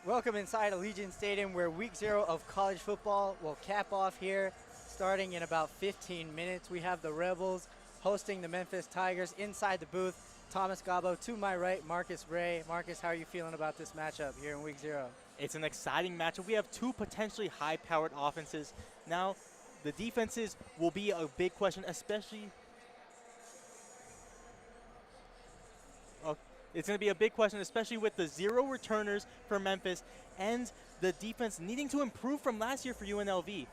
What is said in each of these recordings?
Welcome inside Allegiant Stadium where week 0 of college football will cap off here starting in about 15 minutes. We have the Rebels hosting the Memphis Tigers inside the booth. Thomas Gobbo to my right, Marcus Bray. Marcus, how are you feeling about this matchup here in week 0? It's an exciting matchup. We have two potentially high-powered offenses. Now, the defenses will be a big question, especially it's going to be a big question, especially with the 0 returners for Memphis and the defense needing to improve from last year for UNLV.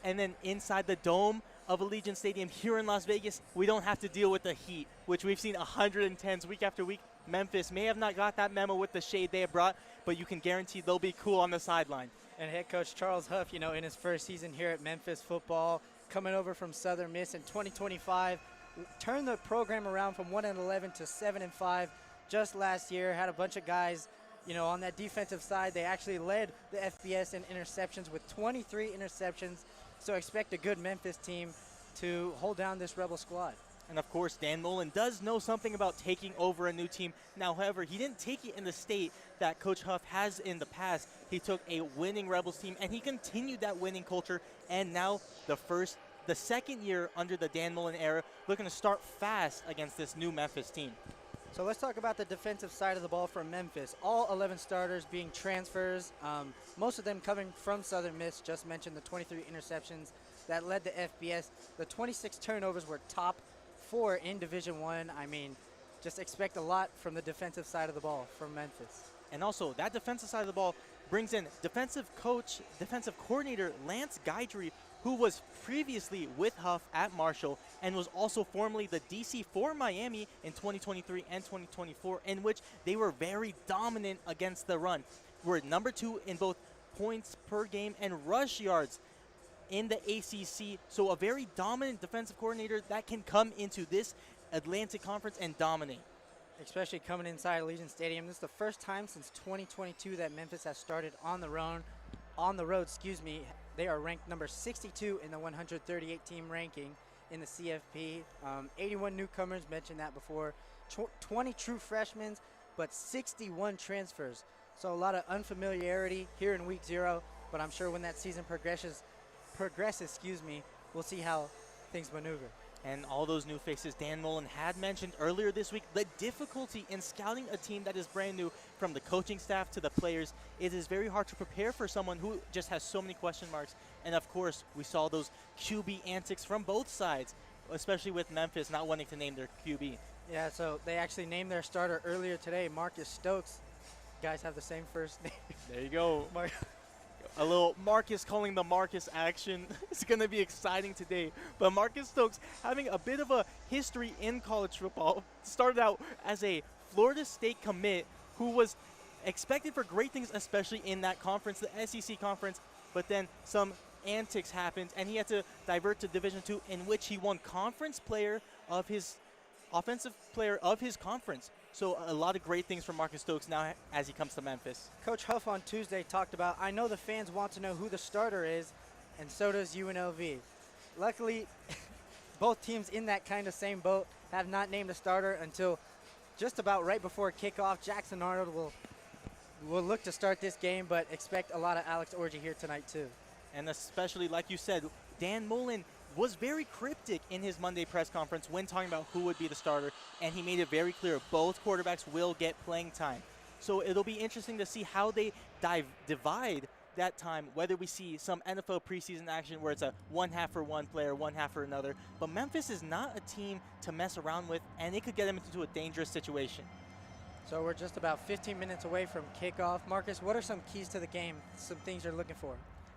And then inside the dome of Allegiant Stadium here in Las Vegas, we don't have to deal with the heat, which we've seen 110s week after week. Memphis may have not got that memo with the shade they have brought, but you can guarantee they'll be cool on the sideline. And head coach Charles Huff, in his first season here at Memphis football, coming over from Southern Miss in 2025, turned the program around from 1-11 to 7-5 just last year. Had a bunch of guys, on that defensive side. They actually led the FBS in interceptions with 23 interceptions. So expect a good Memphis team to hold down this Rebel squad. And of course, Dan Mullen does know something about taking over a new team. Now, however, he didn't take it in the state that Coach Huff has in the past. He took a winning Rebels team and he continued that winning culture. And now the second year under the Dan Mullen era, looking to start fast against this new Memphis team. So let's talk about the defensive side of the ball for Memphis. All 11 starters being transfers, most of them coming from Southern Miss. Just mentioned the 23 interceptions that led the FBS. The 26 turnovers were top 4 in Division I. Just expect a lot from the defensive side of the ball from Memphis. And also, that defensive side of the ball brings in defensive coordinator Lance Guidry, who was previously with Huff at Marshall and was also formerly the DC for Miami in 2023 and 2024, in which they were very dominant against the run. We're number 2 in both points per game and rush yards in the ACC, so a very dominant defensive coordinator that can come into this Atlantic Conference and dominate. Especially coming inside Allegiant Stadium. This is the first time since 2022 that Memphis has started on the road. They are ranked number 62 in the 138 team ranking in the CFP. 81 newcomers, mentioned that before. 20 true freshmen, but 61 transfers. So a lot of unfamiliarity here in week 0, but I'm sure when that season progresses, we'll see how things maneuver. And all those new faces Dan Mullen had mentioned earlier this week, the difficulty in scouting a team that is brand new, from the coaching staff to the players. It is very hard to prepare for someone who just has so many question marks. And of course, we saw those QB antics from both sides, especially with Memphis not wanting to name their QB. Yeah, so they actually named their starter earlier today, Marcus Stokes. You guys have the same first name. There you go. A little Marcus calling the Marcus action. It's going to be exciting today. But Marcus Stokes having a bit of a history in college football. Started out as a Florida State commit who was expected for great things, especially in that conference, the SEC conference. But then some antics happened, and he had to divert to Division II, in which he won offensive player of his conference. So a lot of great things from Marcus Stokes now as he comes to Memphis. Coach Huff on Tuesday talked about, I know the fans want to know who the starter is, and so does UNLV. Luckily, both teams in that kind of same boat have not named a starter until just about right before kickoff. Jackson Arnold will look to start this game, but expect a lot of Alex Orji here tonight too. And especially, like you said, Dan Mullen was very cryptic in his Monday press conference when talking about who would be the starter, and he made it very clear both quarterbacks will get playing time. So it'll be interesting to see how they divide that time, whether we see some NFL preseason action where it's a one half for one player, one half for another. But Memphis is not a team to mess around with, and it could get them into a dangerous situation. So we're just about 15 minutes away from kickoff. Marcus, what are some keys to the game, some things you're looking for?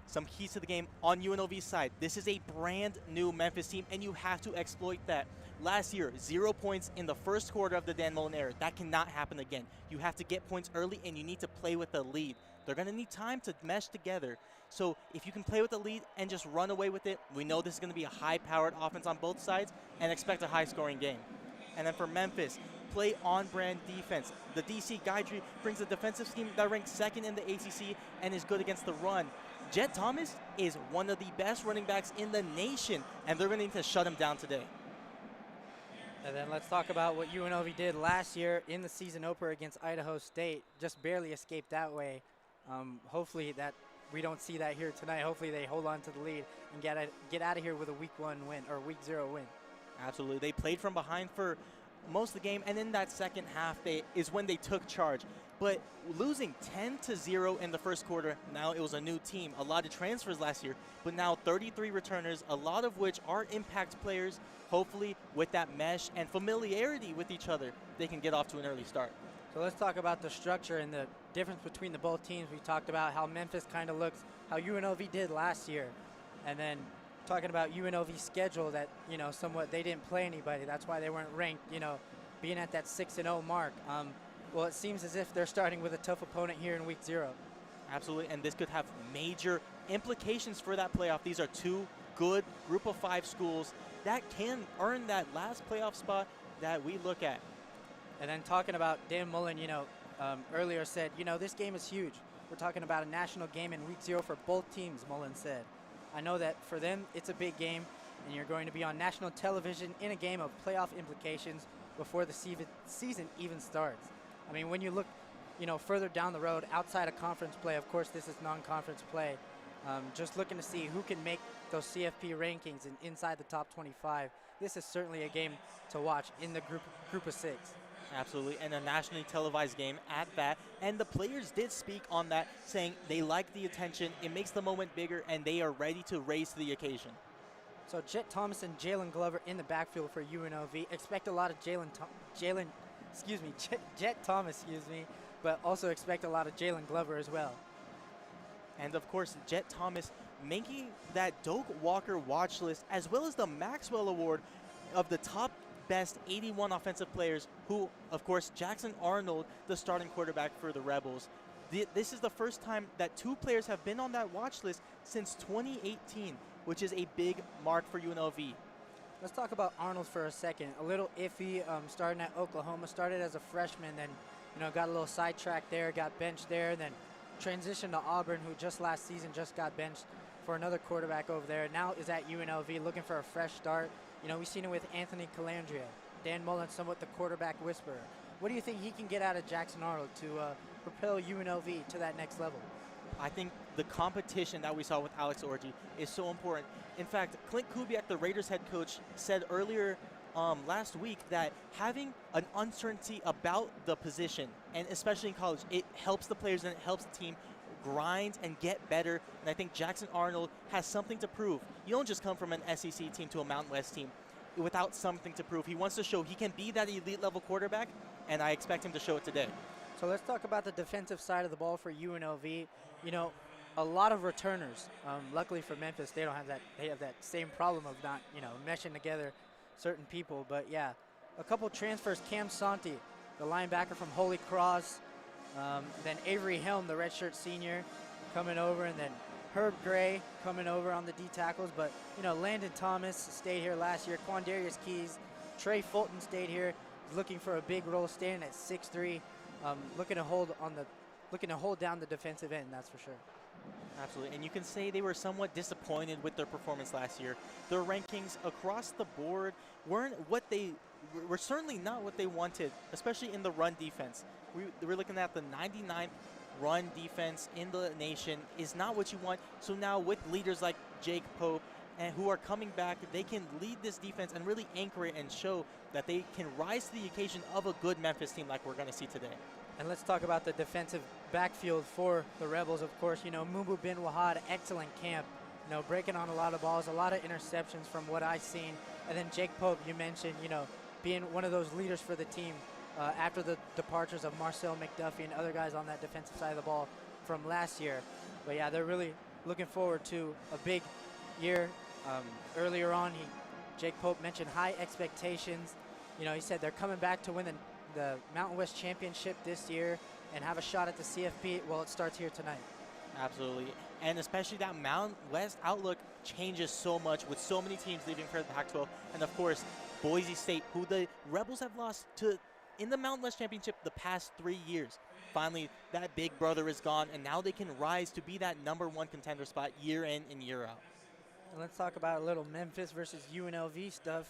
Some keys to the game on UNLV's side. This is a brand new Memphis team, and you have to exploit that. Last year, 0 points in the first quarter of the Dan Mullen era. That cannot happen again. You have to get points early, and you need to play with the lead. They're going to need time to mesh together. So if you can play with the lead and just run away with it, we know this is going to be a high-powered offense on both sides, and expect a high-scoring game. And then for Memphis, play on-brand defense. The DC Guidry brings a defensive scheme that ranks second in the ACC and is good against the run. Jet Thomas is one of the best running backs in the nation, and they're going to need to shut him down today. And then let's talk about what UNLV did last year in the season opener against Idaho State. Just barely escaped that way. Hopefully that we don't see that here tonight. Hopefully they hold on to the lead and get out of here with a week 1 win or week 0 win. Absolutely. They played from behind for most of the game, and in that second half is when they took charge. But losing 10-0 in the first quarter, now it was a new team. A lot of transfers last year, but now 33 returners, a lot of which are impact players. Hopefully with that mesh and familiarity with each other, they can get off to an early start. So let's talk about the structure and the difference between the both teams. We talked about how Memphis kind of looks, how UNLV did last year. And then talking about UNLV's schedule that, somewhat they didn't play anybody. That's why they weren't ranked, being at that 6-0 mark. Well, it seems as if they're starting with a tough opponent here in week 0. Absolutely, and this could have major implications for that playoff. These are two good group of 5 schools that can earn that last playoff spot that we look at. And then talking about Dan Mullen, earlier said, this game is huge. We're talking about a national game in week 0 for both teams, Mullen said. I know that for them, it's a big game, and you're going to be on national television in a game of playoff implications before the season even starts. I mean, when you look, further down the road, outside of conference play, of course, this is non-conference play, just looking to see who can make those CFP rankings and inside the top 25. This is certainly a game to watch in the group of 6. Absolutely, and a nationally televised game at that. And the players did speak on that, saying they like the attention, it makes the moment bigger, and they are ready to raise to the occasion. So Jet Thomas and Jalen Glover in the backfield for UNLV. Expect a lot of Jet Thomas, but also expect a lot of Jalen Glover as well. And of course, Jet Thomas making that Doak Walker watch list, as well as the Maxwell Award of the top best 81 offensive players, who, of course, Jackson Arnold, the starting quarterback for the Rebels. This is the first time that 2 players have been on that watch list since 2018, which is a big mark for UNLV. Let's talk about Arnold for a second. A little iffy starting at Oklahoma. Started as a freshman, then got a little sidetracked there, got benched there, then transitioned to Auburn, who just last season just got benched for another quarterback over there. Now is at UNLV looking for a fresh start. We've seen it with Anthony Calandria. Dan Mullen, somewhat the quarterback whisperer. What do you think he can get out of Jackson Arnold to propel UNLV to that next level? I think the competition that we saw with Alex Orji is so important. In fact, Clint Kubiak, the Raiders head coach, said earlier last week that having an uncertainty about the position, and especially in college, it helps the players and it helps the team grind and get better. And I think Jackson Arnold has something to prove. You don't just come from an SEC team to a Mountain West team without something to prove. He wants to show he can be that elite level quarterback, and I expect him to show it today. So let's talk about the defensive side of the ball for UNLV. A lot of returners. Luckily for Memphis, they don't have that. They have that same problem of not, meshing together certain people. But yeah, a couple transfers. Cam Santi, the linebacker from Holy Cross. Then Avery Helm, the redshirt senior, coming over, and then Herb Gray coming over on the D tackles. But Landon Thomas stayed here last year. Quandarius Keys, Trey Fulton stayed here, looking for a big role, standing at 6'3", looking to hold down the defensive end. That's for sure. Absolutely, and you can say they were somewhat disappointed with their performance last year. Their rankings across the board were certainly not what they wanted, especially in the run defense. We're looking at the 99th run defense in the nation is not what you want. So now with leaders like Jake Pope and who are coming back, they can lead this defense and really anchor it and show that they can rise to the occasion of a good Memphis team like we're going to see today. And let's talk about the defensive backfield for the Rebels. Of course, Mumbu bin Wahad, excellent camp, breaking on a lot of balls, a lot of interceptions from what I've seen. And then Jake Pope, you mentioned, being one of those leaders for the team after the departures of Marcel McDuffie and other guys on that defensive side of the ball from last year. But yeah, they're really looking forward to a big year. Earlier on, Jake Pope mentioned high expectations. He said they're coming back to win the Mountain West Championship this year and have a shot at the CFP. Well, it starts here tonight. Absolutely. And especially that Mountain West outlook changes so much with so many teams leaving for the Pac-12. And of course, Boise State, who the Rebels have lost to in the Mountain West Championship the past 3 years. Finally, that big brother is gone, and now they can rise to be that #1 contender spot year in and year out. And let's talk about a little Memphis versus UNLV stuff.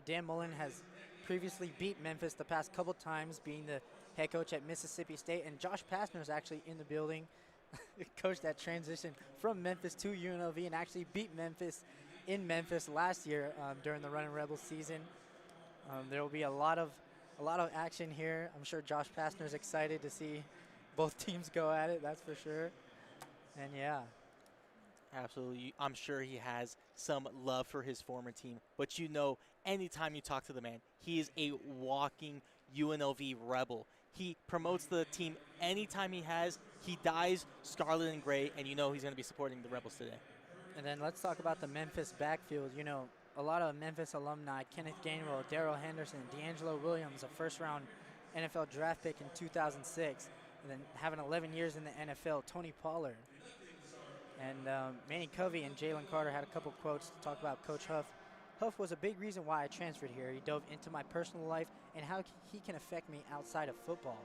Dan Mullen has previously beat Memphis the past couple times, being the head coach at Mississippi State, and Josh Pastner is actually in the building, coach that transitioned from Memphis to UNLV and actually beat Memphis in Memphis last year during the Running Rebels season. There will be a lot of action here. I'm sure Josh Pastner is excited to see both teams go at it. That's for sure. And yeah. Absolutely. I'm sure he has some love for his former team. But anytime you talk to the man, he is a walking UNLV rebel. He promotes the team anytime he has. He dyes scarlet and gray, and he's going to be supporting the Rebels today. And then let's talk about the Memphis backfield. A lot of Memphis alumni, Kenneth Gainwell, Darrell Henderson, D'Angelo Williams, a first-round NFL draft pick in 2006, and then having 11 years in the NFL, Tony Pollard. And Manny Covey and Jalen Carter had a couple quotes to talk about Coach Huff. Huff was a big reason why I transferred here. He dove into my personal life and how he can affect me outside of football.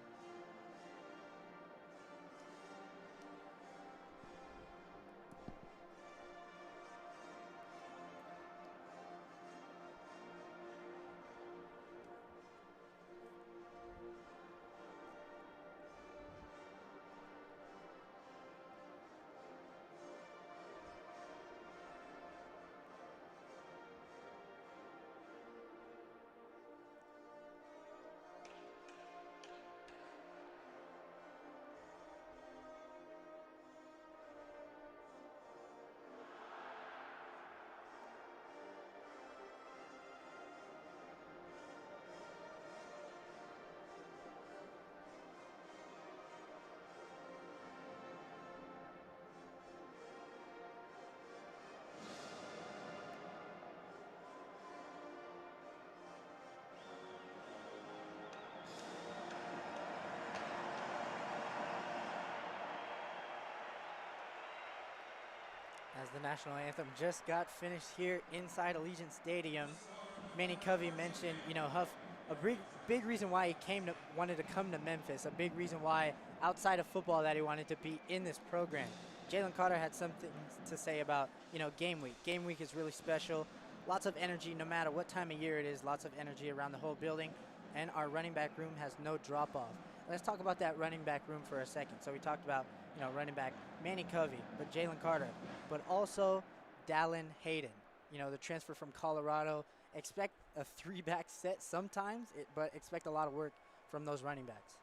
As the national anthem just got finished here inside Allegiant Stadium, Manny Covey mentioned, Huff, a big reason why he wanted to come to Memphis, a big reason why outside of football that he wanted to be in this program. Jalen Carter had something to say about, game week. Game week is really special. Lots of energy no matter what time of year it is, lots of energy around the whole building, and our running back room has no drop-off. Let's talk about that running back room for a second. So we talked about, running back Manny Covey, but Jalen Carter, but also Dallin Hayden, the transfer from Colorado. Expect a 3-back set sometimes, but expect a lot of work from those running backs.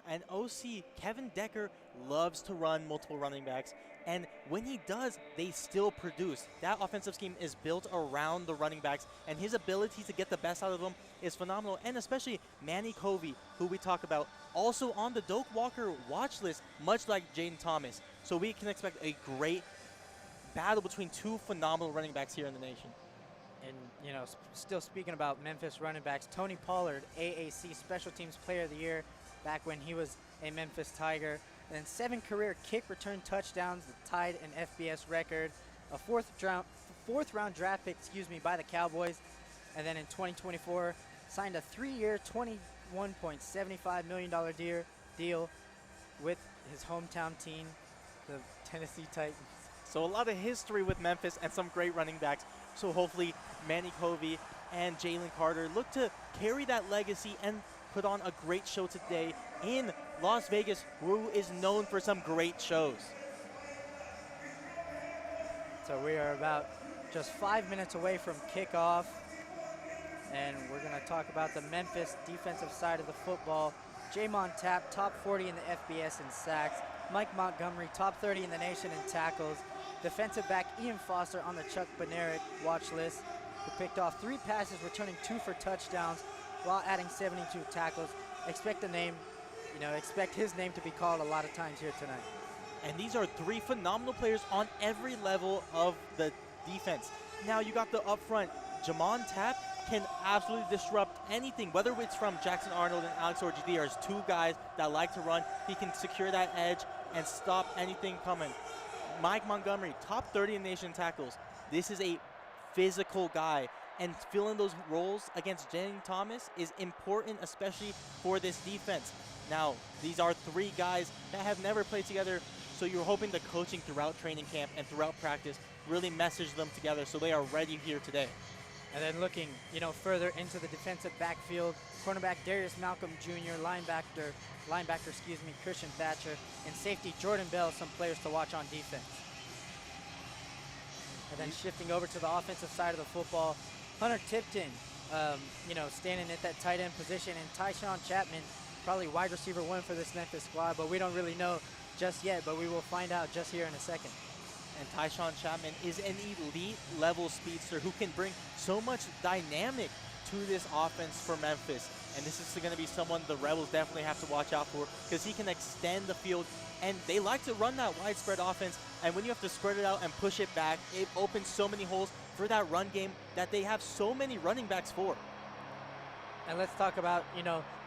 And OC, Kevin Decker, loves to run multiple running backs. And when he does, they still produce. That offensive scheme is built around the running backs, and his ability to get the best out of them is phenomenal. And especially Manny Covey, who we talk about, also on the Doak Walker watch list, much like Jaden Thomas. So we can expect a great battle between two phenomenal running backs here in the nation. And, still speaking about Memphis running backs, Tony Pollard, AAC Special Teams Player of the Year, back when he was a Memphis Tiger. And then 7 career kick return touchdowns that tied an FBS record. A fourth round draft pick, by the Cowboys. And then in 2024, signed a 3-year, $21.75 million deal with his hometown team, the Tennessee Titans. So a lot of history with Memphis and some great running backs. So hopefully Manny Covey and Jalen Carter look to carry that legacy and put on a great show today in Las Vegas, who is known for some great shows. So we are about just 5 minutes away from kickoff, and we're going to talk about the Memphis defensive side of the football. Jamon Tapp, top 40 in the FBS in sacks. Mike Montgomery, top 30 in the nation in tackles. Defensive back Ian Foster on the Chuck Bednarik watch list, who picked off 3 passes, returning 2 for touchdowns while adding 72 tackles. Expect his name to be called a lot of times here tonight. And these are 3 phenomenal players on every level of the defense. Now you got the up front. Jamon Tapp can absolutely disrupt anything, whether it's from Jackson Arnold and Alex Orji. There's 2 guys that like to run. He can secure that edge and stop anything coming. Mike Montgomery, top 30 in the nation tackles. This is a physical guy, and filling those roles against Jaden Thomas is important, especially for this defense. Now, these are 3 guys that have never played together, so you're hoping the coaching throughout training camp and throughout practice really message them together so they are ready here today. And then looking, further into the defensive backfield, cornerback Darius Malcolm Jr., linebacker, Christian Thatcher, and safety Jordan Bell, some players to watch on defense. And then shifting over to the offensive side of the football, Hunter Tipton, standing at that tight end position, and Tyshawn Chapman, probably wide receiver 1 for this Memphis squad, but we don't really know just yet, but we will find out just here in a second. And Tyshawn Chapman is an elite level speedster who can bring so much dynamic to this offense for Memphis. And this is going to be someone the Rebels definitely have to watch out for, because he can extend the field, and they like to run that widespread offense. And when you have to spread it out and push it back, it opens so many holes for that run game that they have so many running backs for. And let's talk about,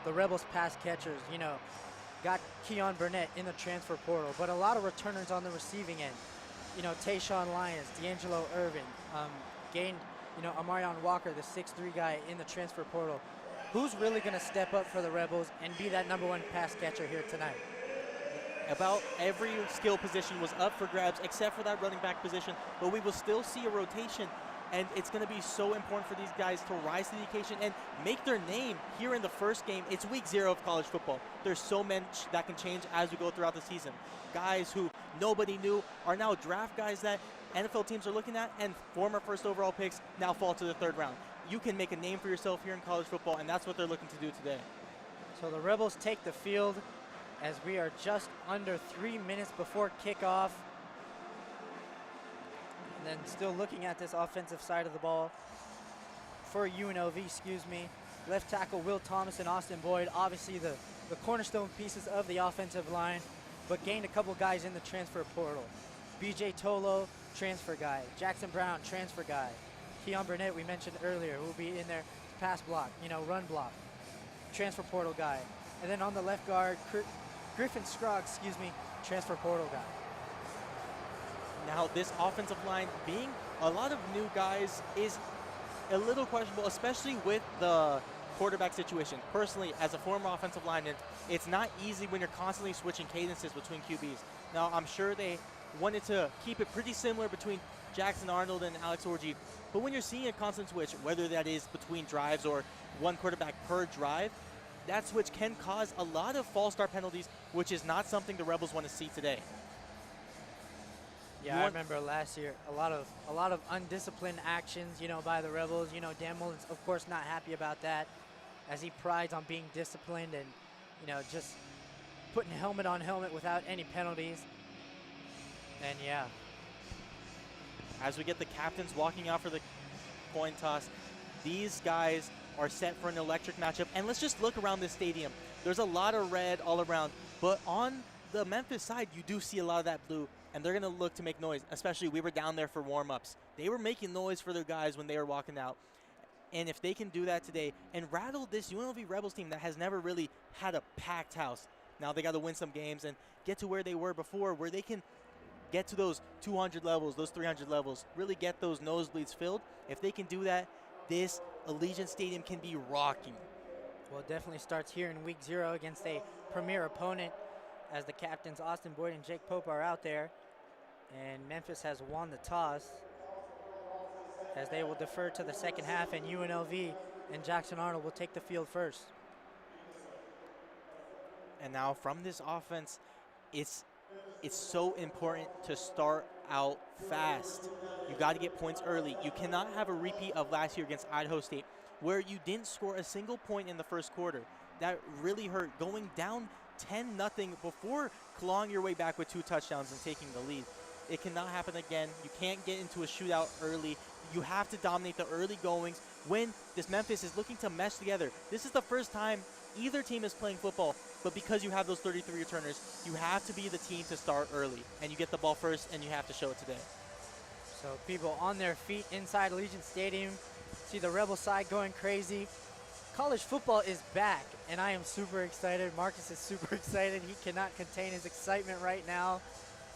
the Rebels pass catchers. Got Keon Burnett in the transfer portal, but a lot of returners on the receiving end. Tayshawn Lyons, D'Angelo Irvin, gained, Amarion Walker, the 6'3" guy in the transfer portal. Who's really going to step up for the Rebels and be that #1 pass catcher here tonight? About every skill position was up for grabs except for that running back position, but we will still see a rotation, and it's going to be so important for these guys to rise to the occasion and make their name here in the first game. It's week 0 of college football. There's so much that can change as we go throughout the season. Guys who nobody knew are now draft guys that NFL teams are looking at, and former first overall picks now fall to the 3rd round. You can make a name for yourself here in college football, and that's what they're looking to do today. So the Rebels take the field as we are just under 3 minutes before kickoff. And then still looking at this offensive side of the ball for UNLV, left tackle Will Thomas and Austin Boyd, obviously the cornerstone pieces of the offensive line, but gained a couple guys in the transfer portal. BJ Tolo, transfer guy. Jackson Brown, transfer guy. Keon Burnett, we mentioned earlier, who will be in there pass block, run block. Transfer portal guy. And then on the left guard, Griffin Scroggs, transfer portal guy. Now, this offensive line being a lot of new guys is a little questionable, especially with the quarterback situation. Personally, as a former offensive lineman, it's not easy when you're constantly switching cadences between QBs. Now, I'm sure they wanted to keep it pretty similar between Jackson Arnold and Alex Orji, but when you're seeing a constant switch, whether that is between drives or one quarterback per drive, that switch can cause a lot of false start penalties, which is not something the Rebels want to see today. Yeah, I remember last year a lot of undisciplined actions, by the Rebels. Dan Mullen's of course not happy about that, as he prides on being disciplined and just putting helmet on helmet without any penalties. And yeah, as we get the captains walking out for the coin toss, these guys are set for an electric matchup. And let's just look around this stadium. There's a lot of red all around, but on the Memphis side, you do see a lot of that blue, and they're going to look to make noise. Especially, we were down there for warm-ups. They were making noise for their guys when they were walking out. And if they can do that today and rattle this UNLV Rebels team that has never really had a packed house, now they got to win some games and get to where they were before, where they can get to those 200 levels, those 300 levels, really get those nosebleeds filled. If they can do that, this Allegiant Stadium can be rocking. Well, it definitely starts here in week 0 against a premier opponent, as the captains Austin Boyd and Jake Pope are out there. And Memphis has won the toss, as they will defer to the second half, and UNLV and Jackson Arnold will take the field first. And now from this offense, it's so important to start out fast. You got to get points early. You cannot have a repeat of last year against Idaho State, where you didn't score a single point in the first quarter. That really hurt, going down 10-0 before clawing your way back with 2 touchdowns and taking the lead. It cannot happen again. You can't get into a shootout early. You have to dominate the early goings when this Memphis is looking to mesh together. This is the first time either team is playing football, but because you have those 33 returners, you have to be the team to start early, and you get the ball first, and you have to show it today. So people on their feet inside Allegiant Stadium. See the Rebel side going crazy. College football is back, and I am super excited. Marcus is super excited. He cannot contain his excitement right now.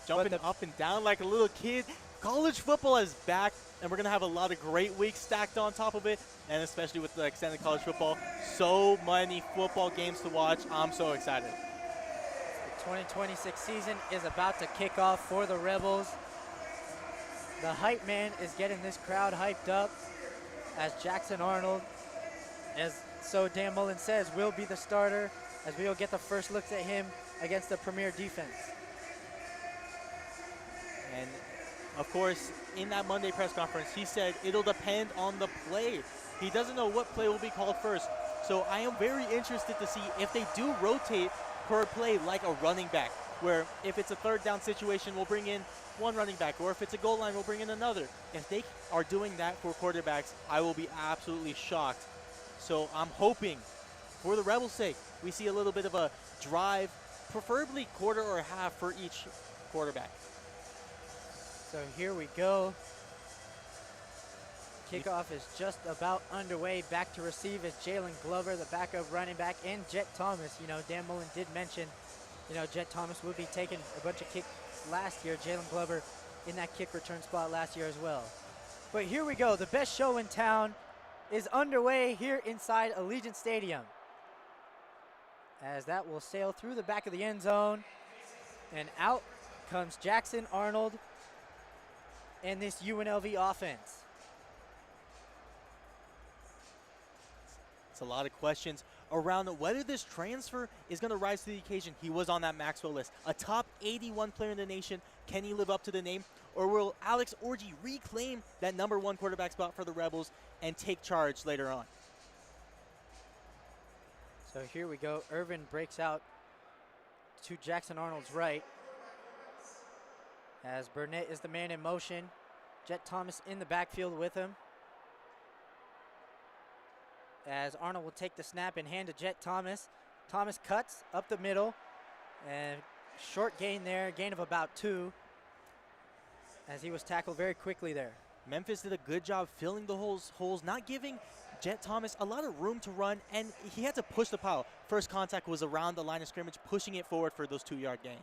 Jumping up and down like a little kid. College football is back, and we're going to have a lot of great weeks stacked on top of it, and especially with the extended college football. So many football games to watch. I'm so excited. The 2026 season is about to kick off for the Rebels. The hype man is getting this crowd hyped up. as Jackson Arnold, as so Dan Mullen says, will be the starter, as we'll get the first looks at him against the premier defense. And of course, in that Monday press conference, he said it'll depend on the play. He doesn't know what play will be called first. So I am very interested to see if they do rotate per play like a running back, where if it's a third down situation, we'll bring in one running back, or if it's a goal line, we'll bring in another. If they are doing that for quarterbacks, I will be absolutely shocked. So I'm hoping, for the Rebels' sake, we see a little bit of a drive, preferably quarter or half for each quarterback. So here we go. Kickoff is just about underway. Back to receive is Jalen Glover, the backup running back, and Jet Thomas. You know, Dan Mullen did mention, you know, Jet Thomas would be taking a bunch of kicks last year. Jalen Glover in that kick return spot last year as well. But here we go. The best show in town is underway here inside Allegiant Stadium, as that will sail through the back of the end zone, and out comes Jackson Arnold and this UNLV offense. It's a lot of questions around whether this transfer is going to rise to the occasion. He was on that Maxwell list. A top 81 player in the nation. Can he live up to the name? Or will Alex Orji reclaim that #1 quarterback spot for the Rebels and take charge later on? So here we go. Irvin breaks out to Jackson Arnold's right, as Burnett is the man in motion. Jet Thomas in the backfield with him, as Arnold will take the snap and hand to Jet Thomas. Thomas cuts up the middle, and short gain there, gain of about 2, as he was tackled very quickly there. Memphis did a good job filling the holes, not giving Jet Thomas a lot of room to run, and he had to push the pile. First contact was around the line of scrimmage, pushing it forward for those 2-yard gain.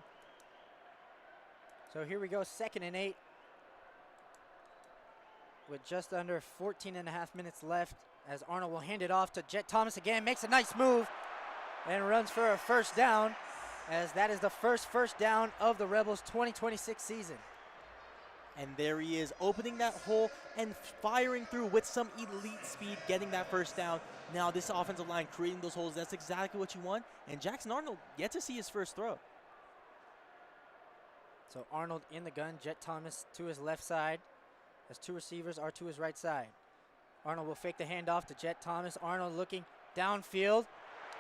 So here we go, 2nd and 8, with just under 14.5 minutes left, as Arnold will hand it off to Jet Thomas again, makes a nice move, and runs for a first down, as that is the first down of the Rebels' 2026 season. And there he is, opening that hole and firing through with some elite speed, getting that first down. Now this offensive line creating those holes, that's exactly what you want. And Jackson Arnold yet to see his first throw. So Arnold in the gun, Jet Thomas to his left side, as 2 receivers are to his right side. Arnold will fake the handoff to Jet Thomas. Arnold looking downfield,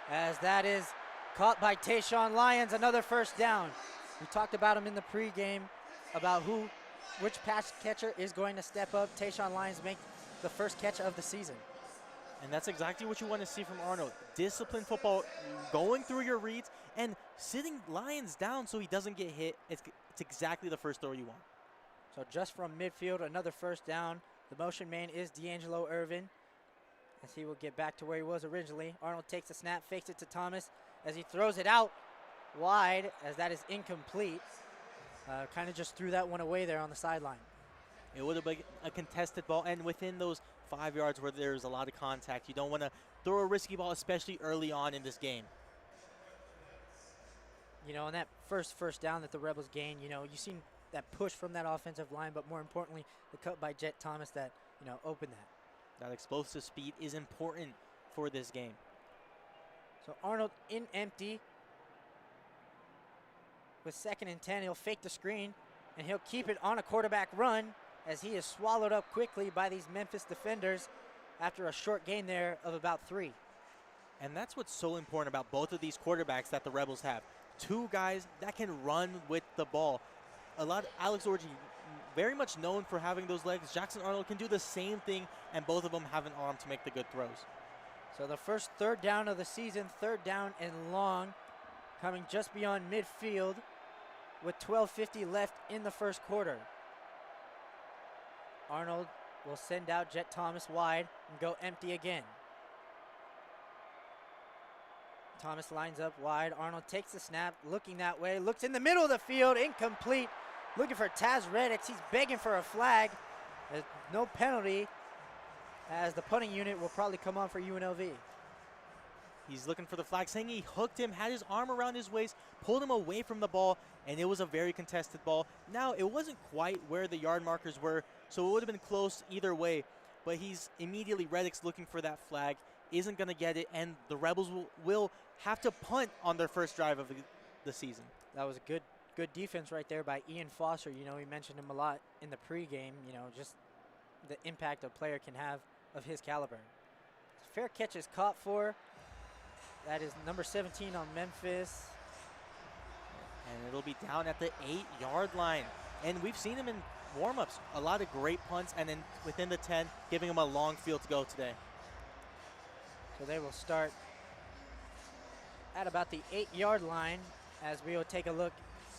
as that is caught by Tayshawn Lyons, another first down. We talked about him in the pregame, about which pass catcher is going to step up. Tayshawn Lyons make the first catch of the season. And that's exactly what you want to see from Arnold. Disciplined football, going through your reads, and sitting Lyons down so he doesn't get hit. It's exactly the first throw you want. So just from midfield, another first down. The motion man is D'Angelo Irvin, as he will get back to where he was originally. Arnold takes the snap, fakes it to Thomas, as he throws it out wide, as that is incomplete. Kind of just threw that one away there on the sideline. It would have been a contested ball, and within those 5 yards where there's a lot of contact, you don't want to throw a risky ball, especially early on in this game. You know, on that first down that the Rebels gained, you know, you've seen that push from that offensive line, but more importantly, the cut by Jet Thomas that, you know, opened that. That explosive speed is important for this game. So Arnold in empty with 2nd and 10. He'll fake the screen, and he'll keep it on a quarterback run, as he is swallowed up quickly by these Memphis defenders after a short gain there of about 3. And that's what's so important about both of these quarterbacks that the Rebels have. 2 guys that can run with the ball. Alex Orji, very much known for having those legs. Jackson Arnold can do the same thing, and both of them have an arm to make the good throws. So the first 3rd down of the season, 3rd down and long, coming just beyond midfield with 12:50 left in the first quarter. Arnold will send out Jet Thomas wide and go empty again. Thomas lines up wide. Arnold takes the snap, looking that way, looks in the middle of the field, incomplete. Looking for Taz Reddix. He's begging for a flag. There's no penalty, as the punting unit will probably come on for UNLV. He's looking for the flag, saying he hooked him, had his arm around his waist, pulled him away from the ball, and it was a very contested ball. Now, it wasn't quite where the yard markers were, so it would have been close either way. but he's immediately, Reddick's looking for that flag, isn't going to get it, and the Rebels will have to punt on their first drive of the season. That was a good defense right there by Ian Foster. You know, we mentioned him a lot in the pregame, you know, just the impact a player can have of his caliber. Fair catch is caught for. That is number 17 on Memphis. And it'll be down at the 8-yard line. And we've seen him in warm-ups, a lot of great punts, and then within the 10, giving him a long field to go today. So they will start at about the 8-yard line as we will take a look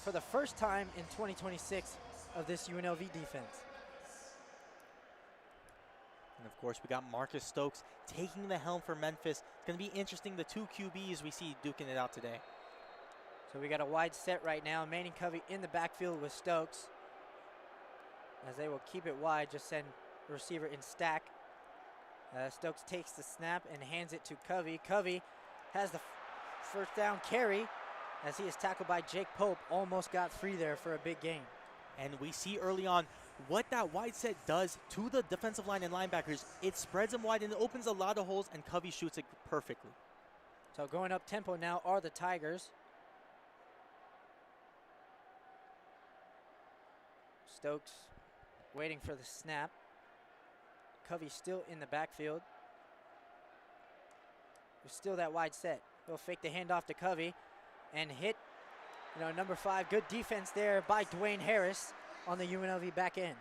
for the first time in 2026 of this UNLV defense. And of course, we got Marcus Stokes taking the helm for Memphis. It's going to be interesting, the two QBs we see duking it out today. So we got a wide set right now. Manning Covey in the backfield with Stokes. As they will keep it wide, just send the receiver in stack. Stokes takes the snap and hands it to Covey. Covey has the first down carry as he is tackled by Jake Pope. Almost got free there for a big gain. And we see early on what that wide set does to the defensive line and linebackers. It spreads them wide and it opens a lot of holes, and Covey shoots it perfectly. So going up tempo now are the Tigers. Stokes waiting for the snap. Covey still in the backfield. There's still that wide set. He'll fake the handoff to Covey and hit, number 5. Good defense there by Dwayne Harris on the UNLV back end.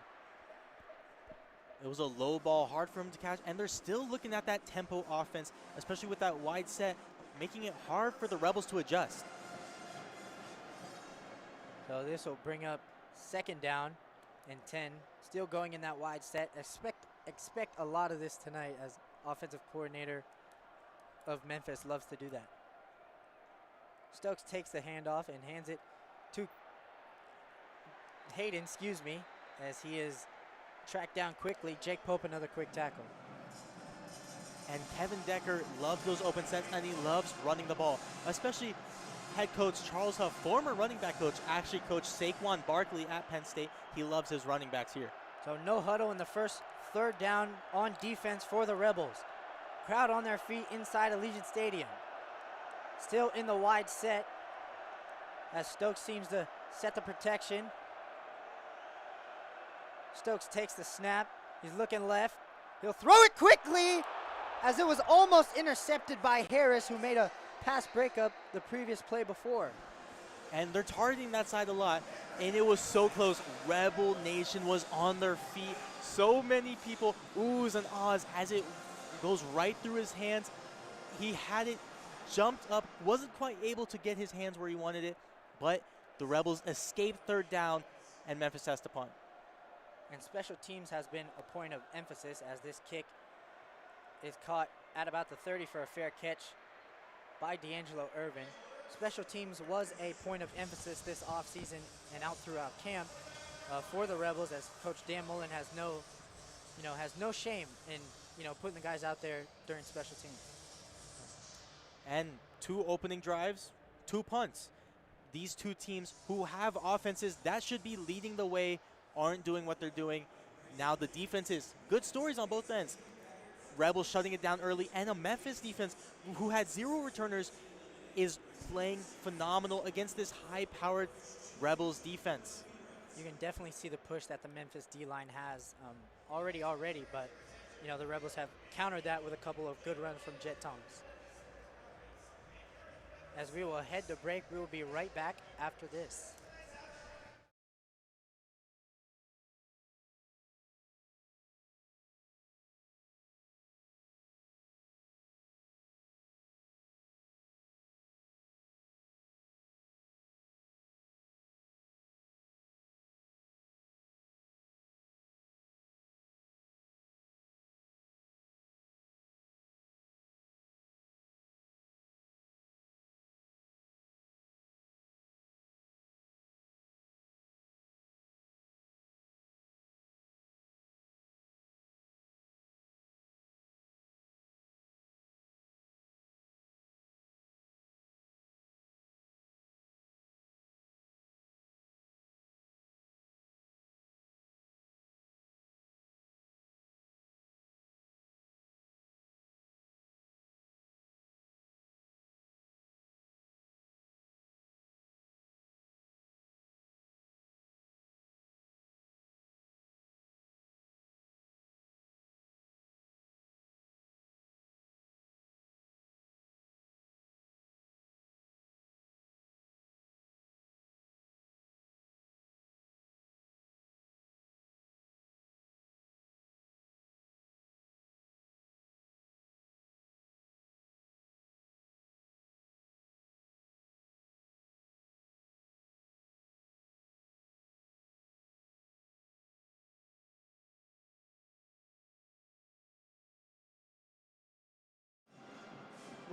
It was a low ball, hard for him to catch, and they're still looking at that tempo offense, especially with that wide set, making it hard for the Rebels to adjust. So this will bring up second down and 10. Still going in that wide set. Expect a lot of this tonight, as offensive coordinator of Memphis loves to do that. Stokes takes the handoff and hands it to Hayden, as he is tracked down quickly. Jake Pope, another quick tackle. And Kevin Decker loves those open sets, and he loves running the ball, especially head coach Charles Huff, former running back coach, actually coached Saquon Barkley at Penn State. He loves his running backs here. So no huddle in the first third down on defense for the Rebels. Crowd on their feet inside Allegiant Stadium. Still in the wide set as Stokes seems to set the protection. Stokes takes the snap. He's looking left. He'll throw it quickly as it was almost intercepted by Harris, who made a pass breakup the previous play before. And they're targeting that side a lot, and it was so close. Rebel Nation was on their feet. So many people oohs and ahs as it goes right through his hands. He had it jumped up, wasn't quite able to get his hands where he wanted it, but the Rebels escaped third down, and Memphis has to punt. And special teams has been a point of emphasis, as this kick is caught at about the 30 for a fair catch by D'Angelo Irvin. Special teams was a point of emphasis this offseason and out throughout camp for the Rebels, as Coach Dan Mullen has no shame in putting the guys out there during special teams. And 2 opening drives, 2 punts. These two teams who have offenses that should be leading the way aren't doing what they're doing. Now the defense is good stories on both ends. Rebels shutting it down early, and a Memphis defense who had 0 returners is playing phenomenal against this high-powered Rebels defense. You can definitely see the push that the Memphis D-line has already, but the Rebels have countered that with a couple of good runs from Jet Thomas. As we will head to break, we will be right back after this.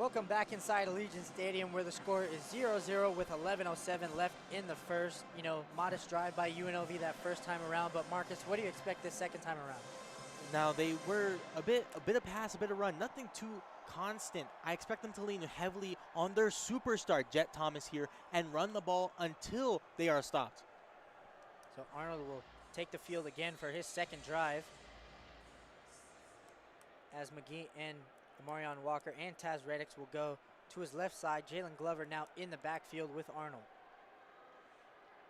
Welcome back inside Allegiant Stadium where the score is 0-0 with 11:07 left in the first. You know, modest drive by UNLV that first time around. But Marcus, what do you expect this second time around? Now they were a bit of pass, a bit of run, nothing too constant. I expect them to lean heavily on their superstar, Jet Thomas here, and run the ball until they are stopped. So Arnold will take the field again for his second drive, as McGee and Marion Walker and Taz Reddix will go to his left side. Jalen Glover now in the backfield with Arnold.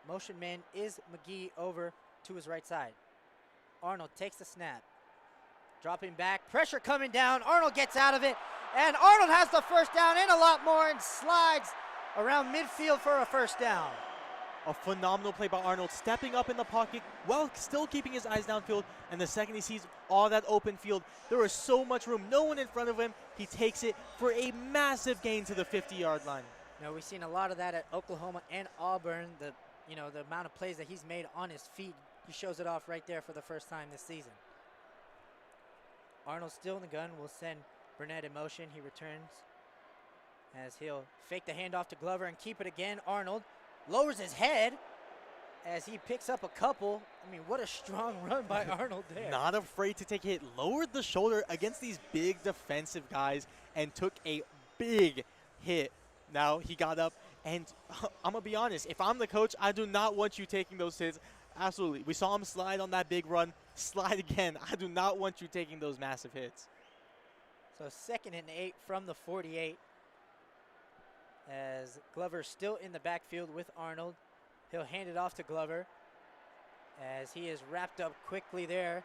Motion man is McGee over to his right side. Arnold takes the snap. Dropping back, pressure coming down. Arnold gets out of it, and Arnold has the first down and a lot more and slides around midfield for a first down. A phenomenal play by Arnold, stepping up in the pocket while still keeping his eyes downfield. And the second he sees all that open field, there was so much room, no one in front of him. He takes it for a massive gain to the 50-yard line. Now we've seen a lot of that at Oklahoma and Auburn. The amount of plays that he's made on his feet, he shows it off right there for the first time this season. Arnold still in the gun, will send Burnett in motion. He returns as he'll fake the handoff to Glover and keep it again. Arnold lowers his head as he picks up a couple. I mean, what a strong run by Arnold there. Not afraid to take a hit, lowered the shoulder against these big defensive guys and took a big hit. Now he got up, and I'm going to be honest, if I'm the coach, I do not want you taking those hits. Absolutely. We saw him slide on that big run. Slide again. I do not want you taking those massive hits. So 2nd and 8 from the 48. As Glover's still in the backfield with Arnold. He'll hand it off to Glover as he is wrapped up quickly there.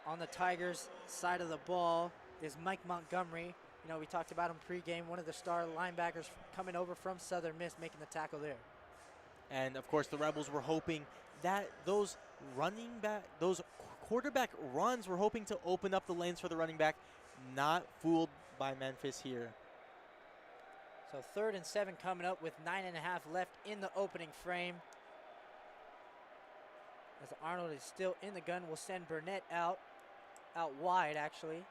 On the Tigers' side of the ball is Mike Montgomery. You know, we talked about him pregame, one of the star linebackers coming over from Southern Miss, making the tackle there. And, of course, the Rebels were hoping that those quarterback runs were hoping to open up the lanes for the running back. Not fooled by Memphis here. So 3rd and 7 coming up with 9.5 left in the opening frame. As Arnold is still in the gun, we'll send Burnett out wide actually,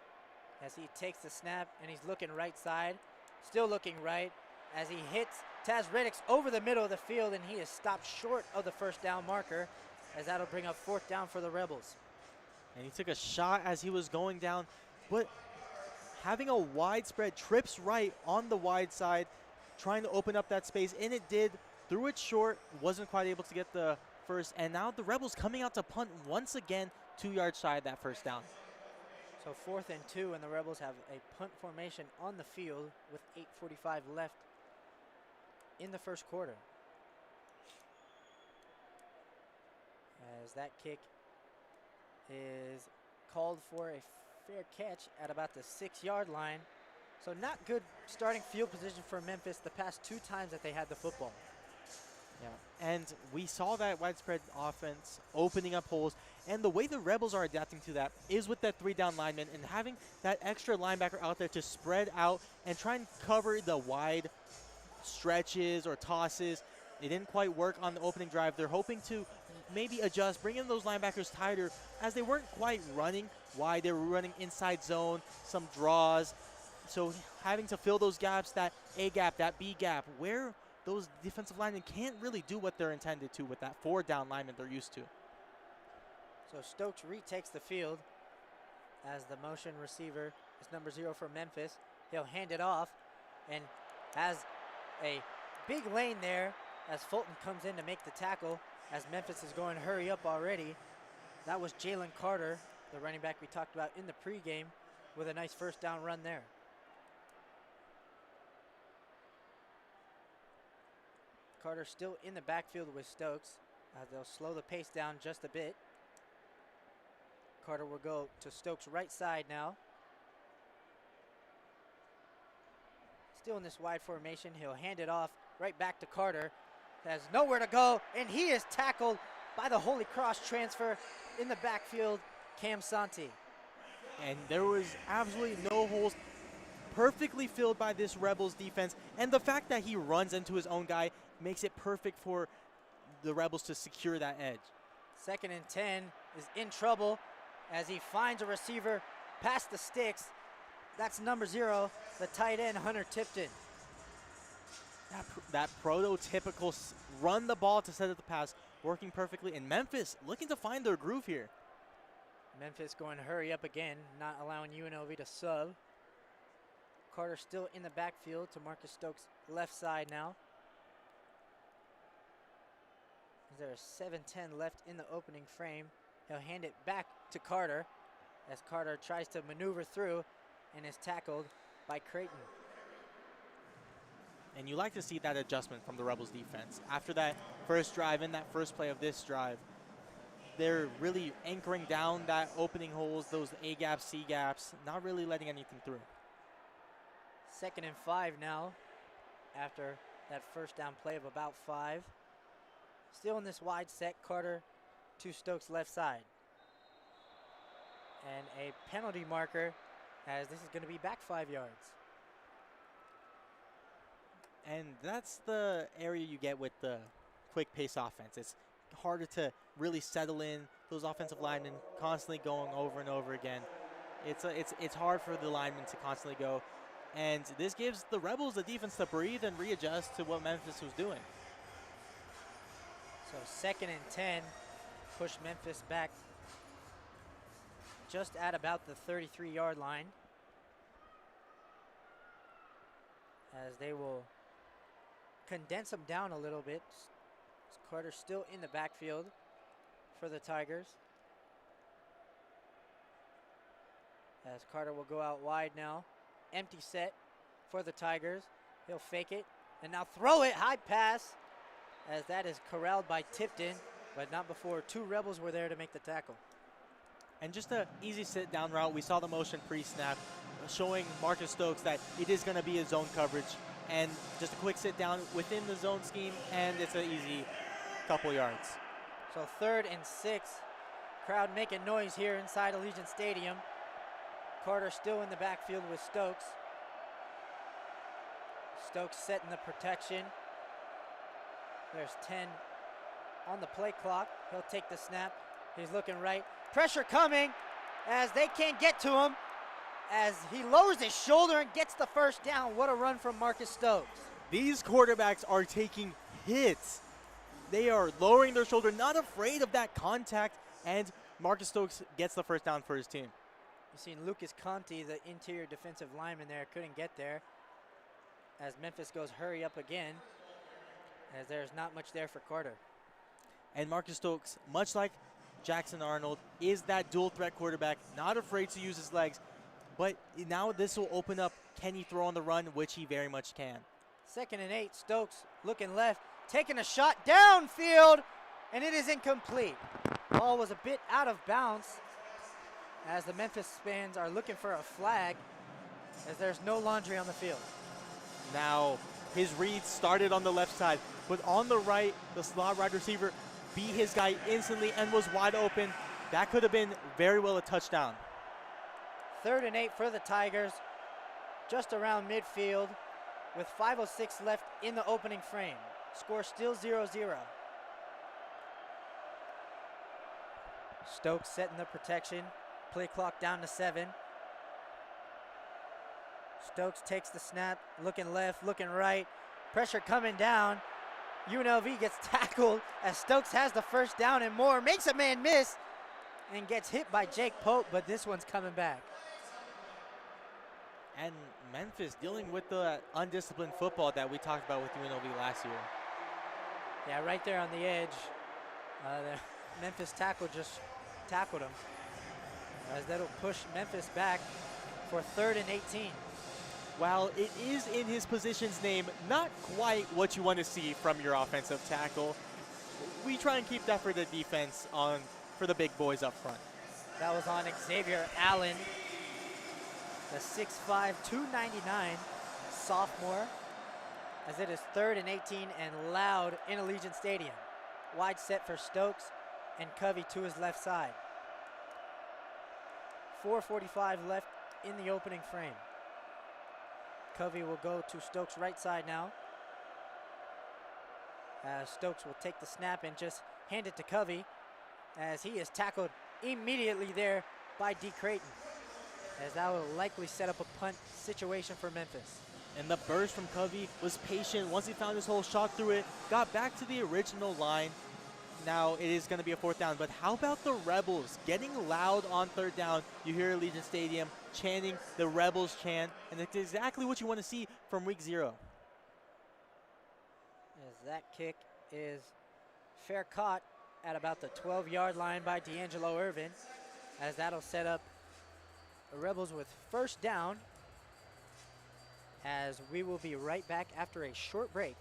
as he takes the snap and he's looking right side, still looking right, as he hits Taz Reddix over the middle of the field, and he is stopped short of the first down marker, as that'll bring up 4th down for the Rebels. And he took a shot as he was going down, but having a widespread trips right on the wide side, trying to open up that space, and it did. Threw it short, wasn't quite able to get the first, and now the Rebels coming out to punt once again, 2 yards shy of that first down. So 4th and 2, and the Rebels have a punt formation on the field with 8:45 left in the first quarter. As that kick is called for a fair catch at about the 6-yard line. So not good starting field position for Memphis the past 2 times that they had the football. Yeah, and we saw that widespread offense opening up holes, and the way the Rebels are adapting to that is with that 3-down lineman and having that extra linebacker out there to spread out and try and cover the wide stretches or tosses. It didn't quite work on the opening drive. They're hoping to maybe adjust, bring in those linebackers tighter, as they weren't quite running wide. They were running inside zone, some draws. So having to fill those gaps, that A gap, that B gap, where those defensive linemen can't really do what they're intended to with that 4-down lineman they're used to. So Stokes retakes the field as the motion receiver is number 0 for Memphis. He'll hand it off and has a big lane there as Fulton comes in to make the tackle, as Memphis is going hurry up already. That was Jalen Carter, the running back we talked about in the pregame, with a nice first down run there. Carter still in the backfield with Stokes. They'll slow the pace down just a bit. Carter will go to Stokes' right side now. Still in this wide formation. He'll hand it off right back to Carter. Has nowhere to go, and he is tackled by the Holy Cross transfer in the backfield, Cam Santi. And there was absolutely no holes, perfectly filled by this Rebels defense. And the fact that he runs into his own guy makes it perfect for the Rebels to secure that edge. 2nd and 10 is in trouble as he finds a receiver past the sticks, That's number 0, the tight end, Hunter Tipton. That prototypical run the ball to set up the pass, working perfectly. And Memphis looking to find their groove here. Memphis going to hurry up again, not allowing UNLV to sub. Carter still in the backfield to Marcus Stokes' left side now. There's 7:10 left in the opening frame. He'll hand it back to Carter as Carter tries to maneuver through and is tackled by Creighton. And you like to see that adjustment from the Rebels defense. After that first drive, in that first play of this drive, they're really anchoring down that opening holes, those A gaps, C gaps, not really letting anything through. 2nd and 5 now after that first down play of about 5. Still in this wide set, Carter to Stokes' left side. And a penalty marker as this is going to be back 5 yards. And that's the area you get with the quick pace offense. It's harder to really settle in. Those offensive linemen constantly going over and over again. It's hard for the linemen to constantly go. And this gives the Rebels the defense to breathe and readjust to what Memphis was doing. So 2nd and 10, push Memphis back just at about the 33-yard line. As they will condense them down a little bit. Carter's still in the backfield for the Tigers. As Carter will go out wide now. Empty set for the Tigers. He'll fake it and now throw it. High pass as that is corralled by Tipton, but not before 2 Rebels were there to make the tackle. And just an easy sit-down route. We saw the motion pre-snap showing Marcus Stokes that it is going to be a zone coverage. And just a quick sit-down within the zone scheme, and it's an easy couple yards. So 3rd and 6. Crowd making noise here inside Allegiant Stadium. Carter still in the backfield with Stokes. Stokes setting the protection. There's 10 on the play clock. He'll take the snap. He's looking right. Pressure coming as they can't get to him. As he lowers his shoulder and gets the first down. What a run from Marcus Stokes. These quarterbacks are taking hits. They are lowering their shoulder, not afraid of that contact, and Marcus Stokes gets the first down for his team. You've seen Lucas Conti, the interior defensive lineman there, couldn't get there. As Memphis goes hurry up again, as there's not much there for Carter. And Marcus Stokes, much like Jackson Arnold, is that dual threat quarterback, not afraid to use his legs. But now this will open up, can he throw on the run, which he very much can. 2nd and 8, Stokes looking left, taking a shot downfield, and it is incomplete. Ball was a bit out of bounds as the Memphis fans are looking for a flag as there's no laundry on the field. Now, his read started on the left side, but on the right, the slot wide receiver beat his guy instantly and was wide open. That could have been very well a touchdown. 3rd and 8 for the Tigers, just around midfield with 5:06 left in the opening frame. Score still 0-0. Stokes setting the protection. Play clock down to 7. Stokes takes the snap, looking left, looking right. Pressure coming down. UNLV gets tackled as Stokes has the first down and more. Makes a man miss and gets hit by Jake Pope, but this one's coming back. And Memphis dealing with the undisciplined football that we talked about with UNLV last year. Yeah, right there on the edge. The Memphis tackle just tackled him. As that'll push Memphis back for 3rd and 18. While it is in his position's name, not quite what you want to see from your offensive tackle. We try and keep that for the defense for the big boys up front. That was on Xavier Allen, the 6'5", 299 sophomore, as it is 3rd and 18 and loud in Allegiant Stadium. Wide set for Stokes and Covey to his left side. 4:45 left in the opening frame. Covey will go to Stokes' right side now. Stokes will take the snap and just hand it to Covey as he is tackled immediately there by D. Creighton. as that will likely set up a punt situation for Memphis. And the burst from Covey was patient. Once he found his hole, shot through it, got back to the original line. Now it is going to be a 4th down. But how about the Rebels getting loud on 3rd down? You hear Allegiant Stadium chanting the Rebels chant, and it's exactly what you want to see from week 0. As that kick is fair caught at about the 12-yard line by D'Angelo Irvin, as that'll set up the Rebels with 1st down, as we will be right back after a short break.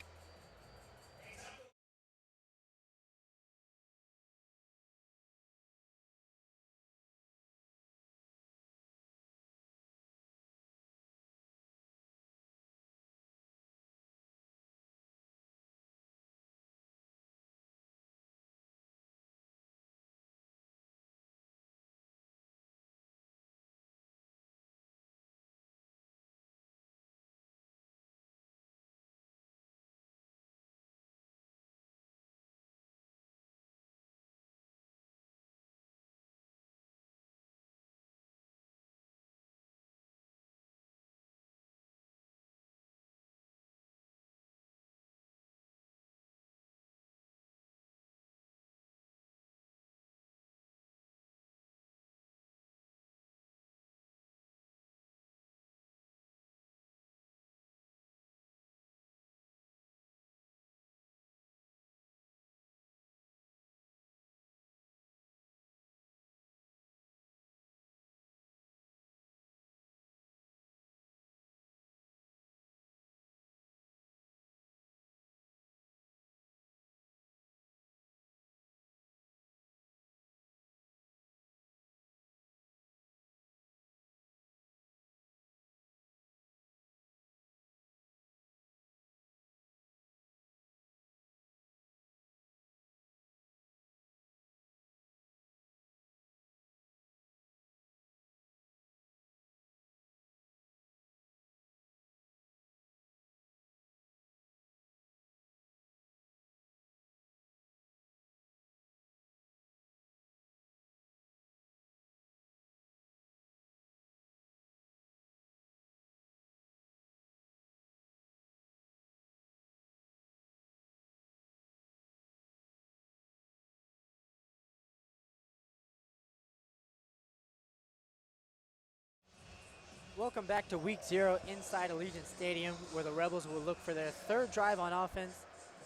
Welcome back to week 0 inside Allegiant Stadium, where the Rebels will look for their 3rd drive on offense.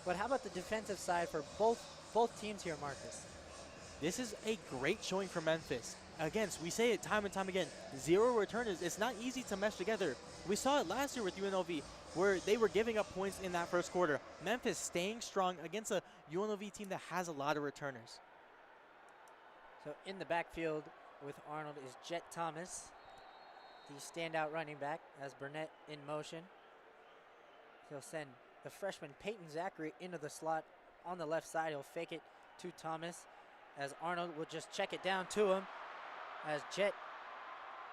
But how about the defensive side for both teams here, Marcus? This is a great showing for Memphis. Again, we say it time and time again, 0 returners. It's not easy to mesh together. We saw it last year with UNLV, where they were giving up points in that 1st quarter. Memphis staying strong against a UNLV team that has a lot of returners. So in the backfield with Arnold is Jet Thomas, the standout running back, as Burnett in motion. He'll send the freshman Peyton Zachary into the slot on the left side. He'll fake it to Thomas, as Arnold will just check it down to him, as Jet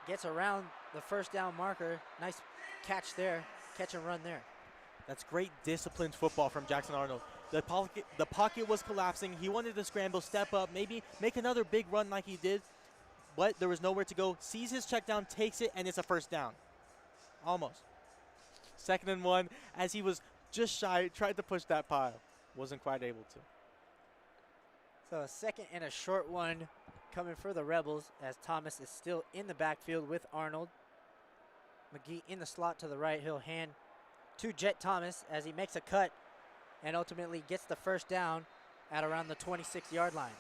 gets around the 1st down marker. Nice catch there, catch and run there. That's great disciplined football from Jackson Arnold. The pocket was collapsing. He wanted to scramble, step up, maybe make another big run like he did, but there was nowhere to go. Sees his check down, takes it, and it's a 1st down. Almost. 2nd and 1, as he was just shy, tried to push that pile. Wasn't quite able to. So a 2nd and a short one coming for the Rebels, as Thomas is still in the backfield with Arnold. McGee in the slot to the right. He'll hand to Jet Thomas as he makes a cut and ultimately gets the 1st down at around the 26-yard line.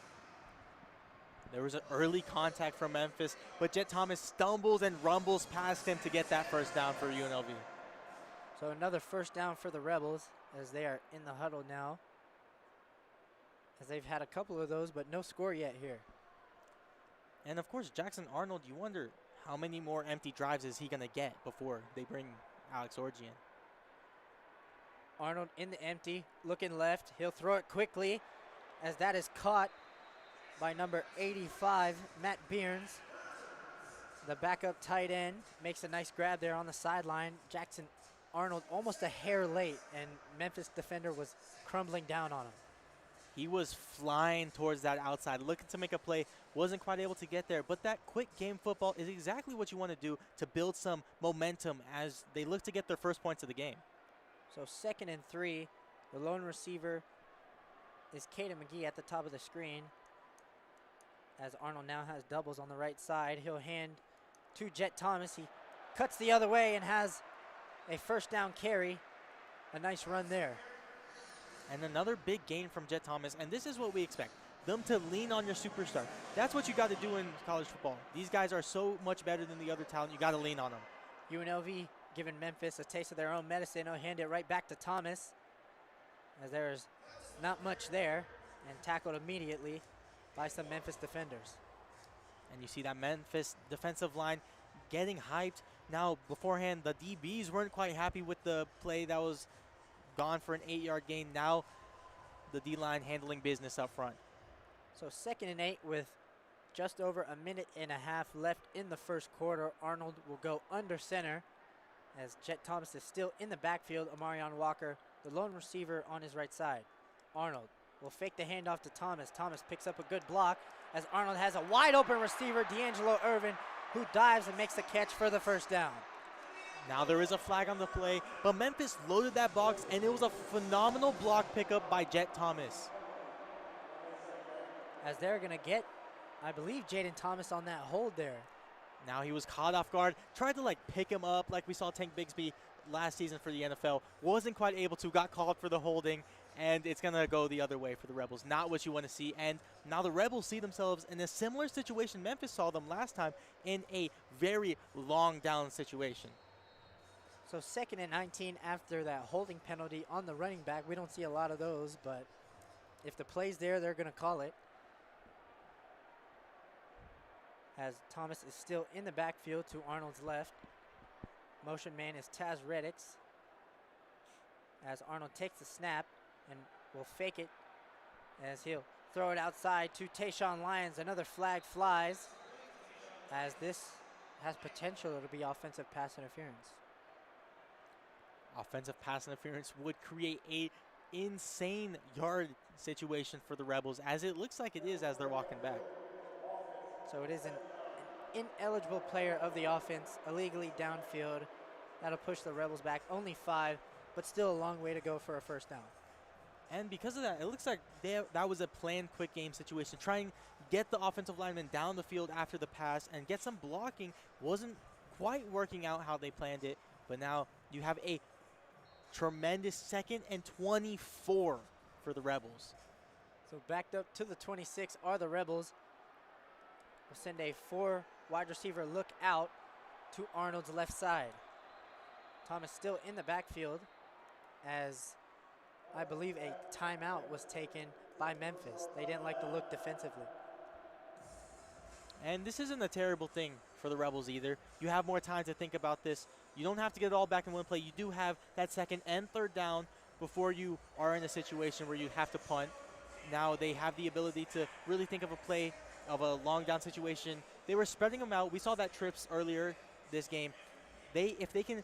There was an early contact from Memphis, but Jet Thomas stumbles and rumbles past him to get that 1st down for UNLV. So another 1st down for the Rebels, as they are in the huddle now, as they've had a couple of those, but no score yet here. And of course, Jackson Arnold, you wonder how many more empty drives is he going to get before they bring Alex Orgy in. Arnold in the empty, looking left. He'll throw it quickly, as that is caught by number 85, Matt Bearns. The backup tight end makes a nice grab there on the sideline. Jackson Arnold almost a hair late, and Memphis defender was crumbling down on him. He was flying towards that outside, looking to make a play, wasn't quite able to get there. But that quick game football is exactly what you want to do to build some momentum as they look to get their first points of the game. So 2nd and 3, the lone receiver is Caden McGee at the top of the screen. As Arnold now has doubles on the right side, he'll hand to Jet Thomas. He cuts the other way and has a first down carry. A nice run there. And another big gain from Jet Thomas, and this is what we expect. Them to lean on your superstar. That's what you got to do in college football. These guys are so much better than the other talent. You got to lean on them. UNLV giving Memphis a taste of their own medicine. They'll hand it right back to Thomas, as there's not much there, and tackled immediately by some Memphis defenders. And you see that Memphis defensive line getting hyped. Now, beforehand, the DBs weren't quite happy with the play that was gone for an 8-yard gain. Now, the D-line handling business up front. So 2nd and 8 with just over a minute and a half left in the first quarter. Arnold will go under center as Jet Thomas is still in the backfield. Amarion Walker, the lone receiver, on his right side. Arnold will fake the handoff to Thomas. Thomas picks up a good block as Arnold has a wide open receiver, D'Angelo Irvin, who dives and makes the catch for the first down. Now there is a flag on the play, but Memphis loaded that box, and it was a phenomenal block pickup by Jet Thomas. As they're going to get, I believe, Jaden Thomas on that hold there. Now he was caught off guard, tried to pick him up like we saw Tank Bigsby last season for the NFL. Wasn't quite able to, got called for the holding, and it's going to go the other way for the Rebels. Not what you want to see, and now the Rebels see themselves in a similar situation Memphis saw them last time, in a very long down situation. So 2nd and 19 after that holding penalty on the running back. We don't see a lot of those, but if the play's there, they're going to call it. As Thomas is still in the backfield to Arnold's left. Motion man is Taz Reddix. As Arnold takes the snap and will fake it as he'll throw it outside to Tayshawn Lyons. Another flag flies as this has potential to be offensive pass interference. Offensive pass interference would create a insane yard situation for the Rebels, as it looks like it is as they're walking back. So it is an ineligible player of the offense, illegally downfield. That'll push the Rebels back. Only 5, but still a long way to go for a first down. And because of that, it looks like that was a planned quick game situation. Trying to get the offensive lineman down the field after the pass and get some blocking wasn't quite working out how they planned it. But now you have a tremendous 2nd and 24 for the Rebels. So backed up to the 26 are the Rebels. We'll send a 4 wide receiver look out to Arnold's left side. Thomas still in the backfield as I believe a timeout was taken by Memphis. They didn't like the look defensively. And this isn't a terrible thing for the Rebels either. You have more time to think about this. You don't have to get it all back in one play. You do have that 2nd and 3rd down before you are in a situation where you have to punt. Now they have the ability to really think of a play of a long down situation. They were spreading them out. We saw that trips earlier this game. If they can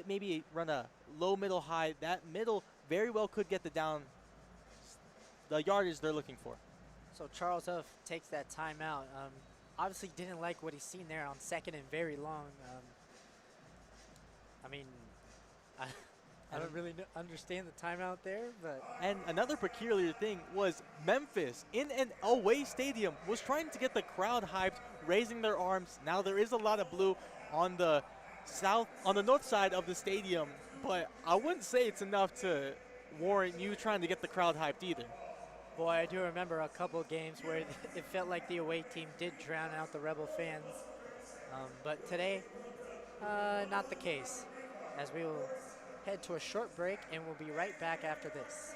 maybe run a low, middle, high, that middle very well could get the yardage they're looking for. So Charles Huff takes that timeout. Obviously didn't like what he's seen there on 2nd and very long. I don't really understand the timeout there, but. And another peculiar thing was Memphis in an away stadium was trying to get the crowd hyped, raising their arms. Now there is a lot of blue on the north side of the stadium, but I wouldn't say it's enough to warrant you trying to get the crowd hyped either. Boy, I do remember a couple of games where it felt like the away team did drown out the Rebel fans. But today, not the case, as we will head to a short break and we'll be right back after this.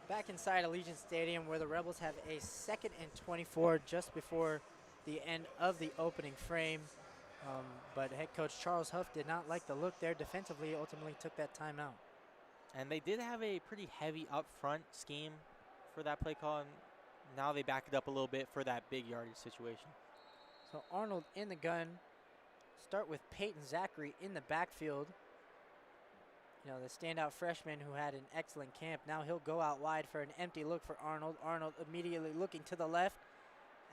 Back inside Allegiant Stadium where the Rebels have a 2nd and 24 just before the end of the opening frame. But head coach Charles Huff did not like the look there defensively, ultimately took that timeout. And they did have a pretty heavy up front scheme for that play call, and now they back it up a little bit for that big yardage situation. So Arnold in the gun. Start with Peyton Zachary in the backfield. You know, the standout freshman who had an excellent camp. Now he'll go out wide for an empty look for Arnold. Arnold immediately looking to the left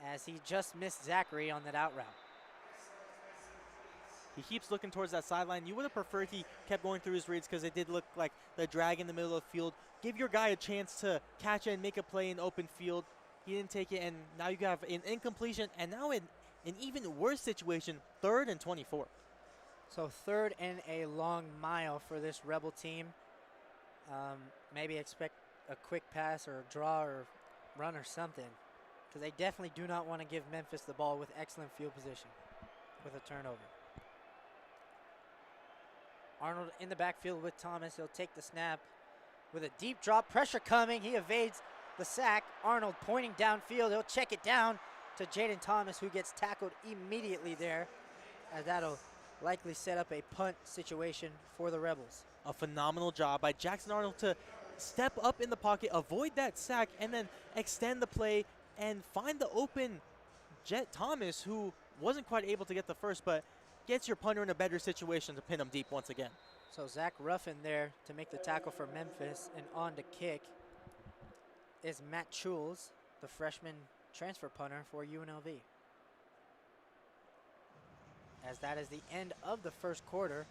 as he just missed Zachary on that out route. He keeps looking towards that sideline. You would have preferred he kept going through his reads because it did look like the drag in the middle of the field. Give your guy a chance to catch it and make a play in open field. He didn't take it, and now you have an incompletion, and now in an even worse situation, 3rd and 24. So 3rd and a long mile for this Rebel team. Maybe expect a quick pass or a draw or run or something, because they definitely do not want to give Memphis the ball with excellent field position with a turnover. Arnold in the backfield with Thomas. He'll take the snap with a deep drop. Pressure coming. He evades the sack. Arnold pointing downfield. He'll check it down to Jaden Thomas, who gets tackled immediately there, as that'll likely set up a punt situation for the Rebels. A phenomenal job by Jackson Arnold to step up in the pocket, avoid that sack, and then extend the play and find the open Jet Thomas, who wasn't quite able to get the first, but gets your punter in a better situation to pin him deep once again. So Zach Ruffin there to make the tackle for Memphis, and on to kick is Matt Chules, the freshman transfer punter for UNLV. As that is the end of the first quarter,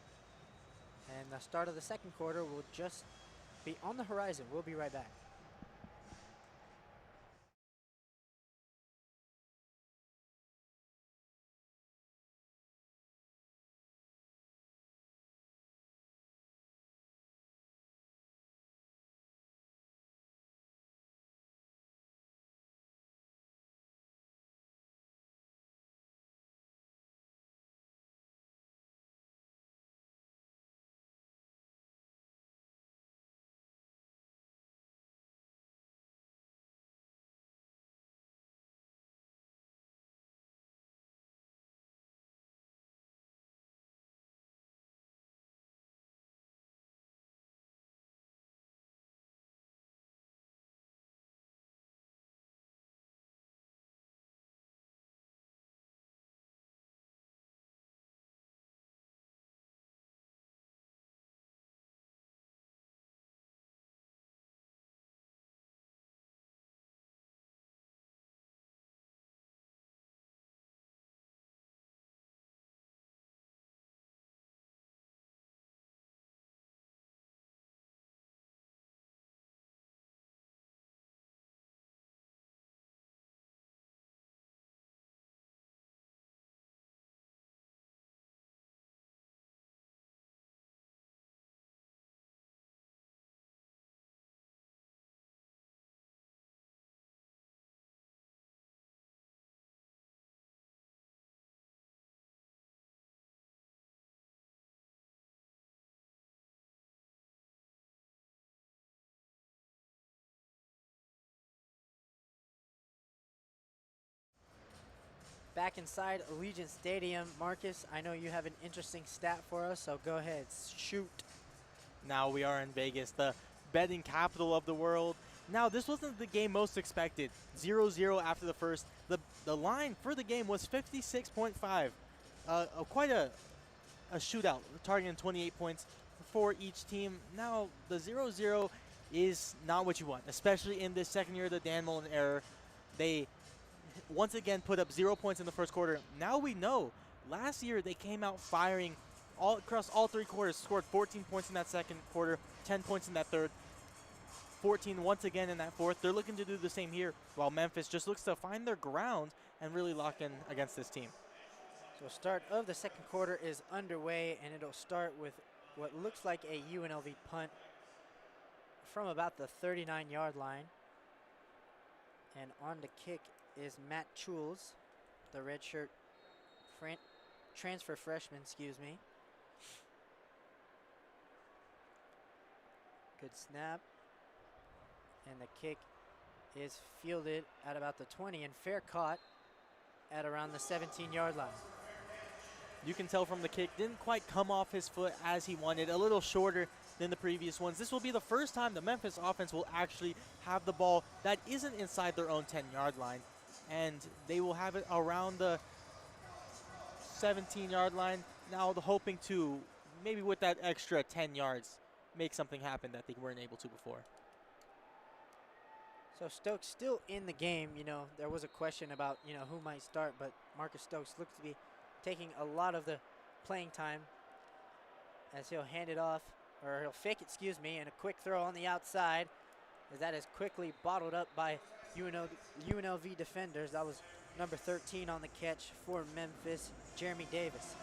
and the start of the second quarter will just be on the horizon. We'll be right back. Back inside Allegiant Stadium, Marcus, I know you have an interesting stat for us, so go ahead, shoot. Now we are in Vegas, the betting capital of the world. Now, this wasn't the game most expected. 0-0 after the first. The line for the game was 56.5. Quite a shootout, targeting 28 points for each team. Now, the 0-0 is not what you want, especially in this second year of the Dan Mullen era. They once again put up 0 points in the first quarter. Now we know. Last year, they came out firing all across all 3 quarters, scored 14 points in that second quarter, 10 points in that third, 14 once again in that fourth. They're looking to do the same here, while Memphis just looks to find their ground and really lock in against this team. So start of the second quarter is underway, and it'll start with what looks like a UNLV punt from about the 39-yard line. And on to kick is Matt Chules, the redshirt transfer freshman, Good snap. And the kick is fielded at about the 20 and fair caught at around the 17-yard line. You can tell from the kick, didn't quite come off his foot as he wanted, a little shorter than the previous ones. This will be the first time the Memphis offense will actually have the ball that isn't inside their own 10-yard line. And they will have it around the 17-yard line. Now hoping to, maybe with that extra 10 yards, make something happen that they weren't able to before. So Stokes still in the game. You know, there was a question about, you know, who might start, but Marcus Stokes looks to be taking a lot of the playing time as he'll hand it off, or he'll fake it, excuse me, and a quick throw on the outside as that is quickly bottled up by UNLV defenders. That was number 13 on the catch for Memphis, Jeremy Davis.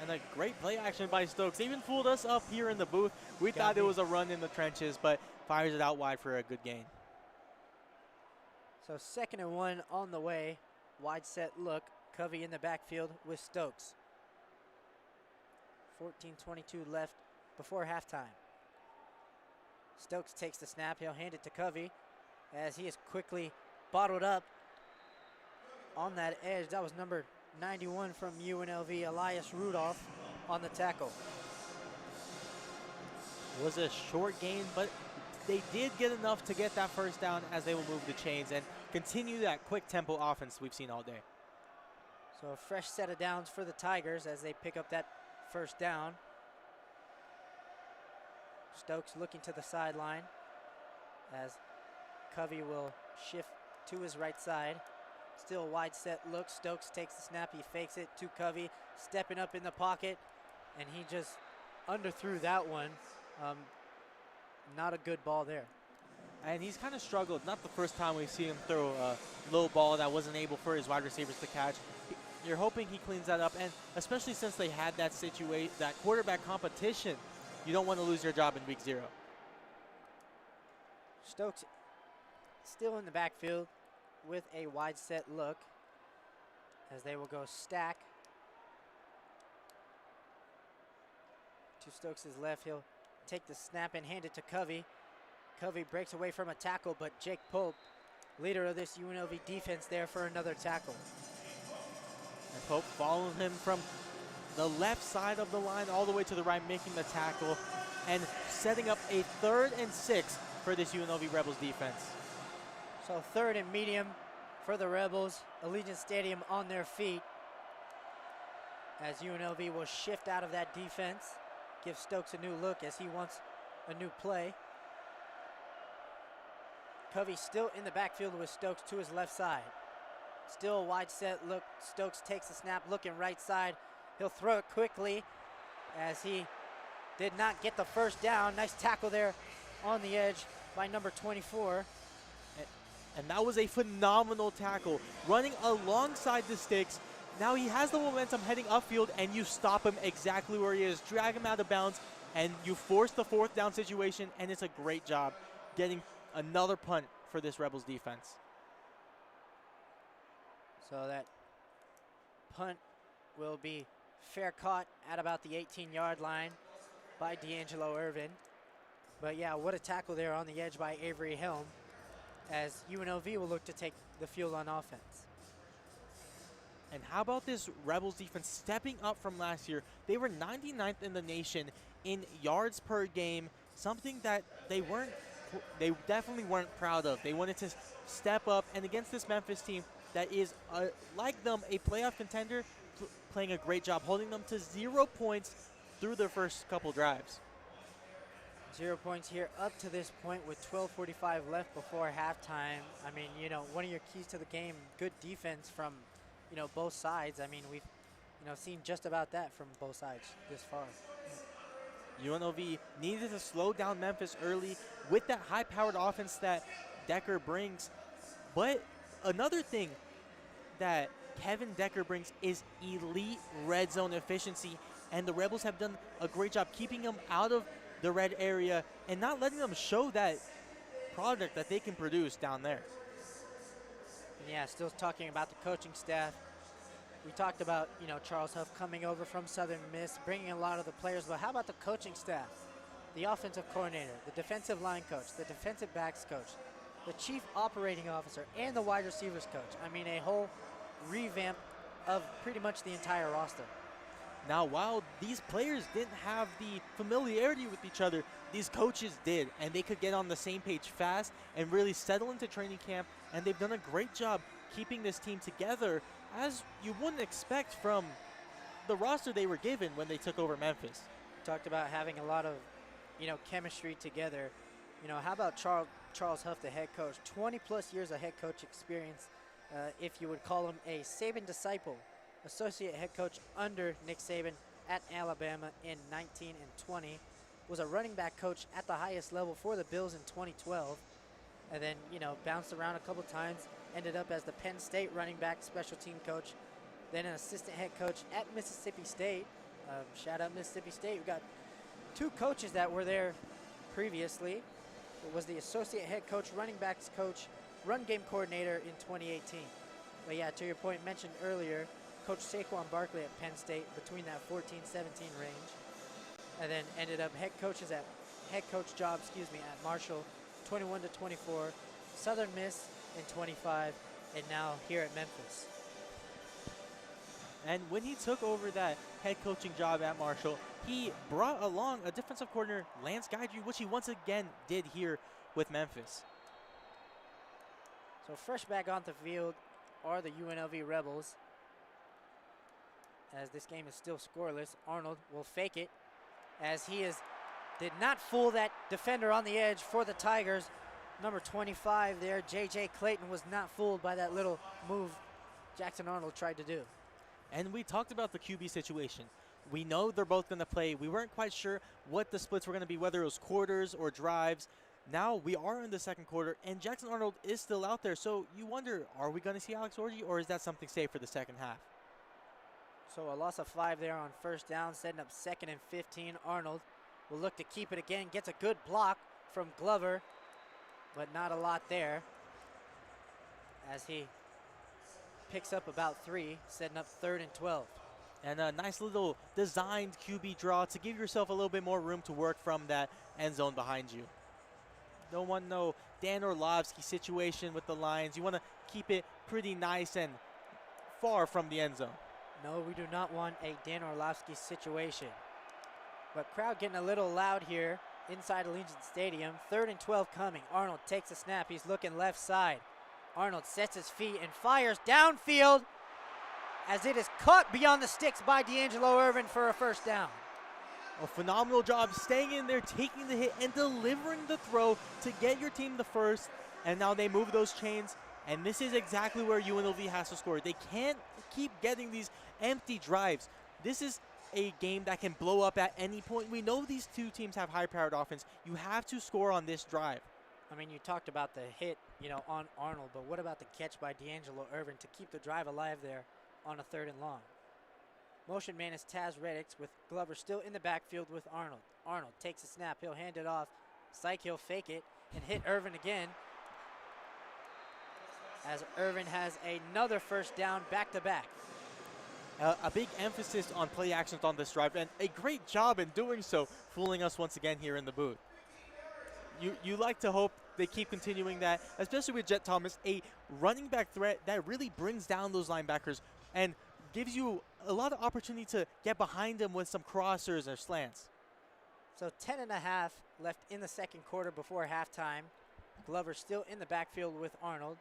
And a great play action by Stokes. Even fooled us up here in the booth. We thought it was a run in the trenches, but fires it out wide for a good gain. So 2nd and 1 on the way. Wide set look. Covey in the backfield with Stokes. 14:22 left before halftime. Stokes takes the snap. He'll hand it to Covey as he is quickly bottled up on that edge. That was number 91 from UNLV, Elias Rudolph, on the tackle. It was a short gain, but they did get enough to get that first down as they will move the chains and continue that quick tempo offense we've seen all day. So a fresh set of downs for the Tigers as they pick up that first down. Stokes looking to the sideline as Covey will shift to his right side. Still wide set look. Stokes takes the snap. He fakes it to Covey, stepping up in the pocket, and he just underthrew that one. Not a good ball there. And he's kind of struggled. Not the first time we've seen him throw a low ball that wasn't able for his wide receivers to catch. You're hoping he cleans that up, and especially since they had that situation, that quarterback competition, you don't want to lose your job in week 0. Stokes still in the backfield with a wide set look as they will go stack. To Stokes' left, he'll take the snap and hand it to Covey. Covey breaks away from a tackle, but Jake Pope, leader of this UNLV defense, there for another tackle. And Pope following him from the left side of the line all the way to the right, making the tackle and setting up a 3rd and 6 for this UNLV Rebels defense. So 3rd and medium for the Rebels. Allegiant Stadium on their feet as UNLV will shift out of that defense. Give Stokes a new look as he wants a new play. Covey still in the backfield with Stokes to his left side. Still a wide set look. Stokes takes the snap, looking right side. He'll throw it quickly as he did not get the first down. Nice tackle there on the edge by number 24. And that was a phenomenal tackle. Running alongside the sticks. Now he has the momentum heading upfield, and you stop him exactly where he is. Drag him out of bounds, and you force the 4th down situation, and it's a great job getting another punt for this Rebels defense. So that punt will be fair caught at about the 18-yard line by D'Angelo Irvin. But yeah, what a tackle there on the edge by Avery Helm as UNLV will look to take the field on offense. And how about this Rebels defense stepping up from last year? They were 99th in the nation in yards per game, something that they definitely weren't proud of. They wanted to step up, and against this Memphis team that is, like them, a playoff contender, playing a great job, holding them to 0 points through their first couple drives. 0 points here up to this point with 12:45 left before halftime. I mean, you know, one of your keys to the game, good defense from, you know, both sides. I mean, we've, you know, seen just about that from both sides this far. UNLV needed to slow down Memphis early with that high-powered offense that Decker brings. But another thing that Kevin Decker brings is elite red zone efficiency, and the Rebels have done a great job keeping them out of the red area and not letting them show that product that they can produce down there. And yeah, still talking about the coaching staff. We talked about, you know, Charles Huff coming over from Southern Miss, bringing a lot of the players, but how about the coaching staff? the offensive coordinator, the defensive line coach, the defensive backs coach, the chief operating officer, and the wide receivers coach. I mean, a whole revamp of pretty much the entire roster. Now, while these players didn't have the familiarity with each other, these coaches did, and they could get on the same page fast and really settle into training camp, and they've done a great job keeping this team together, as you wouldn't expect from the roster they were given when they took over Memphis. Talked about having a lot of, chemistry together. How about Charles Huff, the head coach? 20-plus years of head coach experience, if you would call him a Saban disciple. Associate head coach under Nick Saban at Alabama in 19 and 20. Was a running back coach at the highest level for the Bills in 2012. And then, bounced around a couple times. Ended up as the Penn State running back special team coach. Then an assistant head coach at Mississippi State. Shout out Mississippi State. We got two coaches that were there previously. It was the associate head coach, running backs coach, run game coordinator in 2018. But yeah, to your point mentioned earlier, Coach Saquon Barkley at Penn State between that 14-17 range, and then ended up head coach job at Marshall, 21 to 24, Southern Miss in 25, and now here at Memphis. And when he took over that head coaching job at Marshall, he brought along a defensive coordinator, Lance Guidry, which he once again did here with Memphis. So fresh back on the field are the UNLV Rebels. As this game is still scoreless, Arnold will fake it as he did not fool that defender on the edge for the Tigers. Number 25 there, J.J. Clayton, was not fooled by that little move Jackson Arnold tried to do. And we talked about the QB situation. We know they're both going to play. We weren't quite sure what the splits were going to be, whether it was quarters or drives. Now we are in the second quarter, and Jackson Arnold is still out there. So you wonder, are we going to see Alex Orji, or is that something safe for the second half? So a loss of 5 there on first down, setting up 2nd and 15. Arnold will look to keep it again. Gets a good block from Glover, but not a lot there as he picks up about 3, setting up 3rd and 12. And a nice little designed QB draw to give yourself a little bit more room to work from that end zone behind you. Don't want no Dan Orlovsky situation with the Lions. You want to keep it pretty nice and far from the end zone. No, we do not want a Dan Orlovsky situation. But crowd getting a little loud here inside Allegiant Stadium. 3rd and 12 coming. Arnold takes a snap. He's looking left side. Arnold sets his feet and fires downfield as it is caught beyond the sticks by D'Angelo Irvin for a first down. A phenomenal job staying in there, taking the hit, and delivering the throw to get your team the first. And now they move those chains, and this is exactly where UNLV has to score. They can't keep getting these empty drives. This is a game that can blow up at any point. We know these two teams have high-powered offense. You have to score on this drive. I mean, you talked about the hit, on Arnold, but what about the catch by D'Angelo Irvin to keep the drive alive there on a 3rd and long? Motion man is Taz Reddix with Glover still in the backfield with Arnold. Arnold takes a snap. He'll hand it off. Syke, he'll fake it and hit Irvin again. As Irvin has another first down back-to-back. A big emphasis on play actions on this drive, and a great job in doing so, fooling us once again here in the booth. You like to hope they keep continuing that, especially with Jet Thomas, a running back threat that really brings down those linebackers and gives you a lot of opportunity to get behind them with some crossers or slants. So 10.5 left in the second quarter before halftime. Glover still in the backfield with Arnold.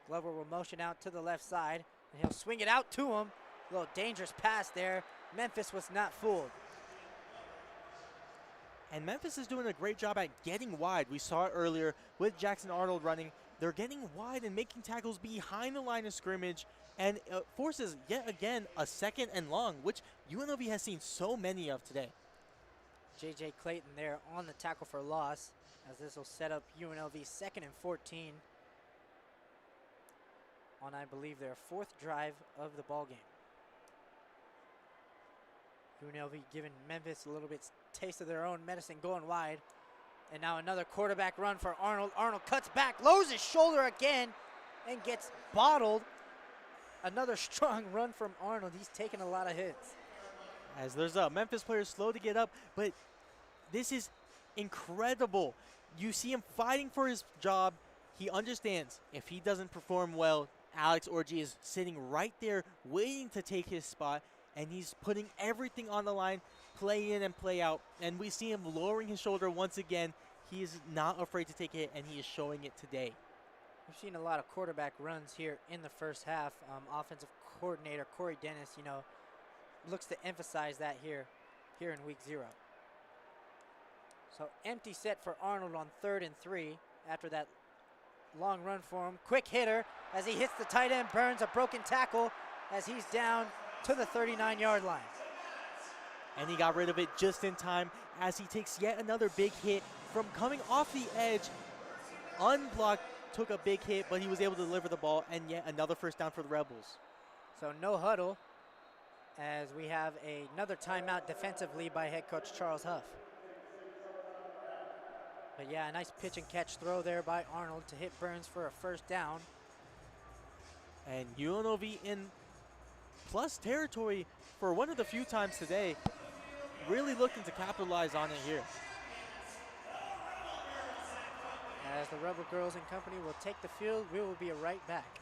Glover will motion out to the left side, and he'll swing it out to him. A little dangerous pass there. Memphis was not fooled. And Memphis is doing a great job at getting wide. We saw it earlier with Jackson Arnold running. They're getting wide and making tackles behind the line of scrimmage, and forces yet again a 2nd and long, which UNLV has seen so many of today. J.J. Clayton there on the tackle for loss, as this will set up UNLV 2nd and 14 on, I believe, their 4th drive of the ballgame. UNLV giving Memphis a little bit taste of their own medicine, going wide. And now another quarterback run for Arnold. Arnold cuts back, lowers his shoulder again, and gets bottled. Another strong run from Arnold. He's taking a lot of hits. As there's Memphis players slow to get up, but this is incredible. You see him fighting for his job. He understands if he doesn't perform well, Alex Orji is sitting right there waiting to take his spot, and he's putting everything on the line, play in and play out. And we see him lowering his shoulder once again. He is not afraid to take a hit, and he is showing it today. We've seen a lot of quarterback runs here in the first half. Offensive coordinator Corey Dennis, looks to emphasize that here in week 0. So empty set for Arnold on 3rd and 3 after that long run for him. Quick hitter as he hits the tight end. Burns a broken tackle as he's down to the 39-yard line. And he got rid of it just in time as he takes yet another big hit from coming off the edge. Unblocked, took a big hit, but he was able to deliver the ball, and yet another first down for the Rebels. So no huddle as we have another timeout defensively by head coach Charles Huff. But yeah, a nice pitch and catch throw there by Arnold to hit Burns for a first down. And UNLV in plus territory for one of the few times today, really looking to capitalize on it here. As the Rebel Girls and company will take the field, we will be right back.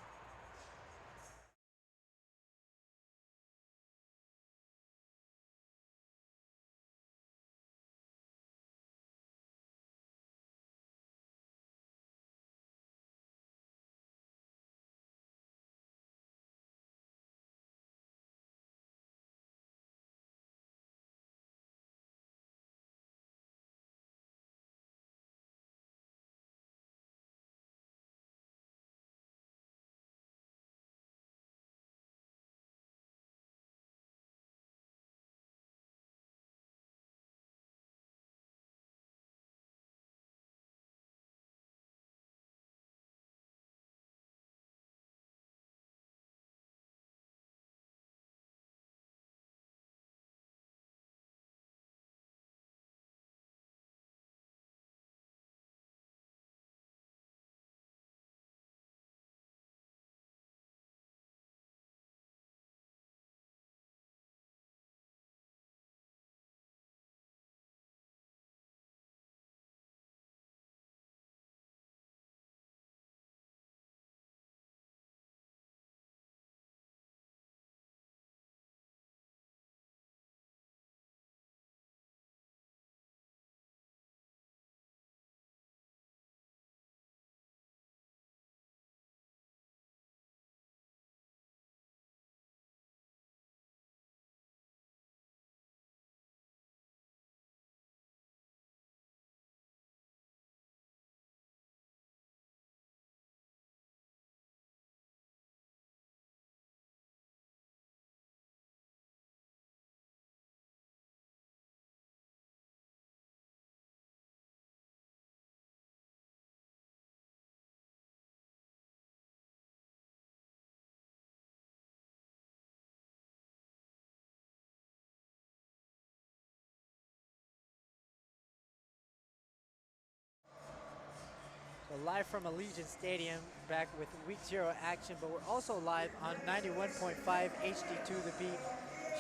Live from Allegiant Stadium, back with week 0 action, but we're also live on 91.5 HD2 The Beat.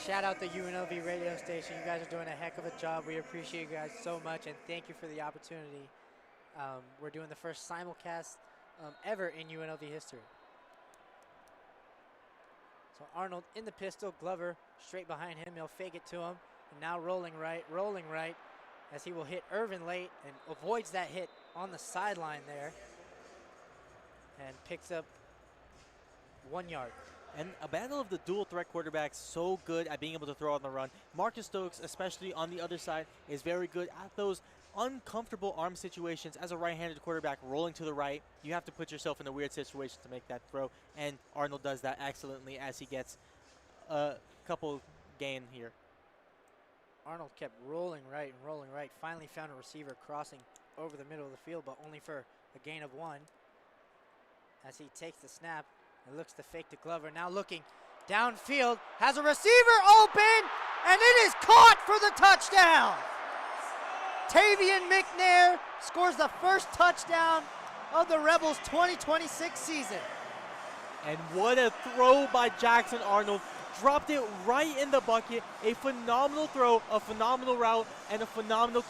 Shout out the UNLV radio station. You guys are doing a heck of a job. We appreciate you guys so much, and thank you for the opportunity. We're doing the first simulcast ever in UNLV history. So Arnold in the pistol, Glover straight behind him. He'll fake it to him, and now rolling right, as he will hit Irvin late and avoids that hit on the sideline there and picks up 1 yard. And a battle of the dual threat quarterbacks, so good at being able to throw on the run. Marcus Stokes, especially on the other side, is very good at those uncomfortable arm situations. As a right-handed quarterback rolling to the right, you have to put yourself in a weird situation to make that throw, and Arnold does that excellently as he gets a couple gain here. Arnold kept rolling right, finally found a receiver crossing over the middle of the field, but only for a gain of 1. As he takes the snap and looks to fake to Glover, now looking downfield, has a receiver open, and it is caught for the touchdown. Tavian McNair scores the first touchdown of the Rebels' 2026 season. And what a throw by Jackson Arnold. Dropped it right in the bucket. A phenomenal throw, a phenomenal route, and a phenomenal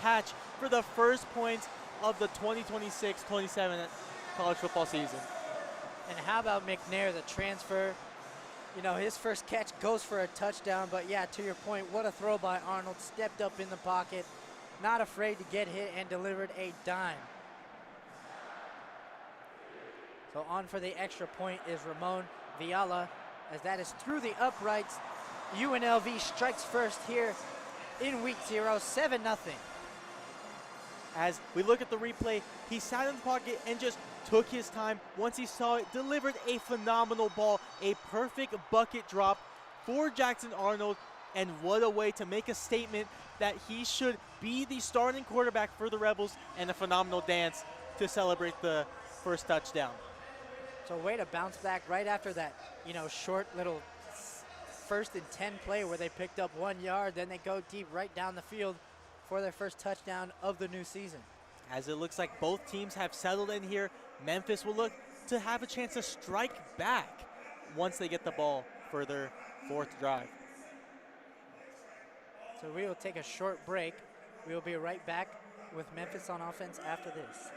catch for the first points of the 2026-27 college football season. And how about McNair, the transfer? You know, his first catch goes for a touchdown, but yeah, to your point, what a throw by Arnold. Stepped up in the pocket, not afraid to get hit, and delivered a dime. So on for the extra point is Ramon Viala, as that is through the uprights. UNLV strikes first here in week 0, 7-0. As we look at the replay, he sat in the pocket and just took his time. Once he saw it, delivered a phenomenal ball, a perfect bucket drop for Jackson Arnold, and what a way to make a statement that he should be the starting quarterback for the Rebels, and a phenomenal dance to celebrate the first touchdown. So way to bounce back right after that, you know, short little 1st and 10 play where they picked up 1 yard, then they go deep right down the field for their first touchdown of the new season. As it looks like both teams have settled in here, Memphis will look to have a chance to strike back once they get the ball for their 4th drive. So we will take a short break. We will be right back with Memphis on offense after this.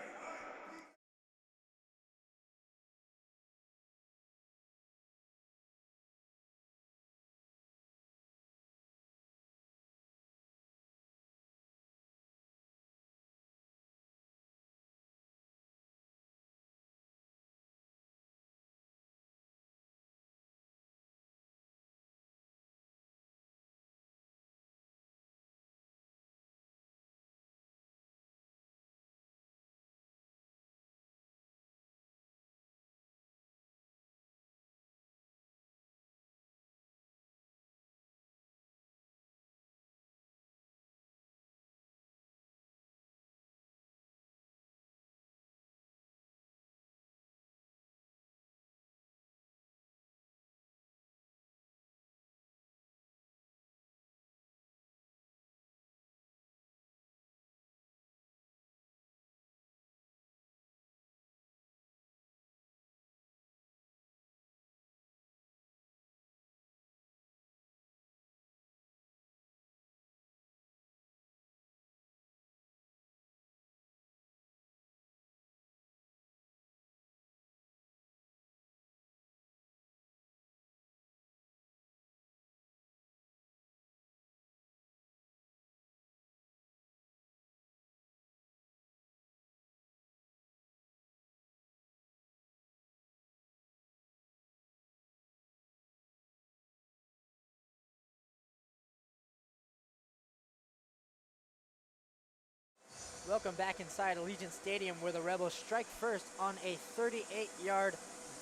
Welcome back inside Allegiant Stadium, where the Rebels strike first on a 38-yard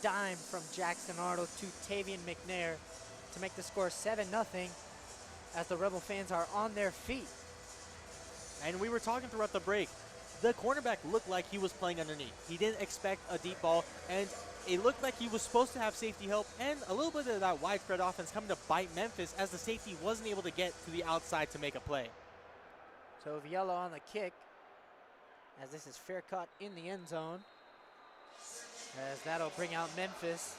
dime from Jackson Arnold to Tavian McNair to make the score 7-0, as the Rebel fans are on their feet. And we were talking throughout the break, the cornerback looked like he was playing underneath. He didn't expect a deep ball, and it looked like he was supposed to have safety help, and a little bit of that widespread offense coming to bite Memphis, as the safety wasn't able to get to the outside to make a play. So Viella on the kick, as this is fair caught in the end zone, as that'll bring out Memphis.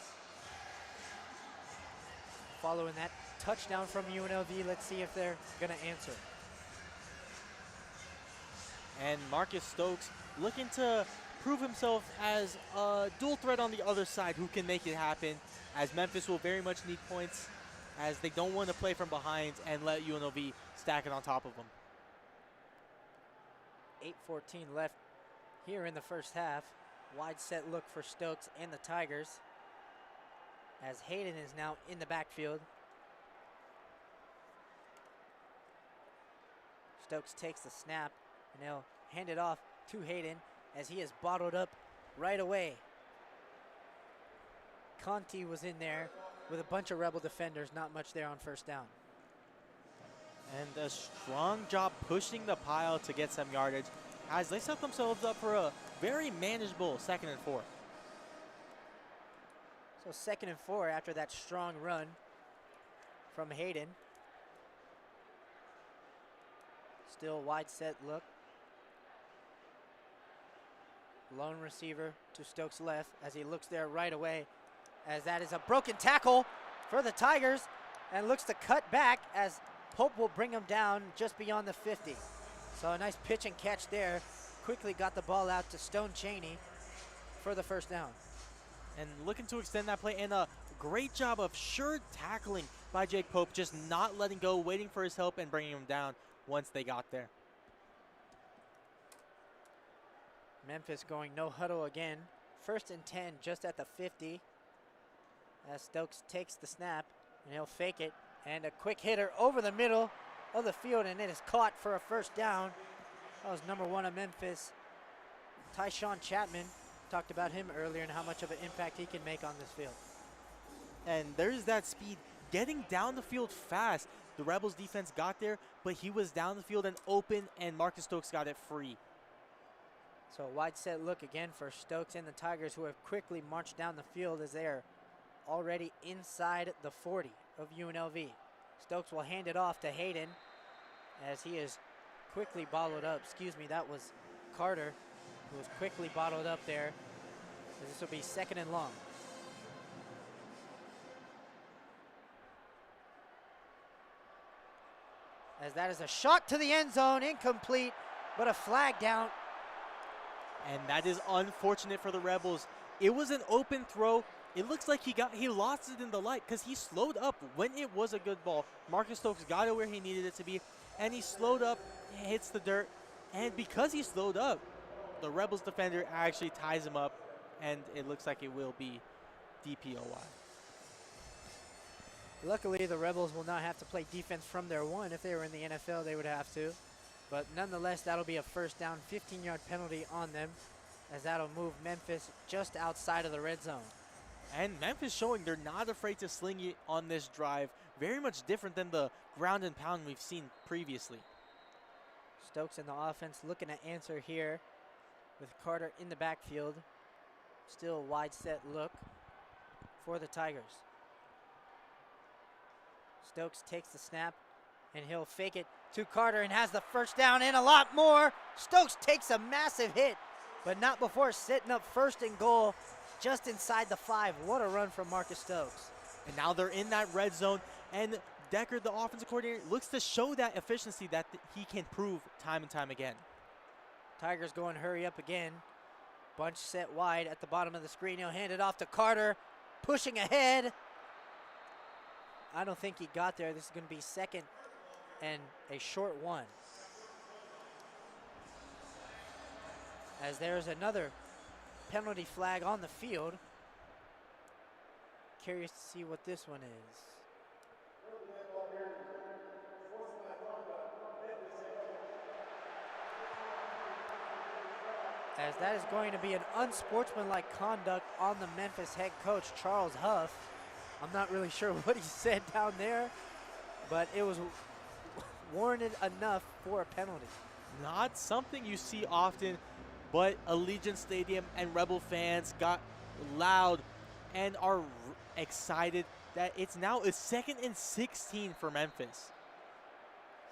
Following that touchdown from UNLV, let's see if they're going to answer. And Marcus Stokes looking to prove himself as a dual threat on the other side who can make it happen, as Memphis will very much need points, as they don't want to play from behind and let UNLV stack it on top of them. 8:14 left here in the first half. Wide set look for Stokes and the Tigers, as Hayden is now in the backfield. Stokes takes the snap, and they'll hand it off to Hayden, as he is bottled up right away. Conti was in there with a bunch of Rebel defenders, not much there on first down. And a strong job pushing the pile to get some yardage, as they set themselves up for a very manageable 2nd and 4. So 2nd and 4 after that strong run from Hayden. Still wide set look. Lone receiver to Stokes' left, as he looks there right away, as that is a broken tackle for the Tigers, and looks to cut back, as Pope will bring him down just beyond the 50. So a nice pitch and catch there. Quickly got the ball out to Stone Chaney for the first down. And looking to extend that play, and a great job of sure tackling by Jake Pope, just not letting go, waiting for his help and bringing him down once they got there. Memphis going no huddle again. 1st and 10 just at the 50 as Stokes takes the snap and he'll fake it, and a quick hitter over the middle of the field, and it is caught for a first down. That was number 1 of Memphis, Tyshawn Chapman. Talked about him earlier and how much of an impact he can make on this field. And there's that speed, getting down the field fast. The Rebels defense got there, but he was down the field and open, and Marcus Stokes got it free. So a wide set look again for Stokes and the Tigers, who have quickly marched down the field as they are already inside the 40 of UNLV. Stokes will hand it off to Hayden as he is quickly bottled up. Excuse me, that was Carter, who was quickly bottled up there. This will be 2nd and long. As that is a shot to the end zone, incomplete, but a flag down. And that is unfortunate for the Rebels. It was an open throw. It looks like he lost it in the light because he slowed up when it was a good ball. Marcus Stokes got it where he needed it to be, and he slowed up, hits the dirt, and because he slowed up, the Rebels defender actually ties him up, and it looks like it will be DPOY. Luckily, the Rebels will not have to play defense from their 1. If they were in the NFL, they would have to. But nonetheless, that'll be a first down, 15-yard penalty on them, as that'll move Memphis just outside of the red zone. And Memphis showing they're not afraid to sling it on this drive. Very much different than the ground and pound we've seen previously. Stokes in the offense looking to answer here with Carter in the backfield. Still a wide set look for the Tigers. Stokes takes the snap, and he'll fake it to Carter and has the first down and a lot more. Stokes takes a massive hit, but not before setting up 1st and goal just inside the 5. What a run from Marcus Stokes. And now they're in that red zone, and Decker, the offensive coordinator, looks to show that efficiency that he can prove time and time again. Tigers going hurry up again. Bunch set wide at the bottom of the screen. He'll hand it off to Carter, pushing ahead. I don't think he got there. This is going to be 2nd and a short 1. As there's another penalty flag on the field. Curious to see what this one is. As that is going to be an unsportsmanlike conduct on the Memphis head coach, Charles Huff. I'm not really sure what he said down there, but it was warranted enough for a penalty. Not something you see often, but Allegiant Stadium and Rebel fans got loud and are excited that it's now a 2nd and 16 for Memphis.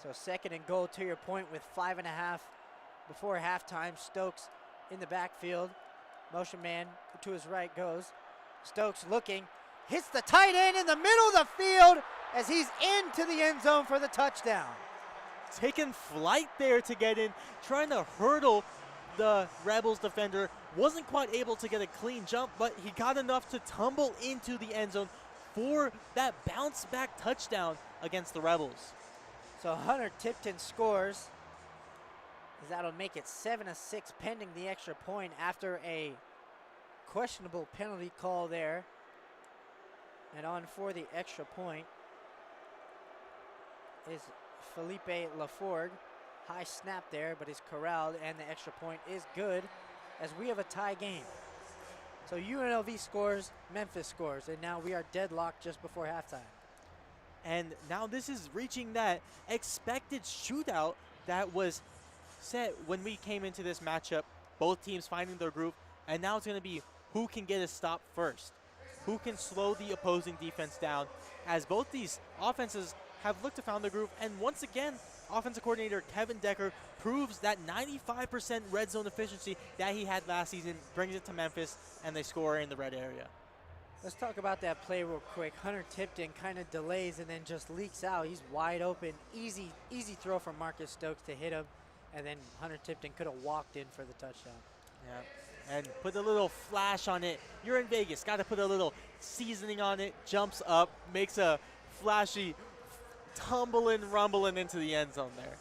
So 2nd and goal, to your point, with 5.5 before halftime. Stokes in the backfield. Motion man to his right goes. Stokes looking, hits the tight end in the middle of the field as he's into the end zone for the touchdown. Taking flight there to get in, trying to hurdle the Rebels defender. Wasn't quite able to get a clean jump, but he got enough to tumble into the end zone for that bounce back touchdown against the Rebels. So Hunter Tipton scores. That'll make it 7-6 pending the extra point after a questionable penalty call there. And on for the extra point is Felipe Laforgue. High snap there, but is corralled, and the extra point is good as we have a tie game. So UNLV scores, Memphis scores, and now we are deadlocked just before halftime. And now this is reaching that expected shootout that was set when we came into this matchup. Both teams finding their groove, and now it's going to be who can get a stop first, who can slow the opposing defense down, as both these offenses have looked to found their groove. And once again, offensive coordinator Kevin Decker proves that 95% red zone efficiency that he had last season, brings it to Memphis, and they score in the red area. Let's talk about that play real quick. Hunter Tipton kind of delays and then just leaks out. He's wide open. Easy throw from Marcus Stokes to hit him. And then Hunter Tipton could have walked in for the touchdown. Yeah, and put a little flash on it. You're in Vegas, got to put a little seasoning on it. Jumps up, makes a flashy tumbling, rumbling into the end zone there.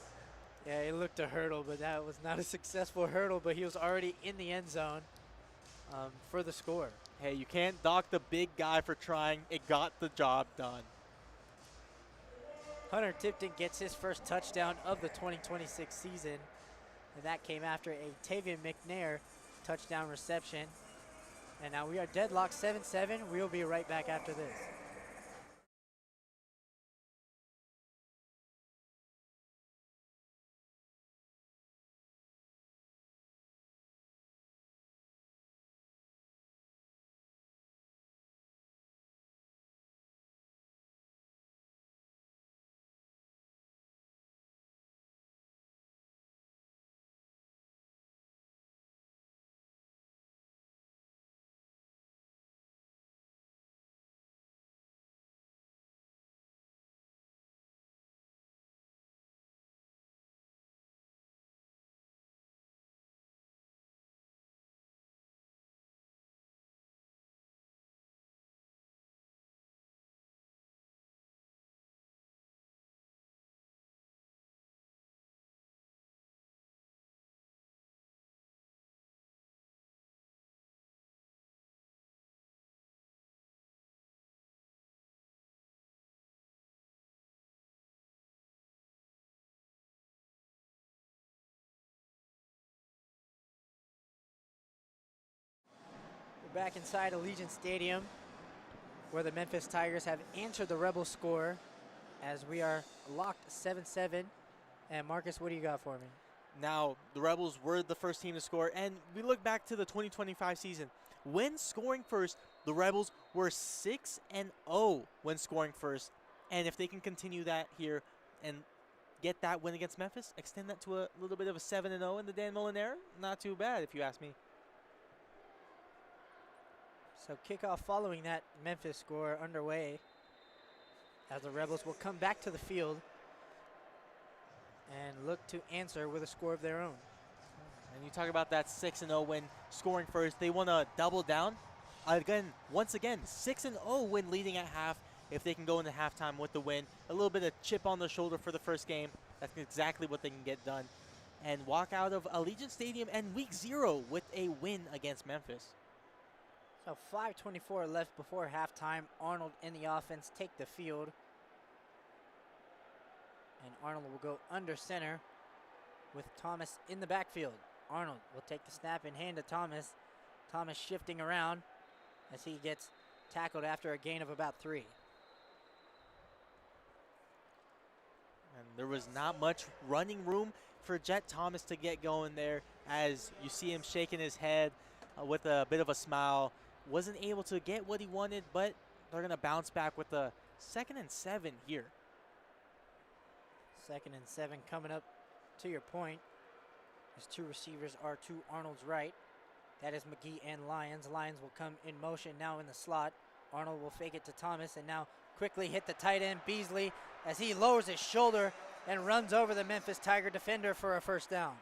Yeah, it looked a hurdle, but that was not a successful hurdle, but he was already in the end zone for the score. Hey, you can't dock the big guy for trying. It got the job done. Hunter Tipton gets his first touchdown of the 2026 season, and that came after a Tavian McNair touchdown reception. And now we are deadlocked 7-7. We'll be right back after this. We're back inside Allegiant Stadium, where the Memphis Tigers have answered the Rebel score as we are locked 7-7. And Marcus, what do you got for me? Now, the Rebels were the first team to score, and we look back to the 2025 season. When scoring first, the Rebels were 6-0 when scoring first. And if they can continue that here and get that win against Memphis, extend that to a little bit of a 7-0 in the Dan Mullen era, not too bad if you ask me. So kickoff following that Memphis score underway as the Rebels will come back to the field and look to answer with a score of their own. And you talk about that 6-0 when scoring first. They want to double down. Once again, 6-0 when leading at half. If they can go into halftime with the win, a little bit of chip on the shoulder for the first game. That's exactly what they can get done. And walk out of Allegiant Stadium and week 0 with a win against Memphis. So 5:24 left before halftime. Arnold and the offense take the field. And Arnold will go under center with Thomas in the backfield. Arnold will take the snap and hand to Thomas. Thomas shifting around as he gets tackled after a gain of about 3. And there was not much running room for Jet Thomas to get going there, as you see him shaking his head with a bit of a smile. Wasn't able to get what he wanted, but they're going to bounce back with a 2nd and 7 here. 2nd and 7 coming up to your point. His 2 receivers are to Arnold's right. That is McGee and Lyons. Lyons will come in motion now in the slot. Arnold will fake it to Thomas and now quickly hit the tight end Beasley as he lowers his shoulder and runs over the Memphis Tiger defender for a first down.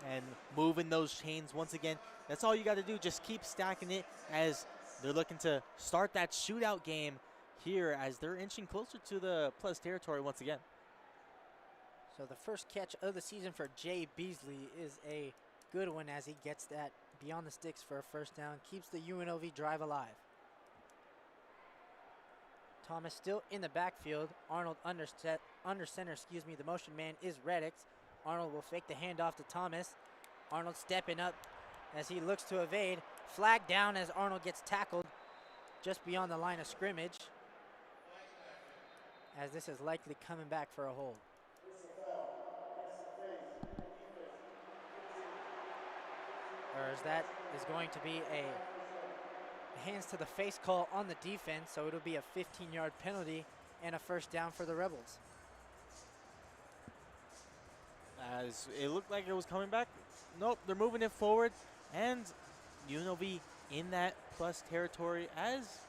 And moving those chains once again, that's all you got to do. Just keep stacking it as they're looking to start that shootout game here as they're inching closer to the plus territory once again. So the first catch of the season for Jay Beasley is a good one as he gets that beyond the sticks for a first down. Keeps the UNLV drive alive. Thomas still in the backfield. Arnold under center, The motion man is Reddix. Arnold will fake the handoff to Thomas. Arnold stepping up as he looks to evade. Flag down as Arnold gets tackled just beyond the line of scrimmage, as this is likely coming back for a hold. Or as that is going to be a hands to the face call on the defense, so it'll be a 15-yard penalty and a first down for the Rebels. As it looked like it was coming back. Nope, they're moving it forward, and UNLV in that plus territory as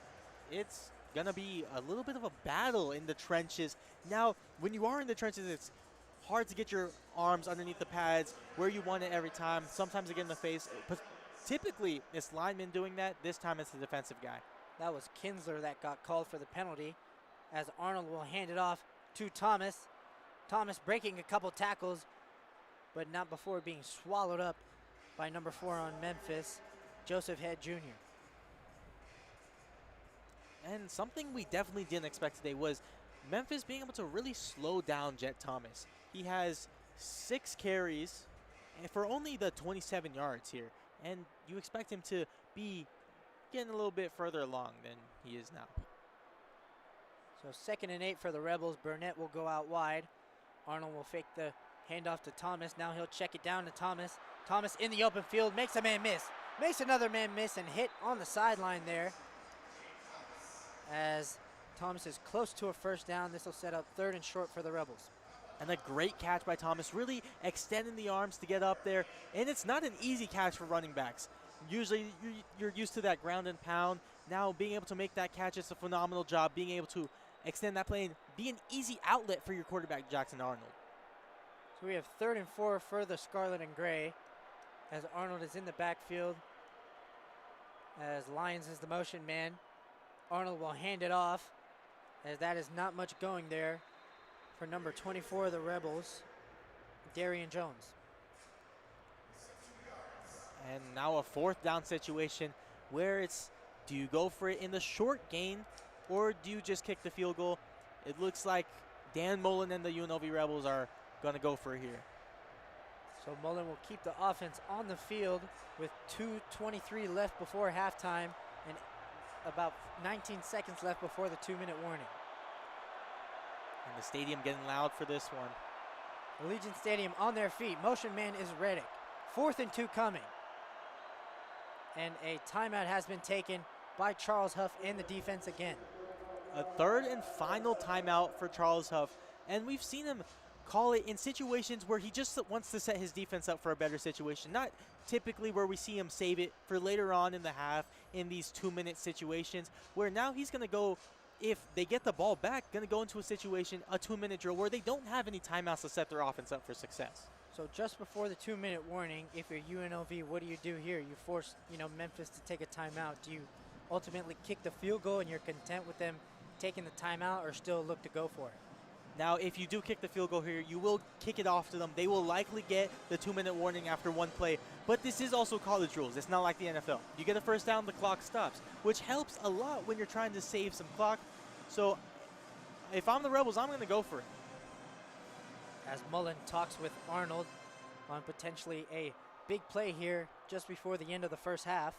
it's gonna be a little bit of a battle in the trenches. Now, when you are in the trenches, it's hard to get your arms underneath the pads where you want it every time. Sometimes they get in the face. But typically, it's lineman doing that. This time, it's the defensive guy. That was Kinsler that got called for the penalty, as Arnold will hand it off to Thomas. Thomas breaking a couple tackles, but not before being swallowed up by number 4 on Memphis, Joseph Head Jr. And something we definitely didn't expect today was Memphis being able to really slow down Jet Thomas. He has 6 carries for only the 27 yards here, and you expect him to be getting a little bit further along than he is now. So 2nd and 8 for the Rebels. Burnett will go out wide. Arnold will fake the handoff to Thomas. Now he'll check it down to Thomas. Thomas in the open field, makes a man miss. Makes another man miss and hit on the sideline there. As Thomas is close to a first down, this will set up 3rd and short for the Rebels. And a great catch by Thomas, really extending the arms to get up there. And it's not an easy catch for running backs. Usually you're used to that ground and pound. Now being able to make that catch is a phenomenal job. Being able to extend that play and be an easy outlet for your quarterback, Jackson Arnold. So we have 3rd and 4 for the Scarlet and Gray, as Arnold is in the backfield, as Lyons is the motion man. Arnold will hand it off, as that is not much going there for number 24 of the Rebels, Darian Jones. And now a 4th down situation where it's, do you go for it in the short gain or do you just kick the field goal? It looks like Dan Mullen and the UNLV Rebels are going to go for it here. So Mullen will keep the offense on the field with 2:23 left before halftime and about 19 seconds left before the 2-minute warning. And the stadium getting loud for this one. Allegiant Stadium on their feet. Motion man is Reddick. 4th and 2 coming. And a timeout has been taken by Charles Huff and the defense again. A 3rd and final timeout for Charles Huff. And we've seen him call it in situations where he just wants to set his defense up for a better situation. Not typically where we see him save it for later on in the half in these 2-minute situations, where now he's going to go, if they get the ball back, going to go into a situation, a 2-minute drill, where they don't have any timeouts to set their offense up for success. So just before the 2-minute warning, if you're UNLV, what do you do here? You force, Memphis to take a timeout. Do you ultimately kick the field goal and you're content with them taking the timeout, or still look to go for it? Now, if you do kick the field goal here, you will kick it off to them. They will likely get the 2-minute warning after one play. But this is also college rules. It's not like the NFL. You get a first down, the clock stops, which helps a lot when you're trying to save some clock. So if I'm the Rebels, I'm going to go for it. As Mullen talks with Arnold on potentially a big play here just before the end of the first half.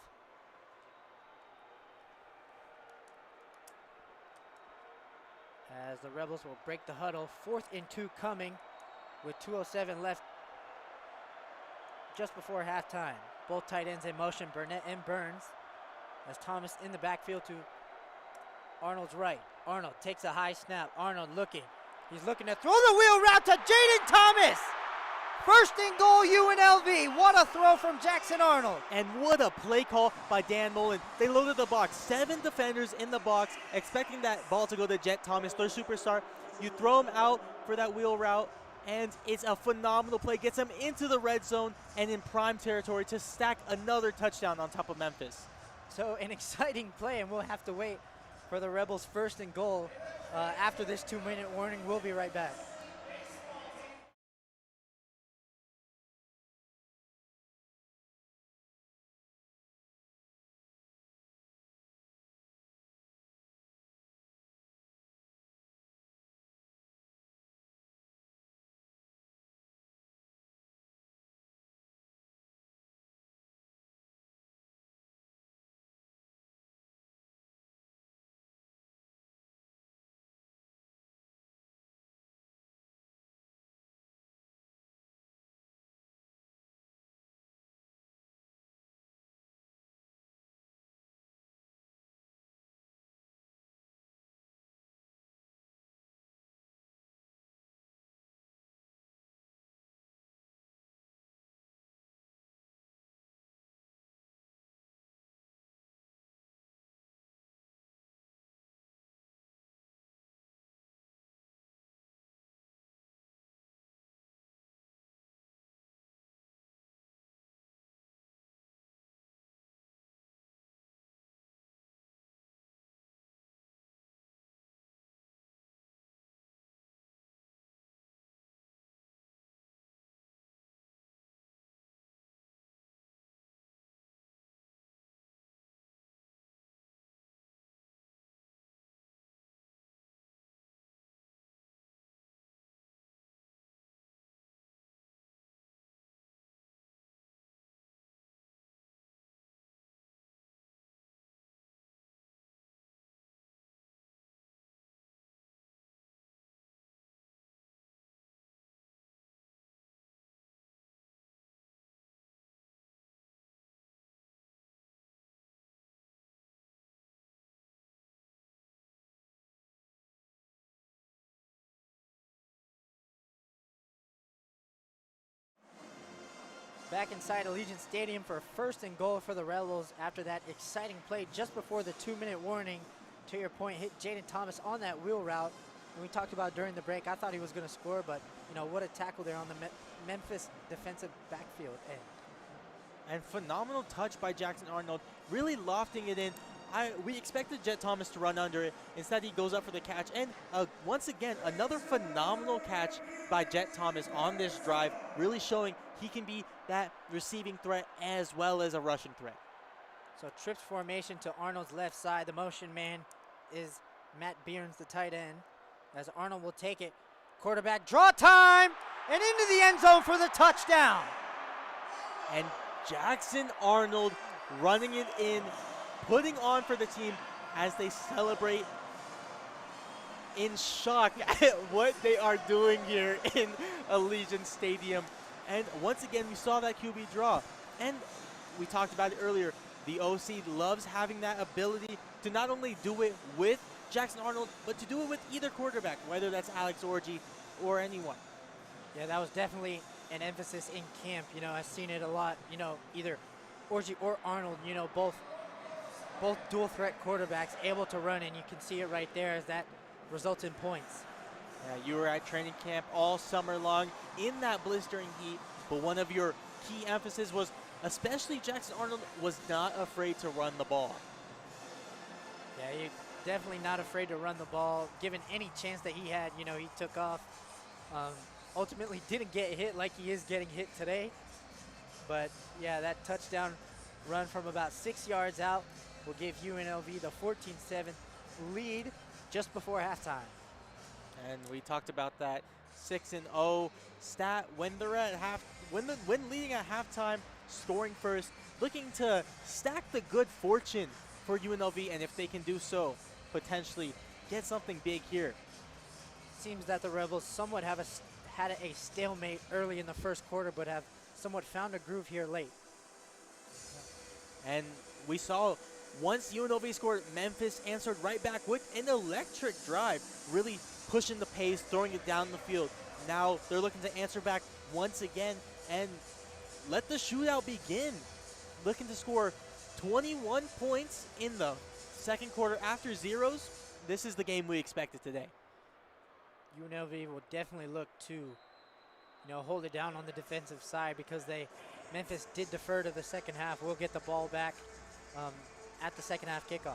As the Rebels will break the huddle. 4th and 2 coming with 2:07 left just before halftime. Both tight ends in motion, Burnett and Burns. As Thomas in the backfield to Arnold's right. Arnold takes a high snap. Arnold looking. He's looking to throw the wheel route to Jaden Thomas. 1st and goal, UNLV. What a throw from Jackson Arnold. And what a play call by Dan Mullen. They loaded the box. 7 defenders in the box, expecting that ball to go to Jet Thomas, their superstar. You throw him out for that wheel route, and it's a phenomenal play. Gets him into the red zone and in prime territory to stack another touchdown on top of Memphis. So an exciting play, and we'll have to wait for the Rebels' 1st and goal after this 2-minute warning. We'll be right back. Back inside Allegiant Stadium for first and goal for the Rebels after that exciting play just before the 2-minute warning. To your point, hit Jaden Thomas on that wheel route. And we talked about during the break, I thought he was going to score, but you know, what a tackle there on the Memphis defensive backfield end. And phenomenal touch by Jackson Arnold, really lofting it in. We expected Jet Thomas to run under it. Instead, he goes up for the catch. And once again, another phenomenal catch by Jet Thomas on this drive, really showing he can be that receiving threat as well as a rushing threat. So trips formation to Arnold's left side. The motion man is Matt Behrens, the tight end, as Arnold will take it. Quarterback draw time, and into the end zone for the touchdown. And Jackson Arnold running it in, putting on for the team as they celebrate in shock at what they are doing here in Allegiant Stadium. And once again, we saw that QB draw. And we talked about it earlier. The OC loves having that ability to not only do it with Jackson Arnold, but to do it with either quarterback, whether that's Alex Orji or anyone. Yeah, that was definitely an emphasis in camp. You know, I've seen it a lot, you know, either Orji or Arnold, you know, both dual threat quarterbacks able to run, and you can see it right there as that results in points. Yeah, you were at training camp all summer long in that blistering heat, but one of your key emphasis was especially Jackson Arnold was not afraid to run the ball. Yeah, he's definitely not afraid to run the ball. Given any chance that he had, you know, he took off. Ultimately didn't get hit like he is getting hit today. But yeah, that touchdown run from about 6 yards out will give UNLV the 14-7 lead just before halftime. And we talked about that 6-0 stat when they're at when leading at halftime, scoring first, looking to stack the good fortune for UNLV, and if they can do so, potentially get something big here. Seems that the Rebels somewhat have had a stalemate early in the first quarter, but have somewhat found a groove here late. And we saw once UNLV scored, Memphis answered right back with an electric drive, really pushing the pace, throwing it down the field. Now they're looking to answer back once again and let the shootout begin. Looking to score 21 points in the second quarter after zeros. This is the game we expected today. UNLV will definitely look to, you know, hold it down on the defensive side because Memphis did defer to the second half. We'll get the ball back at the second half kickoff.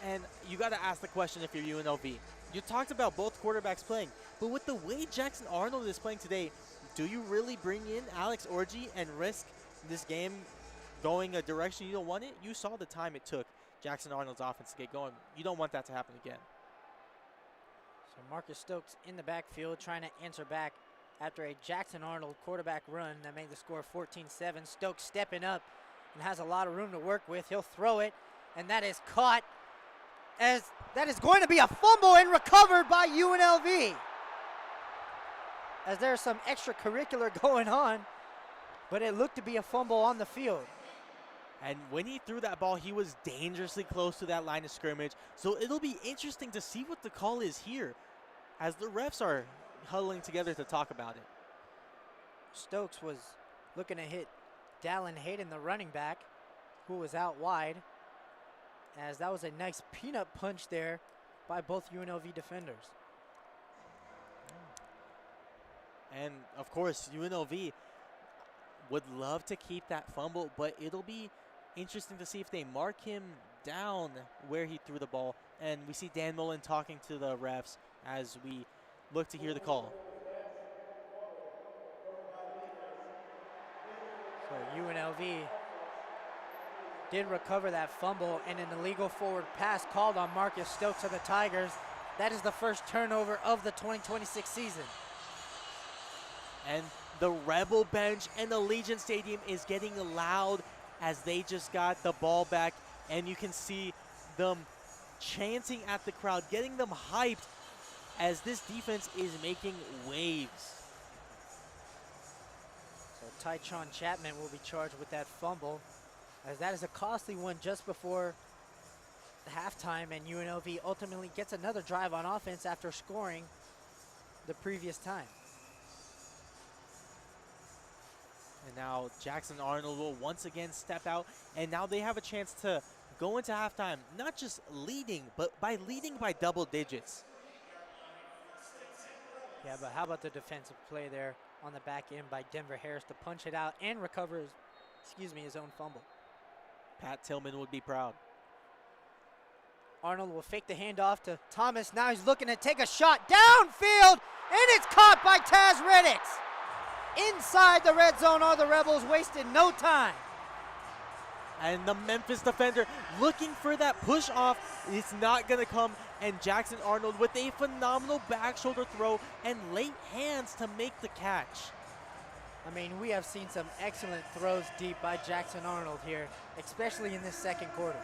And you got to ask the question if you're UNLV. You talked about both quarterbacks playing, but with the way Jackson Arnold is playing today, do you really bring in Alex Orji and risk this game going a direction you don't want it? You saw the time it took Jackson Arnold's offense to get going. You don't want that to happen again. So Marcus Stokes in the backfield trying to answer back after a Jackson Arnold quarterback run that made the score 14-7. Stokes stepping up and has a lot of room to work with. He'll throw it, and that is caught as that is going to be a fumble and recovered by UNLV. As there's some extracurricular going on, but it looked to be a fumble on the field. And when he threw that ball, he was dangerously close to that line of scrimmage. So it'll be interesting to see what the call is here as the refs are huddling together to talk about it. Stokes was looking to hit Dallin Hayden, the running back, who was out wide, as that was a nice peanut punch there by both UNLV defenders. And, of course, UNLV would love to keep that fumble, but it'll be interesting to see if they mark him down where he threw the ball. And we see Dan Mullen talking to the refs as we look to hear the call. So UNLV did recover that fumble, and an illegal forward pass called on Marcus Stokes of the Tigers. That is the first turnover of the 2026 season. And the Rebel bench and Allegiant Stadium is getting loud as they just got the ball back, and you can see them chanting at the crowd, getting them hyped as this defense is making waves. So Tychon Chapman will be charged with that fumble, as that is a costly one just before halftime, and UNLV ultimately gets another drive on offense after scoring the previous time. And now Jackson Arnold will once again step out, and now they have a chance to go into halftime, not just leading, but leading by double digits. Yeah, but how about the defensive play there on the back end by Denver Harris to punch it out and recover his own fumble. Pat Tillman would be proud. Arnold will fake the handoff to Thomas. Now he's looking to take a shot downfield, and it's caught by Taz Reddix. Inside the red zone are the Rebels, wasted no time. And the Memphis defender looking for that push off. It's not going to come. And Jackson Arnold with a phenomenal back shoulder throw and late hands to make the catch. I mean, we have seen some excellent throws deep by Jackson Arnold here, especially in this second quarter.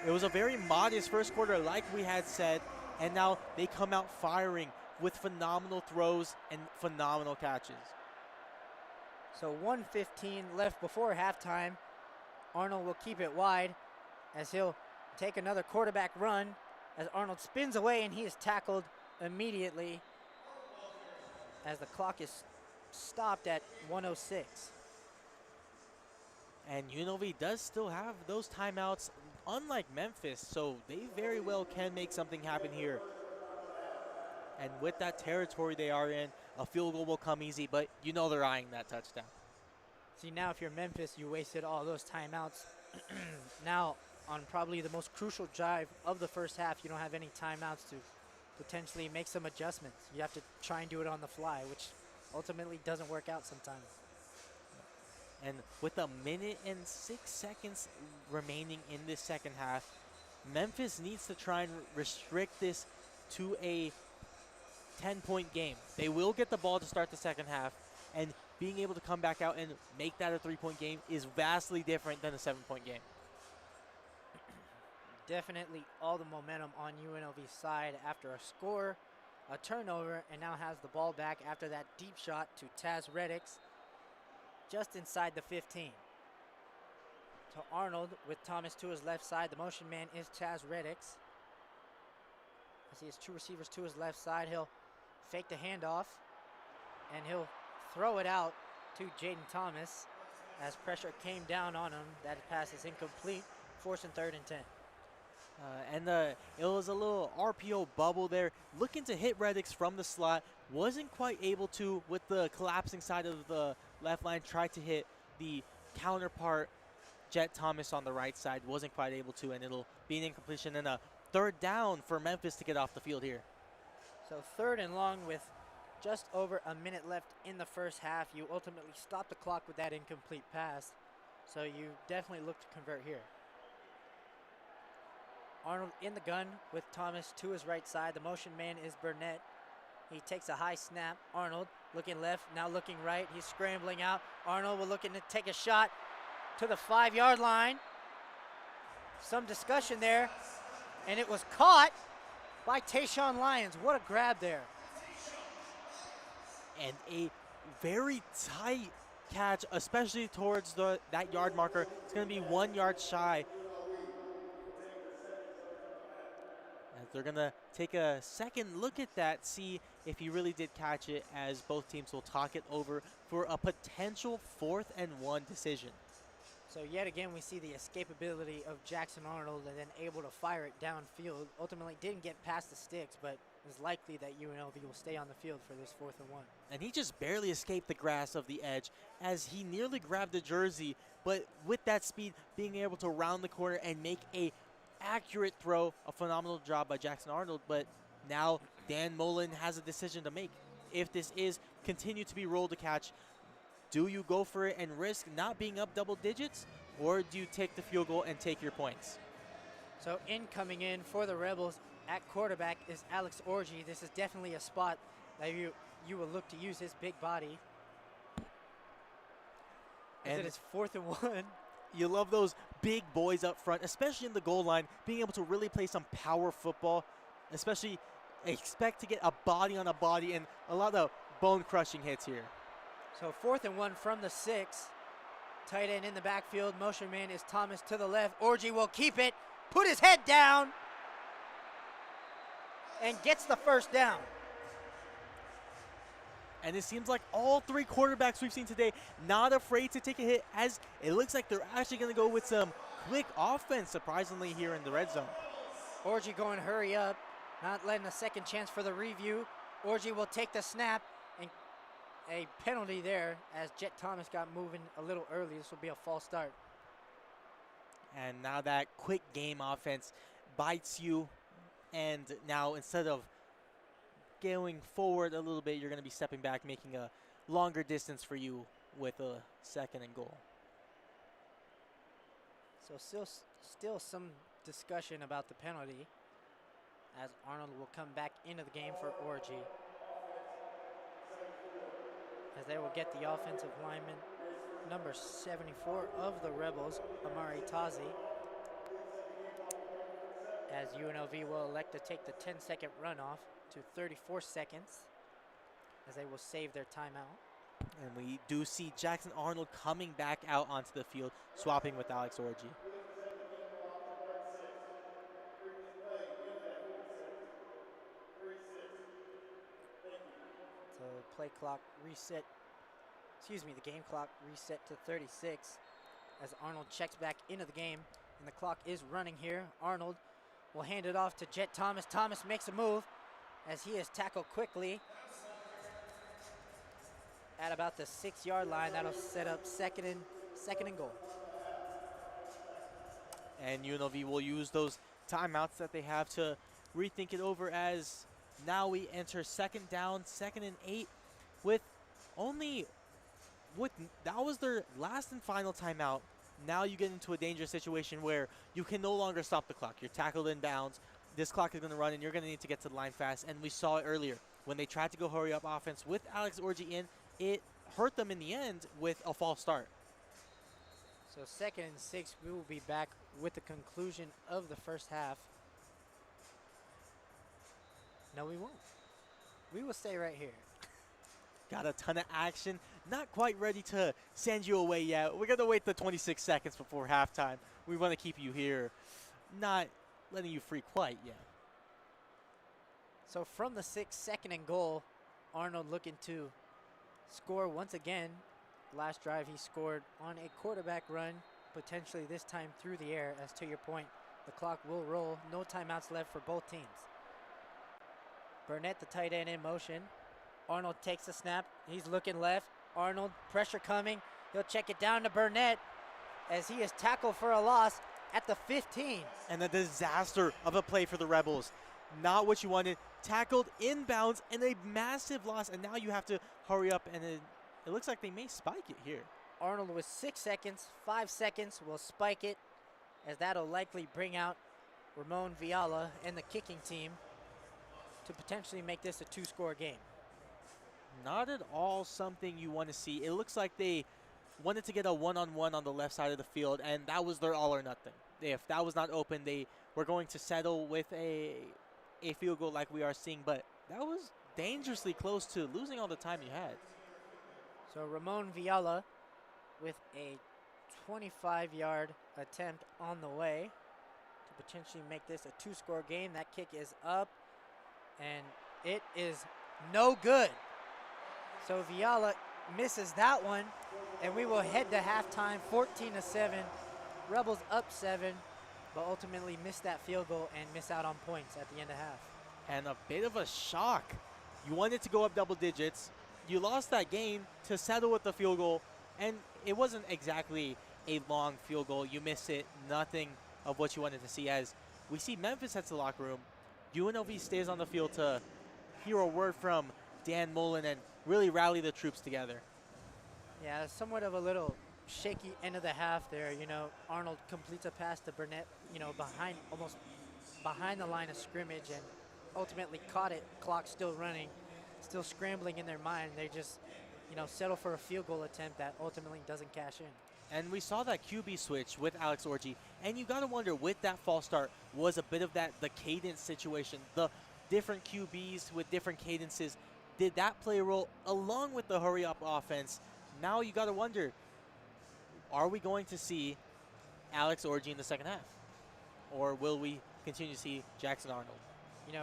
It was a very modest first quarter, like we had said, and now they come out firing with phenomenal throws and phenomenal catches. So 1:15 left before halftime. Arnold will keep it wide as he'll take another quarterback run as Arnold spins away, and he is tackled immediately as the clock is stopped at 1:06. And UNLV does still have those timeouts, unlike Memphis, so they very well can make something happen here. And with that territory they are in, a field goal will come easy, but you know they're eyeing that touchdown. See, now if you're Memphis, you wasted all those timeouts. Now, on probably the most crucial drive of the first half, you don't have any timeouts to potentially make some adjustments. You have to try and do it on the fly, which ultimately doesn't work out sometimes. And with 1:06 minutes remaining in this second half, Memphis needs to try and restrict this to a 10-point game. They will get the ball to start the second half, and being able to come back out and make that a 3-point game is vastly different than a 7-point game. Definitely all the momentum on UNLV's side after a score, a turnover, and now has the ball back after that deep shot to Taz Reddix just inside the 15. To Arnold with Thomas to his left side. The motion man is Taz Reddix. As he has two receivers to his left side, he'll fake the handoff, and he'll throw it out to Jaden Thomas as pressure came down on him. That pass is incomplete. Force and 3rd and 10. It was a little RPO bubble there, looking to hit Reddix from the slot. Wasn't quite able to with the collapsing side of the left line. Tried to hit the counterpart, Jet Thomas, on the right side. Wasn't quite able to, and it'll be an incompletion and a 3rd down for Memphis to get off the field here. So 3rd and long with just over a minute left in the first half. You ultimately stop the clock with that incomplete pass. So you definitely look to convert here. Arnold in the gun with Thomas to his right side. The motion man is Burnett. He takes a high snap. Arnold looking left, now looking right. He's scrambling out. Arnold will looking to take a shot to the 5-yard line. Some discussion there, and it was caught by Tayshawn Lyons. What a grab there. And a very tight catch, especially towards that yard marker. It's going to be 1 yard shy. As they're going to take a second look at that, see if he really did catch it, as both teams will talk it over for a potential 4th and 1 decision. So yet again, we see the escapability of Jackson Arnold and then able to fire it downfield. Ultimately didn't get past the sticks, but it's likely that UNLV will stay on the field for this 4th and 1. And he just barely escaped the grass of the edge as he nearly grabbed the jersey, but with that speed, being able to round the corner and make a accurate throw. A phenomenal job by Jackson Arnold, but now Dan Mullen has a decision to make. If this is continue to be roll to catch, do you go for it and risk not being up double digits, or do you take the field goal and take your points? So incoming in for the Rebels at quarterback is Alex Orji. This is definitely a spot that you will look to use his big body. And it is 4th and 1. You love those big boys up front, especially in the goal line, being able to really play some power football, especially expect to get a body on a body and a lot of bone-crushing hits here. So 4th and 1 from the 6. Tight end in the backfield. Motion man is Thomas to the left. Orji will keep it, put his head down, and gets the 1st down. And it seems like all three quarterbacks we've seen today not afraid to take a hit, as it looks like they're actually going to go with some quick offense, surprisingly, here in the red zone. Orji going hurry up, not letting a second chance for the review. Orji will take the snap, and a penalty there as Jet Thomas got moving a little early. This will be a false start. And now that quick game offense bites you, and now instead of going forward a little bit, you're going to be stepping back, making a longer distance for you with a 2nd and goal. So still some discussion about the penalty, as Arnold will come back into the game for Orji, as they will get the offensive lineman, number 74 of the Rebels, Amari Tazi, as UNLV will elect to take the 10-second runoff to 34 seconds, as they will save their timeout. And we do see Jackson Arnold coming back out onto the field, swapping with Alex Orji. So play clock reset, the game clock reset to 36 as Arnold checks back into the game, and the clock is running here. Arnold will hand it off to Jet Thomas. Thomas makes a move as he is tackled quickly at about the 6-yard line. That'll set up second and goal. And UNLV will use those timeouts that they have to rethink it over, as now we enter 2nd down, 2nd and 8 that was their last and final timeout. Now you get into a dangerous situation where you can no longer stop the clock. You're tackled in bounds. This clock is going to run, and you're going to need to get to the line fast. And we saw it earlier when they tried to go hurry up offense with Alex Orji in. It hurt them in the end with a false start. So 2nd and 6, we will be back with the conclusion of the first half. No, we won't. We will stay right here. Got a ton of action. Not quite ready to send you away yet. We're going to wait the 26 seconds before halftime. We want to keep you here, not letting you free quite yet. So from the 6, 2nd and goal, Arnold looking to score once again. Last drive he scored on a quarterback run, potentially this time through the air, as to your point, the clock will roll. No timeouts left for both teams. Burnett, the tight end, in motion. Arnold takes the snap. He's looking left. Arnold, pressure coming. He'll check it down to Burnett as he is tackled for a loss at the 15. And a disaster of a play for the Rebels. Not what you wanted. Tackled inbounds and a massive loss. And now you have to hurry up, and it looks like they may spike it here. Arnold with 6 seconds, 5 seconds will spike it, as that'll likely bring out Ramon Viala and the kicking team to potentially make this a 2-score game. Not at all something you want to see. It looks like they wanted to get a one-on-one on the left side of the field, and that was their all or nothing. If that was not open, they were going to settle with a field goal like we are seeing, but that was dangerously close to losing all the time you had. So Ramon Viala with a 25-yard attempt on the way to potentially make this a 2-score game. That kick is up, and it is no good. So Viala misses that one, and we will head to halftime, 14-7. Rebels up 7, but ultimately miss that field goal and miss out on points at the end of half. And a bit of a shock. You wanted to go up double digits. You lost that game to settle with the field goal, and it wasn't exactly a long field goal. You missed it. Nothing of what you wanted to see, as we see Memphis heads to the locker room. UNLV stays on the field to hear a word from Dan Mullen and really rally the troops together. Yeah, somewhat of a little shaky end of the half there. You know, Arnold completes a pass to Burnett, almost behind the line of scrimmage, and ultimately caught it. Clock still running, still scrambling in their mind. They just, settle for a field goal attempt that ultimately doesn't cash in. And we saw that QB switch with Alex Orji, and you got to wonder, with that false start, was a bit of the cadence situation, the different QBs with different cadences. Did that play a role along with the hurry-up offense? Now you got to wonder, are we going to see Alex Orji in the second half? Or will we continue to see Jackson Arnold?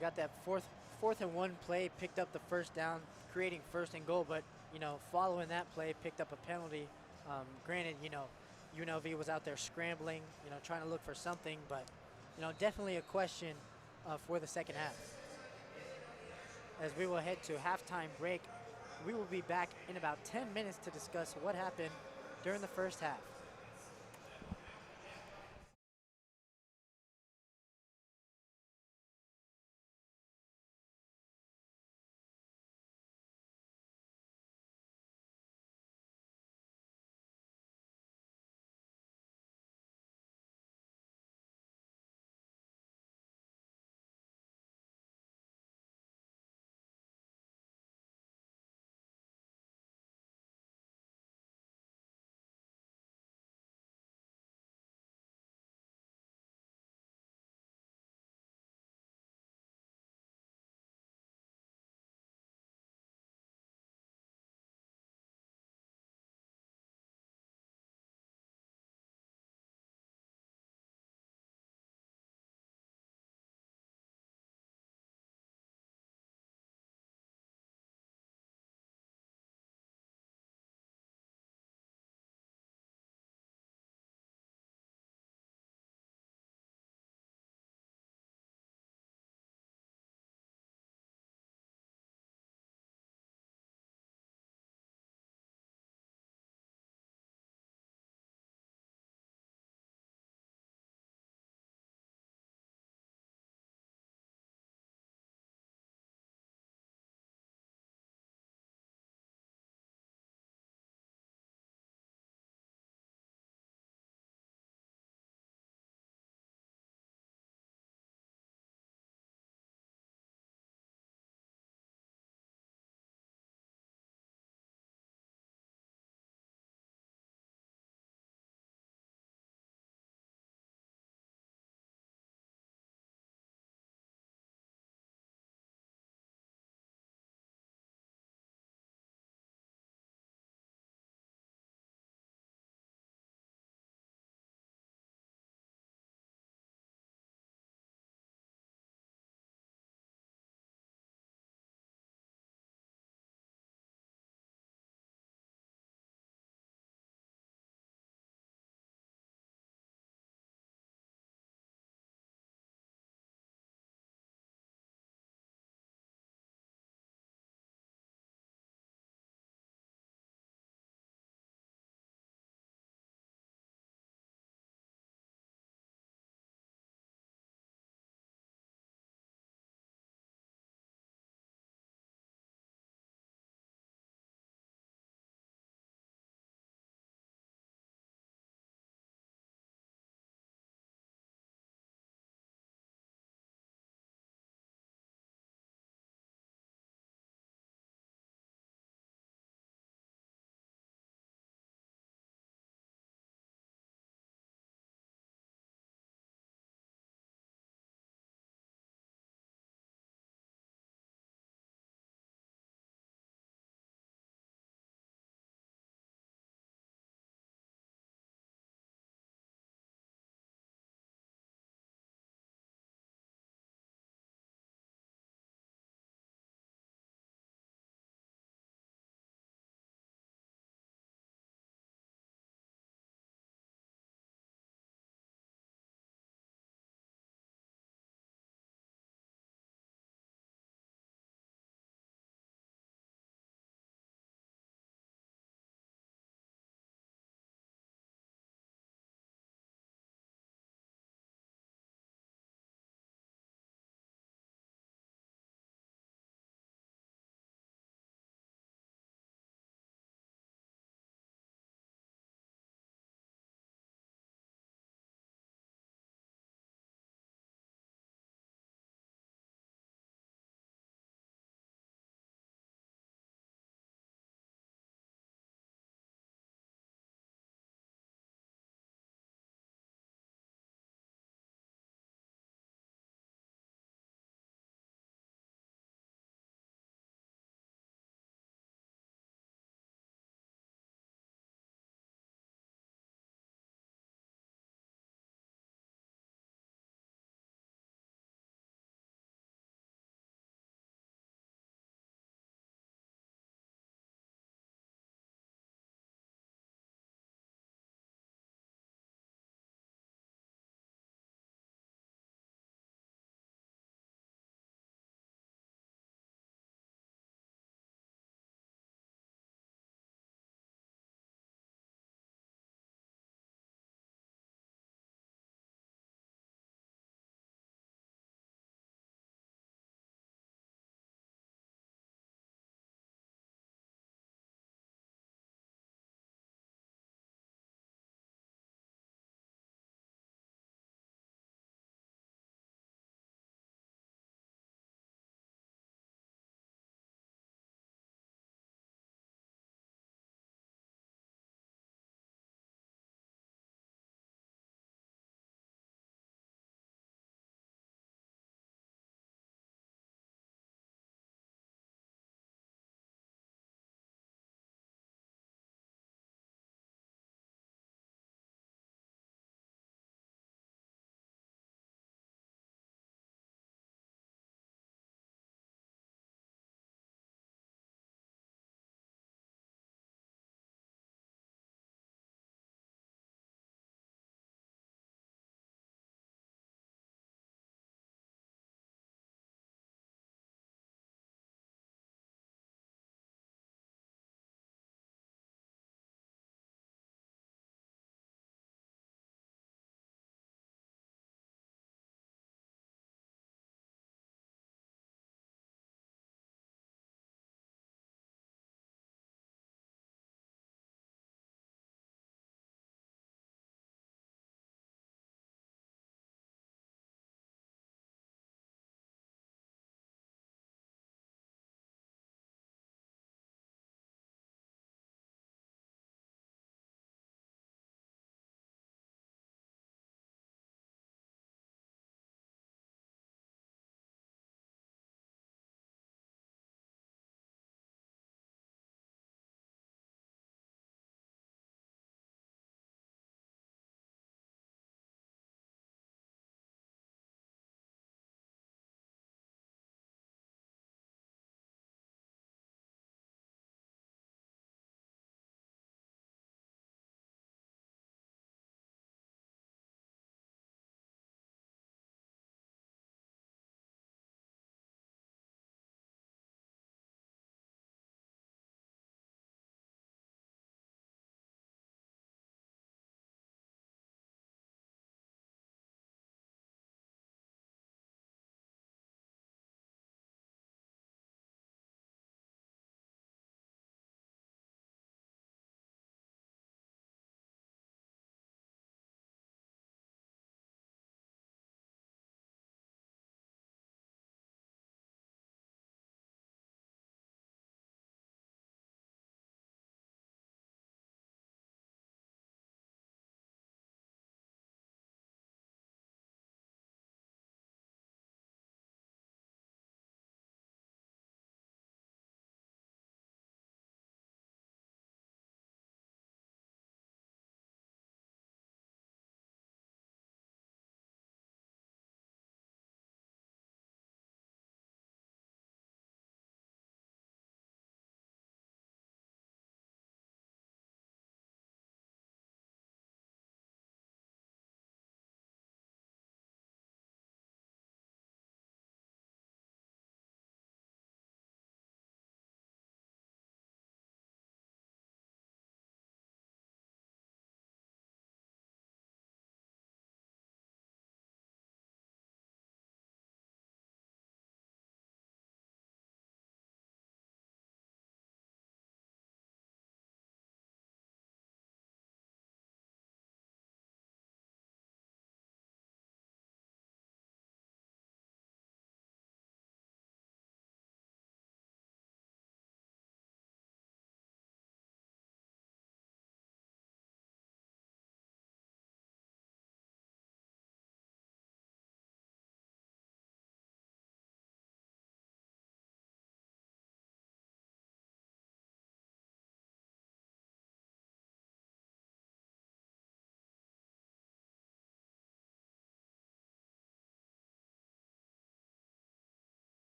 Got that fourth and 1 play, picked up the first down creating first and goal, but following that play, picked up a penalty. Granted, UNLV was out there scrambling, trying to look for something, but definitely a question for the second half. As we will head to halftime break, we will be back in about 10 minutes to discuss what happened during the first half.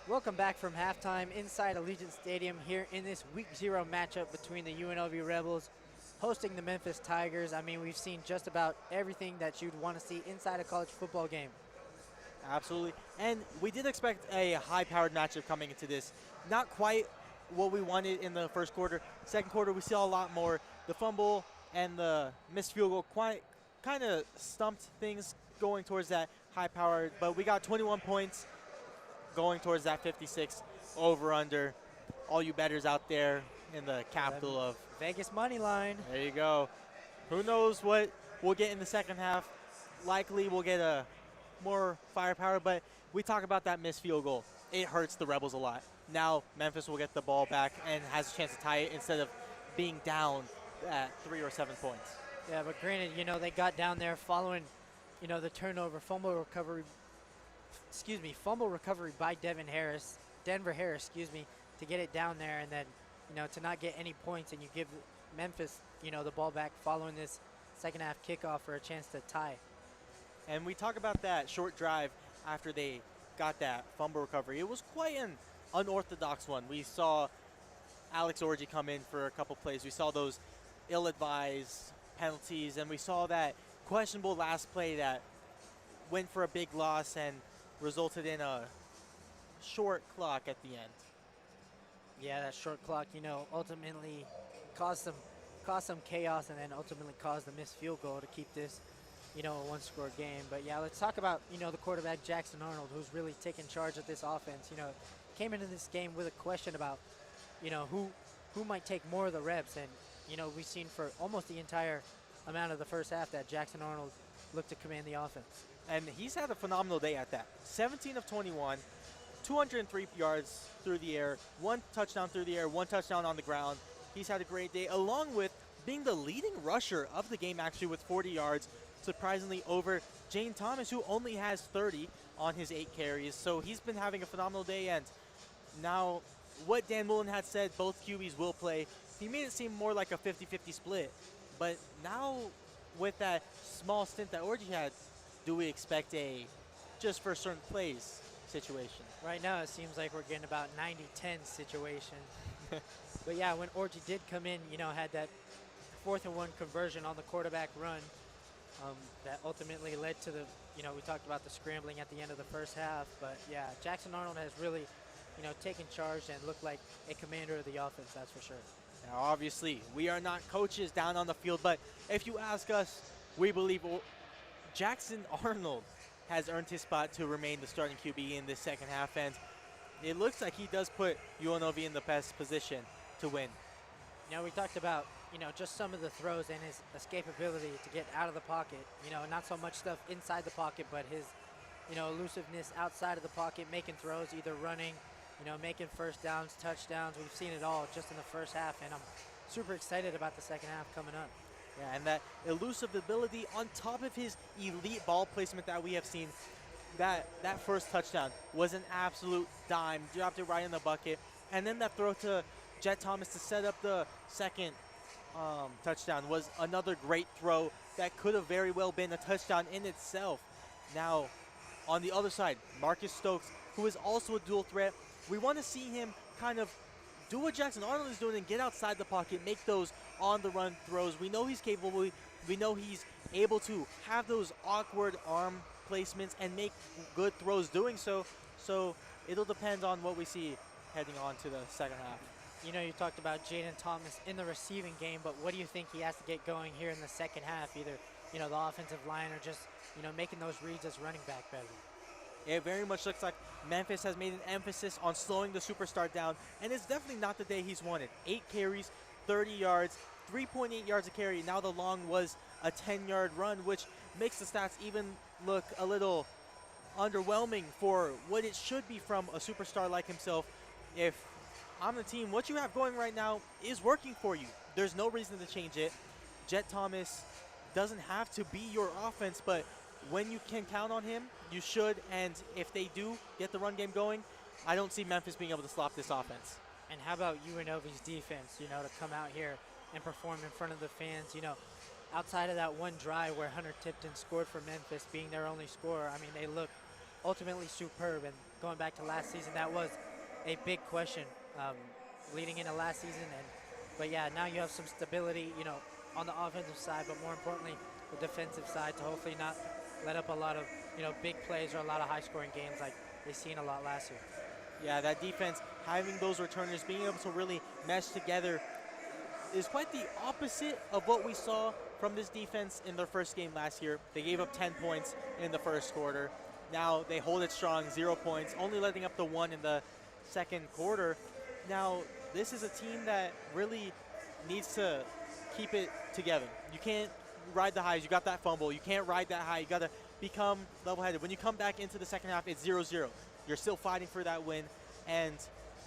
Welcome back from halftime inside Allegiant Stadium here in this Week 0 matchup between the UNLV Rebels hosting the Memphis Tigers. I mean, we've seen just about everything that you'd want to see inside a college football game. Absolutely. And we did expect a high-powered matchup coming into this. Not quite what we wanted in the first quarter. Second quarter, we saw a lot more. The fumble and the missed field goal kind of stumped things going towards that high-powered. But we got 21 points going towards that 56 over-under. All you bettors out there in the capital of Vegas money line. There you go. Who knows what we'll get in the second half. Likely we'll get a more firepower, but we talk about that missed field goal. It hurts the Rebels a lot. Now Memphis will get the ball back and has a chance to tie it instead of being down at 3 or 7 points. Yeah, but granted, they got down there following, the turnover, fumble recovery by Denver Harris, to get it down there, and then, to not get any points, and you give Memphis, the ball back following this second half kickoff for a chance to tie. And we talk about that short drive after they got that fumble recovery. It was quite an unorthodox one. We saw Alex Orji come in for a couple plays. We saw those ill-advised penalties, and we saw that questionable last play that went for a big loss and resulted in a short clock at the end. Yeah, that short clock, ultimately caused some chaos, and then ultimately caused the missed field goal to keep this, a one-score game. But yeah, let's talk about, the quarterback Jackson Arnold, who's really taken charge of this offense. Came into this game with a question about, who might take more of the reps, and we've seen for almost the entire amount of the first half that Jackson Arnold looked to command the offense. And he's had a phenomenal day at that. 17 of 21, 203 yards through the air, 1 touchdown through the air, 1 touchdown on the ground. He's had a great day, along with being the leading rusher of the game, actually, with 40 yards, surprisingly over Jane Thomas, who only has 30 on his 8 carries. So he's been having a phenomenal day, and now what Dan Mullen had said, both QBs will play, he made it seem more like a 50-50 split. But now with that small stint that Orji had, do we expect a just for certain plays situation? Right now it seems like we're getting about 90-10 situation. But yeah, when Orji did come in, had that 4th and 1 conversion on the quarterback run, that ultimately led to the, we talked about the scrambling at the end of the first half. But yeah, Jackson Arnold has really, taken charge and looked like a commander of the offense, that's for sure. Now, obviously, we are not coaches down on the field, but if you ask us, we believe Jackson Arnold has earned his spot to remain the starting QB in this second half, and it looks like he does put UNLV in the best position to win. We talked about, just some of the throws and his escapability to get out of the pocket. Not so much stuff inside the pocket, but his, elusiveness outside of the pocket, making throws, either running, making first downs, touchdowns. We've seen it all just in the first half, and I'm super excited about the second half coming up. Yeah, and that elusive ability on top of his elite ball placement that we have seen, that first touchdown was an absolute dime. Dropped it right in the bucket. And then that throw to Jet Thomas to set up the second touchdown was another great throw that could have very well been a touchdown in itself. Now, on the other side, Marcus Stokes, who is also a dual threat. We want to see him kind of do what Jackson Arnold is doing and get outside the pocket, make those on-the-run throws. We know he's capable. We know he's able to have those awkward arm placements and make good throws doing so. So it'll depend on what we see heading on to the second half. You talked about Jaden Thomas in the receiving game, but what do you think he has to get going here in the second half? Either, the offensive line or just, making those reads as running back better. It very much looks like Memphis has made an emphasis on slowing the superstar down, and it's definitely not the day he's wanted. 8 carries, 30 yards, 3.8 yards a carry. Now the long was a 10-yard run, which makes the stats even look a little underwhelming for what it should be from a superstar like himself. If I'm the team, what you have going right now is working for you. There's no reason to change it. Jet Thomas doesn't have to be your offense, but when you can count on him, you should. And if they do get the run game going, I don't see Memphis being able to stop this offense. And how about UNLV's defense, to come out here and perform in front of the fans, outside of that one drive where Hunter Tipton scored for Memphis, being their only scorer. I mean, they look ultimately superb. And going back to last season, that was a big question um, leading into last season. But yeah, now you have some stability, on the offensive side, but more importantly, the defensive side to hopefully not let up a lot of, big plays or a lot of high-scoring games like they've seen a lot last year. Yeah, that defense, having those returners, being able to really mesh together is quite the opposite of what we saw from this defense in their first game last year. They gave up 10 points in the first quarter. Now they hold it strong, 0 points, only letting up the 1 in the second quarter. Now, this is a team that really needs to keep it together. You can't ride the highs. You got that fumble. You can't ride that high. You got to become level-headed. When you come back into the second half, it's 0-0. You're still fighting for that win. And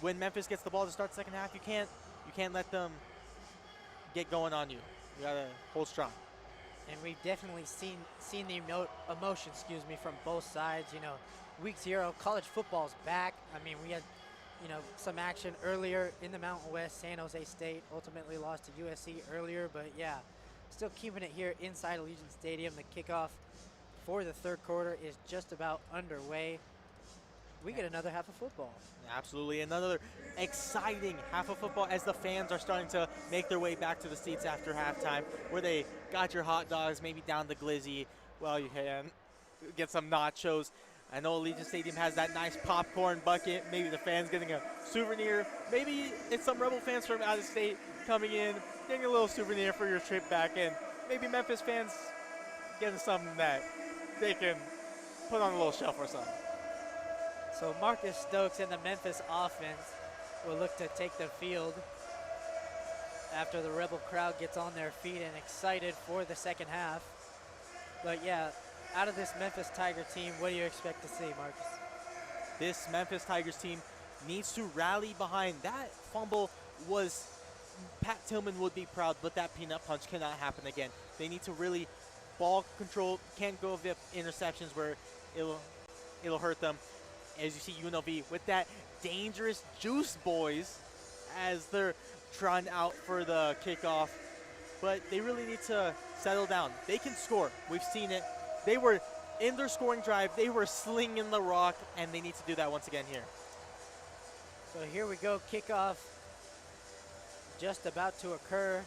when Memphis gets the ball to start the second half, you can't let them get going on you. You got to hold strong. And we've definitely seen the emotion, from both sides. Week 0, college football's back. I mean, we had, some action earlier in the Mountain West. San Jose State ultimately lost to USC earlier, but yeah, still keeping it here inside Allegiant Stadium. The kickoff for the third quarter is just about underway. We get another half of football. Absolutely, another exciting half of football as the fans are starting to make their way back to the seats after halftime, where they got your hot dogs, maybe down the glizzy. Well, you can get some nachos. I know Allegiant Stadium has that nice popcorn bucket. Maybe the fans getting a souvenir. Maybe it's some Rebel fans from out of state coming in, getting a little souvenir for your trip back. And maybe Memphis fans getting something that they can put on a little shelf or something. So Marcus Stokes and the Memphis offense will look to take the field after the Rebel crowd gets on their feet and excited for the second half. But yeah, out of this Memphis Tiger team, what do you expect to see, Marcus? This Memphis Tigers team needs to rally behind. That fumble was, Pat Tillman would be proud, but that peanut punch cannot happen again. They need to really ball control, can't go via interceptions where it'll hurt them. As you see UNLV with that dangerous Juice Boys as they're trying out for the kickoff. But they really need to settle down. They can score. We've seen it. They were in their scoring drive. They were slinging the rock, and they need to do that once again here. So here we go. Kickoff just about to occur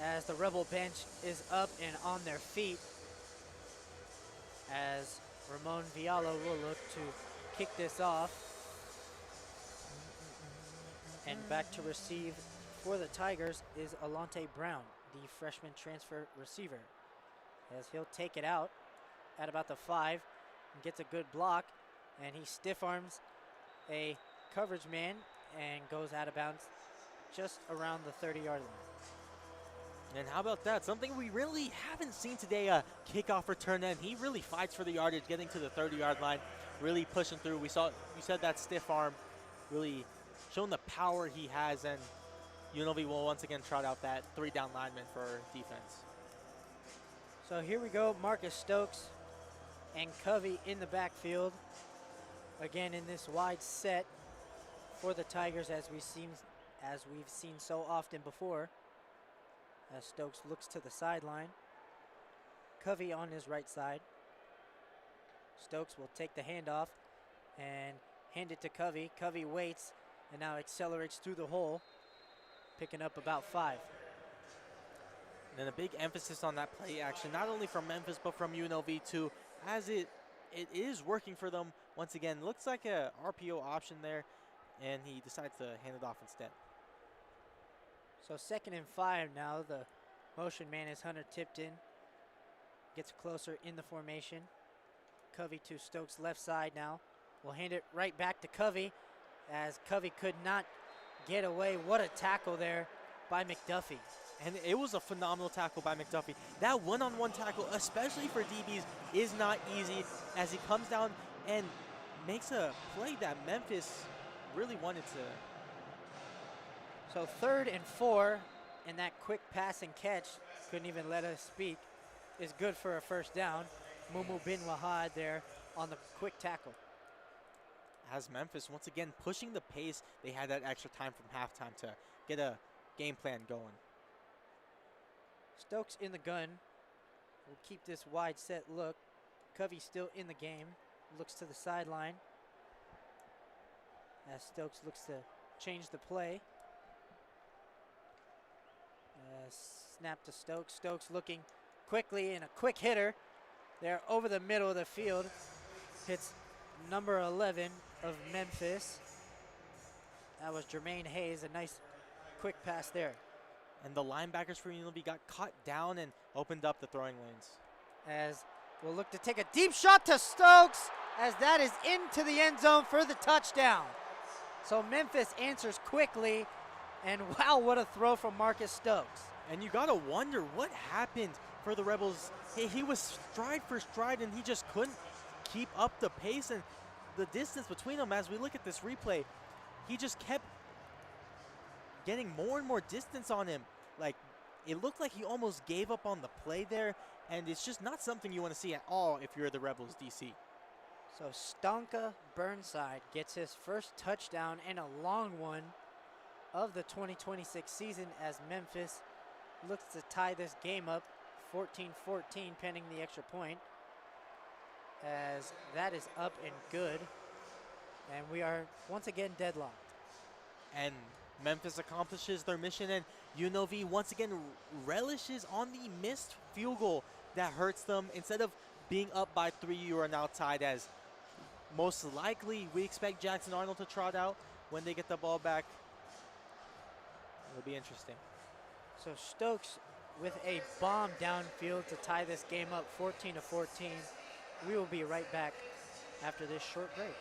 as the Rebel bench is up and on their feet as Ramon Viallo will look to kick this off. And back to receive for the Tigers is Alante Brown, the freshman transfer receiver, as he'll take it out at about the 5 and gets a good block, and he stiff arms a coverage man and goes out of bounds just around the 30-yard line. And how about that? Something we really haven't seen today, a kickoff return, and he really fights for the yardage, getting to the 30-yard line, really pushing through. We said that stiff arm, really showing the power he has, and UNLV will once again trot out that 3-down lineman for defense. So here we go, Marcus Stokes and Covey in the backfield. Again in this wide set for the Tigers as we've seen so often before. As Stokes looks to the sideline. Covey on his right side. Stokes will take the handoff and hand it to Covey. Covey waits and now accelerates through the hole, picking up about 5. And then a big emphasis on that play action, not only from Memphis, but from UNLV too, as it is working for them once again. Looks like a RPO option there, and he decides to hand it off instead. So 2nd and 5 now. The motion man is Hunter Tipton. Gets closer in the formation. Covey to Stokes' left side now. We'll hand it right back to Covey as Covey could not get away. What a tackle there by McDuffie. And it was a phenomenal tackle by McDuffie. That one-on-one tackle, especially for DBs, is not easy as he comes down and makes a play that Memphis really wanted to. So 3rd and 4, and that quick pass and catch, couldn't even let us speak, is good for a first down. Mumu bin Wahad there on the quick tackle. As Memphis, once again, pushing the pace, they had that extra time from halftime to get a game plan going. Stokes in the gun. We'll keep this wide set look. Covey still in the game. looks to the sideline as Stokes looks to change the play. Snap to Stokes. Stokes looking quickly and a quick hitter there over the middle of the field. Hits number 11 of Memphis. That was Jermaine Hayes. A nice quick pass there. And the linebackers for UNLV got caught down and opened up the throwing lanes. As we'll look to take a deep shot to Stokes, as that is into the end zone for the touchdown. So Memphis answers quickly, and wow, what a throw from Marcus Stokes. And you gotta wonder what happened for the Rebels. He was stride for stride, and he just couldn't keep up the pace and the distance between them. As we look at this replay, he just kept getting more and more distance on him. Like, it looked like he almost gave up on the play there, and it's just not something you want to see at all if you're the Rebels DC. So Stonka Burnside gets his first touchdown and a long one of the 2026 season as Memphis looks to tie this game up 14-14 pending the extra point, as that is up and good, and we are once again deadlocked. And Memphis accomplishes their mission, and UNLV once again relishes on the missed field goal that hurts them. Instead of being up by 3, you are now tied, as most likely we expect Jackson Arnold to trot out when they get the ball back. It'll be interesting. So Stokes with a bomb downfield to tie this game up 14-14. We will be right back after this short break.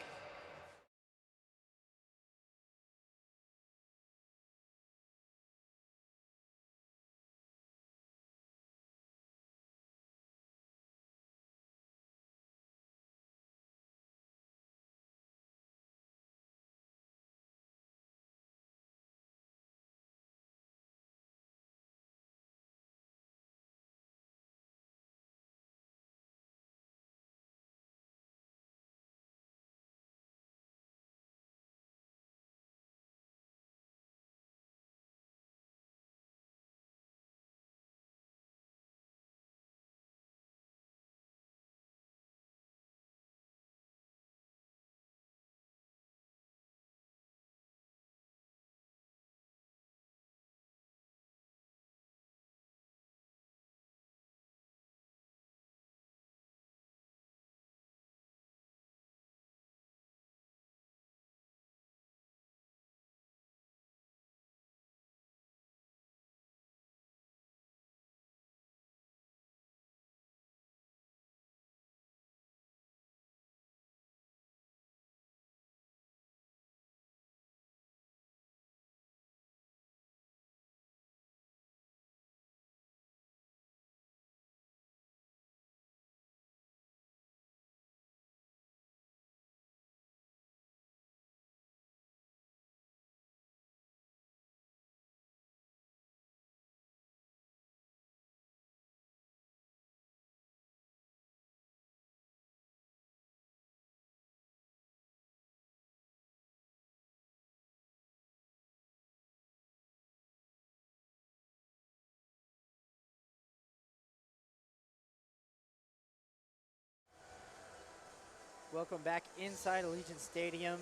Welcome back inside Allegiant Stadium,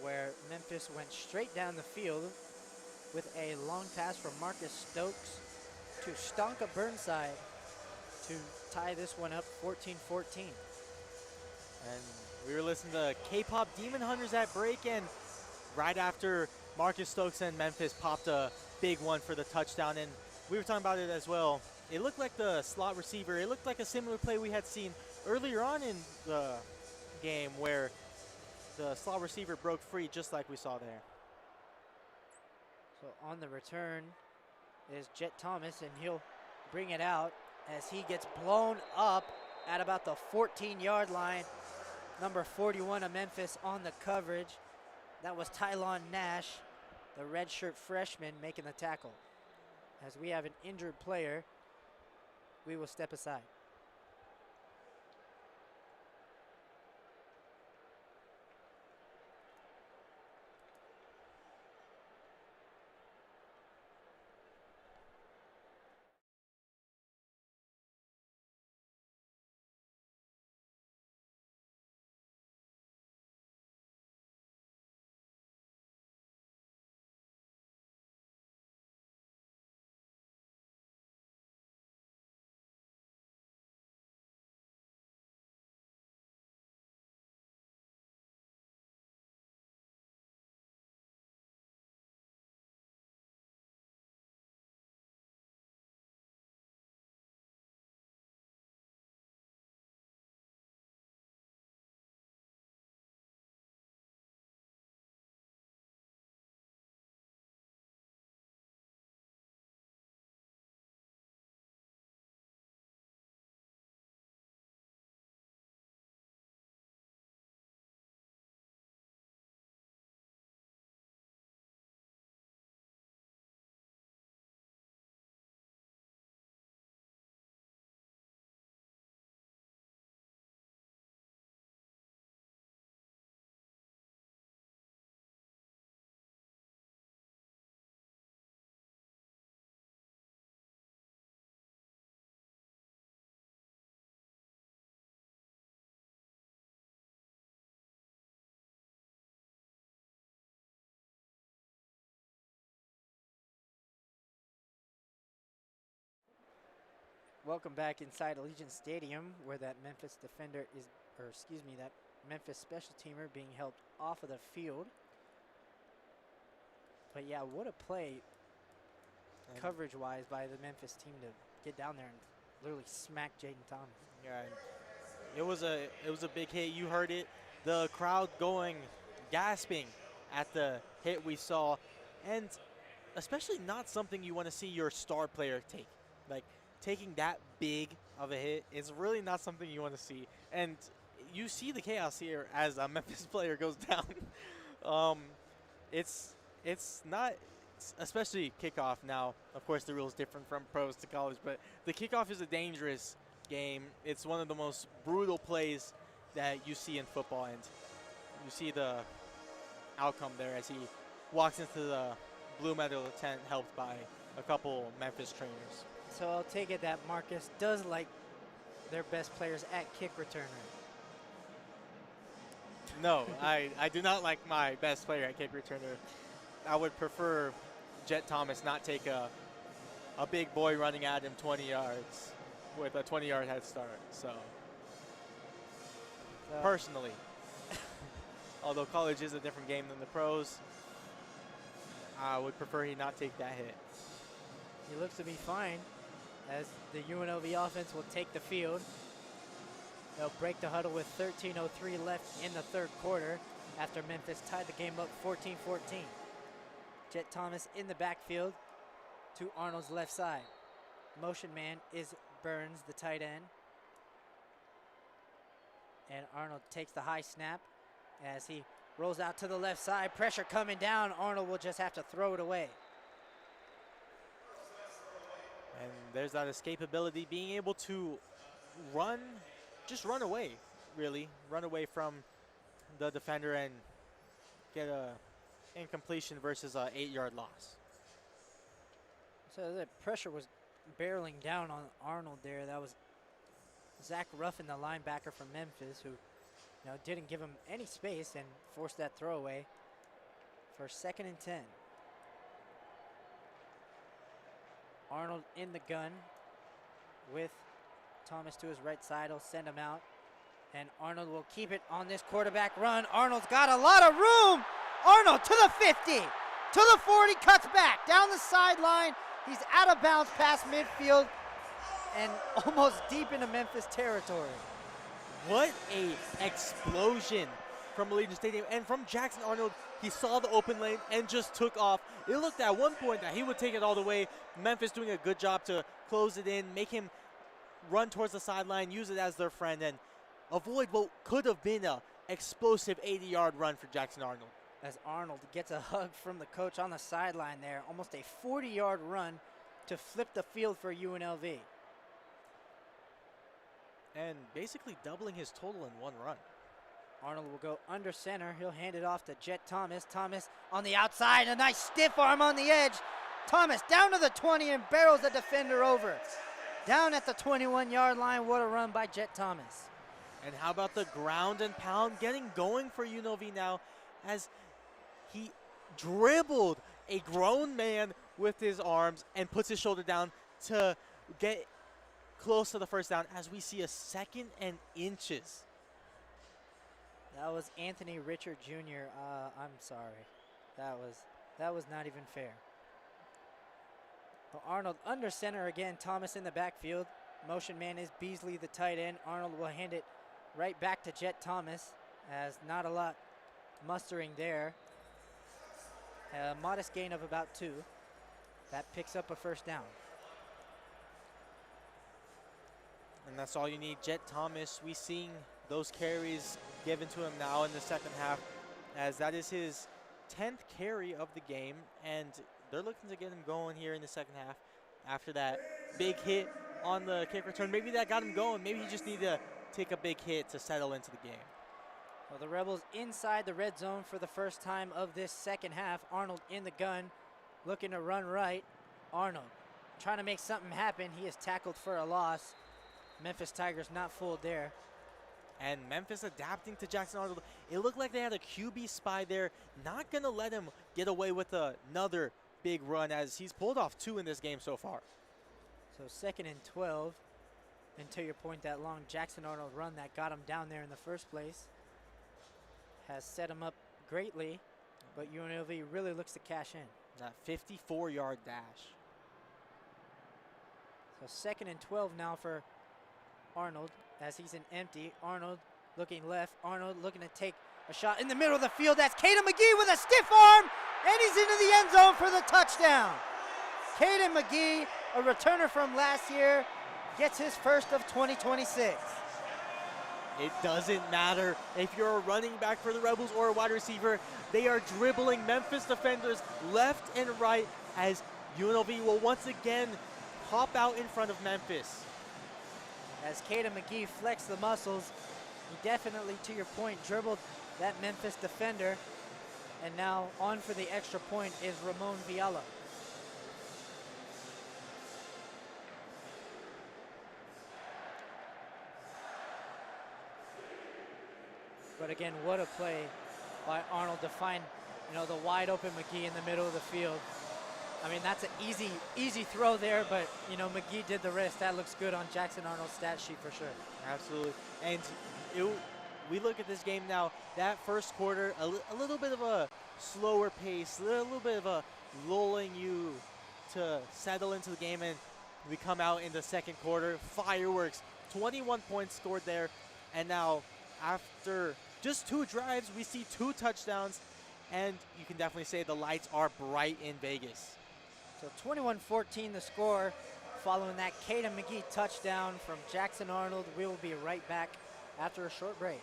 where Memphis went straight down the field with a long pass from Marcus Stokes to Stonka Burnside to tie this one up 14-14. And we were listening to K-pop Demon Hunters at break, and right after Marcus Stokes and Memphis popped a big one for the touchdown, and we were talking about it as well. It looked like the slot receiver, it looked like a similar play we had seen earlier on in the game where the slot receiver broke free, just like we saw there. So on the return is Jet Thomas, and he'll bring it out as he gets blown up at about the 14-yard line. Number 41 of Memphis on the coverage. That was Tylon Nash, the redshirt freshman, making the tackle. As we have an injured player, we will step aside. Welcome back inside Allegiant Stadium, where that Memphis defender is, or excuse me, that Memphis special teamer being helped off of the field. But yeah, what a play coverage-wise by the Memphis team to get down there and literally smack Jaden Thomas. Yeah, it was a big hit. You heard it. The crowd going, gasping at the hit we saw, and especially not something you want to see your star player take. Like, taking that big of a hit is really not something you want to see. And you see the chaos here as a Memphis player goes down. It's not, especially kickoff now. Of course, the rule is different from pros to college, but the kickoff is a dangerous game. It's one of the most brutal plays that you see in football, and you see the outcome there as he walks into the blue medal tent, helped by a couple Memphis trainers. So I'll take it that Marcus does like their best players at kick returner. No, I do not like my best player at kick returner. I would prefer Jet Thomas not take a big boy running at him 20 yards with a 20-yard head start. So personally, although college is a different game than the pros, I would prefer he not take that hit. He looks to be fine as the UNLV offense will take the field. They'll break the huddle with 13:03 left in the third quarter after Memphis tied the game up 14-14. Jet Thomas in the backfield to Arnold's left side. Motion man is Burns, the tight end. And Arnold takes the high snap as he rolls out to the left side. Pressure coming down. Arnold will just have to throw it away. And there's that escapability, being able to run, just run away, really. Run away from the defender and get a incompletion versus a 8-yard loss. So the pressure was barreling down on Arnold there. That was Zach Ruffin, the linebacker from Memphis, who didn't give him any space and forced that throwaway for 2nd and 10. Arnold in the gun with Thomas to his right side. He'll send him out. And Arnold will keep it on this quarterback run. Arnold's got a lot of room. Arnold to the 50, to the 40, cuts back down the sideline. He's out of bounds past midfield and almost deep into Memphis territory. What a explosion from Allegiant Stadium and from Jackson Arnold. He saw the open lane and just took off. It looked at one point that he would take it all the way. Memphis doing a good job to close it in, make him run towards the sideline, use it as their friend, and avoid what could have been a explosive 80-yard run for Jackson Arnold. As Arnold gets a hug from the coach on the sideline there, almost a 40-yard run to flip the field for UNLV. And basically doubling his total in one run. Arnold will go under center. He'll hand it off to Jet Thomas. Thomas on the outside, a nice stiff arm on the edge. Thomas down to the 20 and barrels the defender over. Down at the 21-yard line, what a run by Jet Thomas. And how about the ground and pound getting going for UNLV now as he dribbled a grown man with his arms and puts his shoulder down to get close to the first down as we see a 2nd and inches. That was Anthony Richard Jr. I'm sorry. That was not even fair. Well, Arnold under center again. Thomas in the backfield. Motion man is Beasley, the tight end. Arnold will hand it right back to Jet Thomas as not a lot mustering there. A modest gain of about 2. That picks up a first down. And that's all you need. Jet Thomas, we seeing those carries given to him now in the second half, as that is his 10th carry of the game, and they're looking to get him going here in the second half after that big hit on the kick return. Maybe that got him going. Maybe he just needed to take a big hit to settle into the game. Well, the Rebels inside the red zone for the first time of this second half. Arnold in the gun, looking to run right. Arnold trying to make something happen. He is tackled for a loss. Memphis Tigers not fooled there. And Memphis adapting to Jackson Arnold. It looked like they had a QB spy there. Not going to let him get away with another big run, as he's pulled off 2 in this game so far. So 2nd and 12. until your point, that long Jackson Arnold run that got him down there in the first place has set him up greatly, but UNLV really looks to cash in. That 54-yard dash. So 2nd and 12 now for Arnold as he's in empty. Arnold looking left. Arnold looking to take a shot in the middle of the field. That's Caden McGee with a stiff arm, and he's into the end zone for the touchdown. Caden McGee, a returner from last year, gets his first of 2026. It doesn't matter if you're a running back for the Rebels or a wide receiver. They are dribbling Memphis defenders left and right as UNLV will once again hop out in front of Memphis. As Caden McGee flexed the muscles, he definitely, to your point, dribbled that Memphis defender. And now on for the extra point is Ramon Viala. But again, what a play by Arnold to find, the wide open McGee in the middle of the field. I mean, that's an easy throw there, but, McGee did the rest. That looks good on Jackson Arnold's stat sheet for sure. Absolutely. And we look at this game now, that first quarter, a little bit of a slower pace, a little bit of a lulling you to settle into the game, and we come out in the second quarter, fireworks, 21 points scored there, and now after just 2 drives, we see 2 touchdowns, and you can definitely say the lights are bright in Vegas. So 21-14 the score following that Caden McGee touchdown from Jackson Arnold. We will be right back after a short break.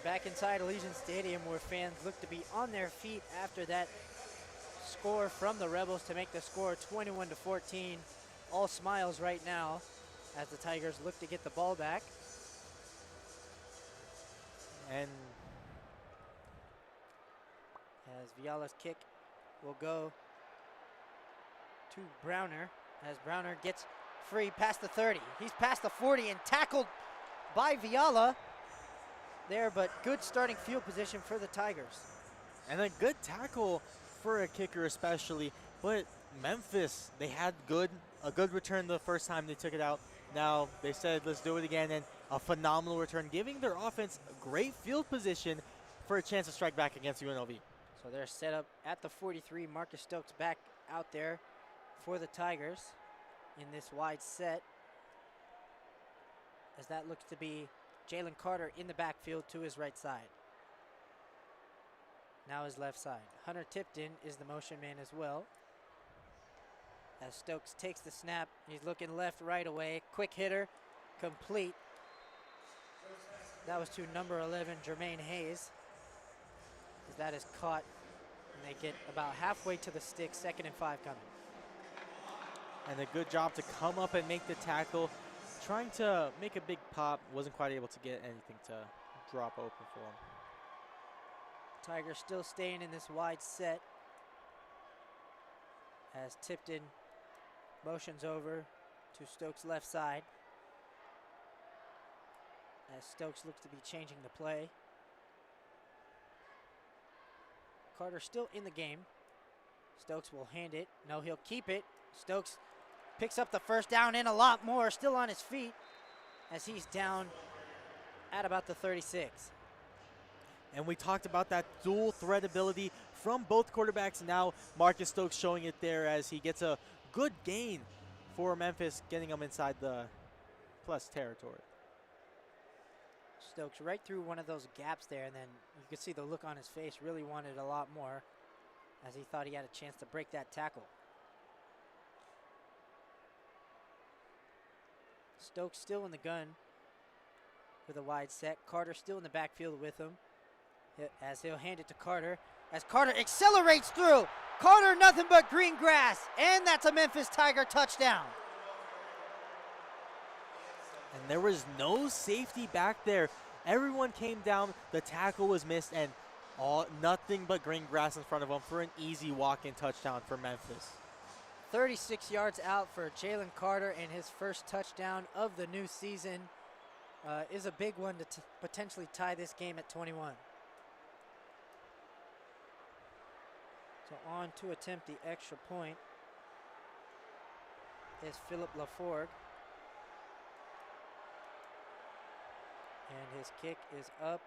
Back inside Allegiant Stadium, where fans look to be on their feet after that score from the Rebels to make the score 21-14. All smiles right now as the Tigers look to get the ball back. And as Viala's kick will go to Browner, as Browner gets free past the 30. He's past the 40 and tackled by Viala there, but good starting field position for the Tigers. And a good tackle for a kicker especially, but Memphis, they had a good return the first time they took it out. Now they said, let's do it again, and a phenomenal return, giving their offense great field position for a chance to strike back against UNLV. So they're set up at the 43. Marcus Stokes back out there for the Tigers in this wide set, as that looks to be Jalen Carter in the backfield to his right side. now his left side. Hunter Tipton is the motion man as well. As Stokes takes the snap, he's looking left right away. Quick hitter, complete. That was to number 11, Jermaine Hayes. As that is caught, and they get about halfway to the stick, 2nd and 5 coming. And a good job to come up and make the tackle. Trying to make a big pop, wasn't quite able to get anything to drop open for him. Tigers still staying in this wide set as Tipton motions over to Stokes' left side. As Stokes looks to be changing the play. Carter still in the game. Stokes will hand it. No, he'll keep it. Stokes picks up the first down and a lot more, still on his feet as he's down at about the 36. And we talked about that dual threat ability from both quarterbacks. Now Marcus Stokes showing it there as he gets a good gain for Memphis, getting him inside the plus territory. Stokes right through one of those gaps there, and then you could see the look on his face, really wanted a lot more as he thought he had a chance to break that tackle. Stokes still in the gun with a wide set. Carter still in the backfield with him as he'll hand it to Carter. As Carter accelerates through. Carter, nothing but green grass. And that's a Memphis Tiger touchdown. And there was no safety back there. Everyone came down. The tackle was missed, and nothing but green grass in front of him for an easy walk-in touchdown for Memphis. 36 yards out for Jalen Carter, and his first touchdown of the new season is a big one to potentially tie this game at 21. So on to attempt the extra point is Philip Laforgue. And his kick is up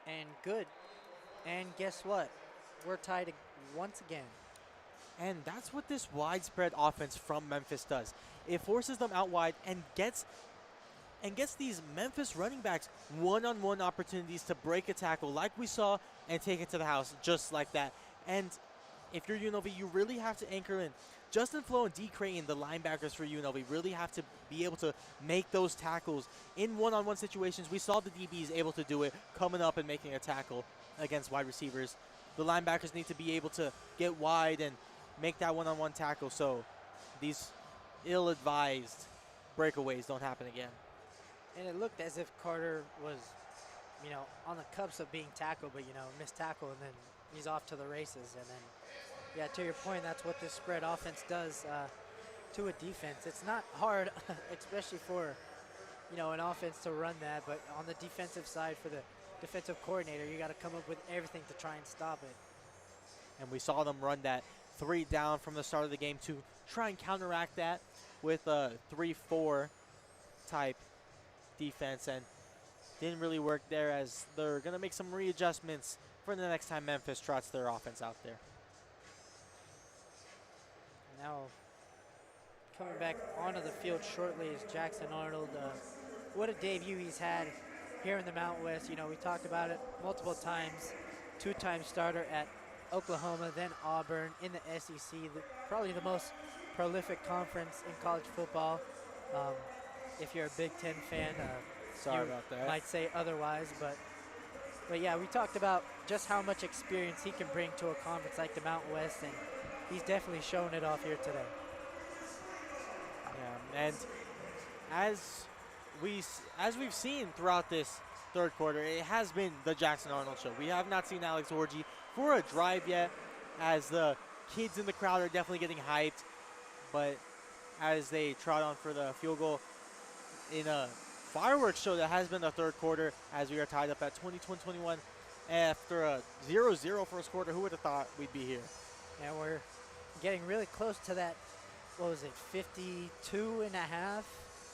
and good. And guess what? We're tied once again. And that's what this widespread offense from Memphis does. It forces them out wide and gets these Memphis running backs one-on-one opportunities to break a tackle like we saw and take it to the house just like that. And if you're UNLV, you really have to anchor in. Justin Flo and D. Creighton, the linebackers for UNLV, really have to be able to make those tackles in one-on-one situations. We saw the DBs able to do it, coming up and making a tackle against wide receivers. The linebackers need to be able to get wide and make that one-on-one tackle so these ill-advised breakaways don't happen again. And it looked as if Carter was, on the cusp of being tackled, but, missed tackle, and then he's off to the races. And then, yeah, to your point, that's what this spread offense does to a defense. It's not hard, especially for, an offense to run that, but on the defensive side for the defensive coordinator, you got to come up with everything to try and stop it. And we saw them run that 3 down from the start of the game to try and counteract that with a 3-4 type defense, and didn't really work there as they're going to make some readjustments for the next time Memphis trots their offense out there. Now coming back onto the field shortly is Jackson Arnold. What a debut he's had here in the Mountain West. We talked about it multiple times. 2-time starter at Oklahoma, then Auburn in the SEC, probably the most prolific conference in college football. If you're a Big Ten fan, sorry about that. Might say otherwise, but yeah, we talked about just how much experience he can bring to a conference like the Mountain West, and he's definitely shown it off here today. Yeah, and as we've seen throughout this third quarter, it has been the Jackson Arnold show. We have not seen Alex Orji for a drive yet, as the kids in the crowd are definitely getting hyped, but as they trot on for the field goal in a fireworks show that has been the third quarter, as we are tied up at 21-21 after a 0-0 first quarter. Who would have thought we'd be here? Yeah, we're getting really close to that, 52 and a half?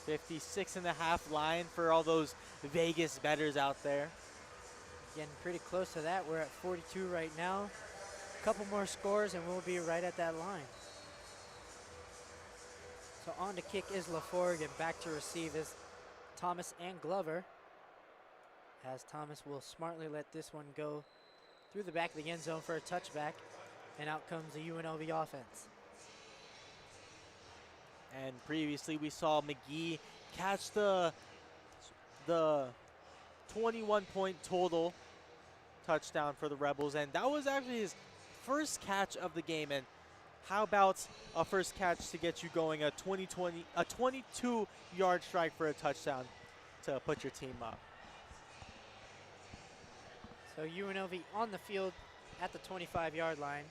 56 and a half line for all those Vegas bettors out there. Getting pretty close to that. We're at 42 right now. A couple more scores and we'll be right at that line. So on to kick is Laforgue, and back to receive is Thomas and Glover, as Thomas will smartly let this one go through the back of the end zone for a touchback, and out comes the UNLV offense. And previously we saw McGee catch the 21-point total touchdown for the Rebels, and that was actually his first catch of the game. And how about a first catch to get you going, a 22-yard strike for a touchdown to put your team up. So UNLV on the field at the 25-yard line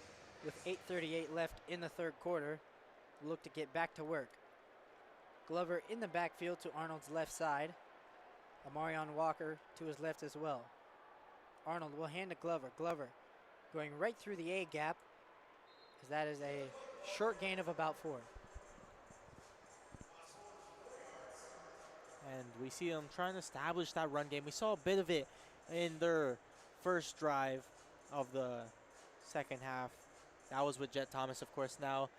with 8:38 left in the third quarter. Look to get back to work. Glover in the backfield to Arnold's left side. Amarion Walker to his left as well. Arnold will hand to Glover. Glover going right through the A gap, as that is a short gain of about 4. And we see them trying to establish that run game. We saw a bit of it in their first drive of the second half. That was with Jet Thomas, of course. Now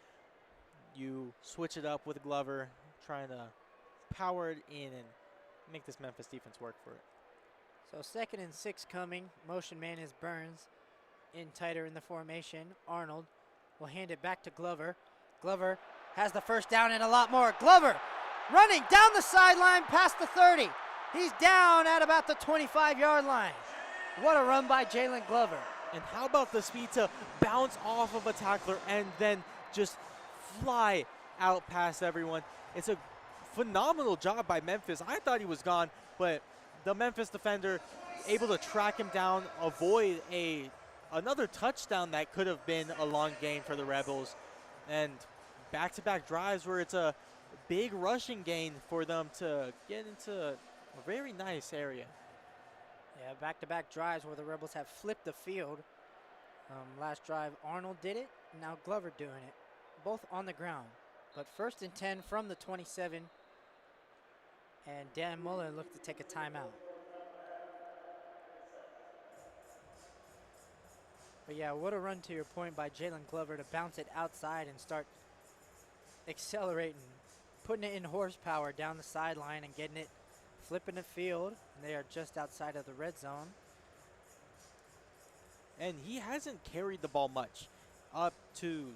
you switch it up with Glover, trying to power it in and make this Memphis defense work for it. So 2nd and 6 coming. Motion man is Burns. In tighter in the formation. Arnold will hand it back to Glover. Glover has the first down and a lot more. Glover running down the sideline past the 30. He's down at about the 25-yard line. What a run by Jalen Glover. And how about the speed to bounce off of a tackler and then just fly out past everyone. It's a phenomenal job by Memphis. I thought he was gone, but the Memphis defender able to track him down, avoid another touchdown that could have been a long gain for the Rebels. And back-to-back drives where it's a big rushing gain for them to get into a very nice area. Yeah, back-to-back drives where the Rebels have flipped the field. Last drive, Arnold did it. Now Glover doing it. Both on the ground. But 1st and 10 from the 27. And Dan Muller looked to take a timeout. But yeah, what a run to your point by Jalen Glover to bounce it outside and start accelerating, putting it in horsepower down the sideline and getting it, flipping the field. And they are just outside of the red zone. And he hasn't carried the ball much, up to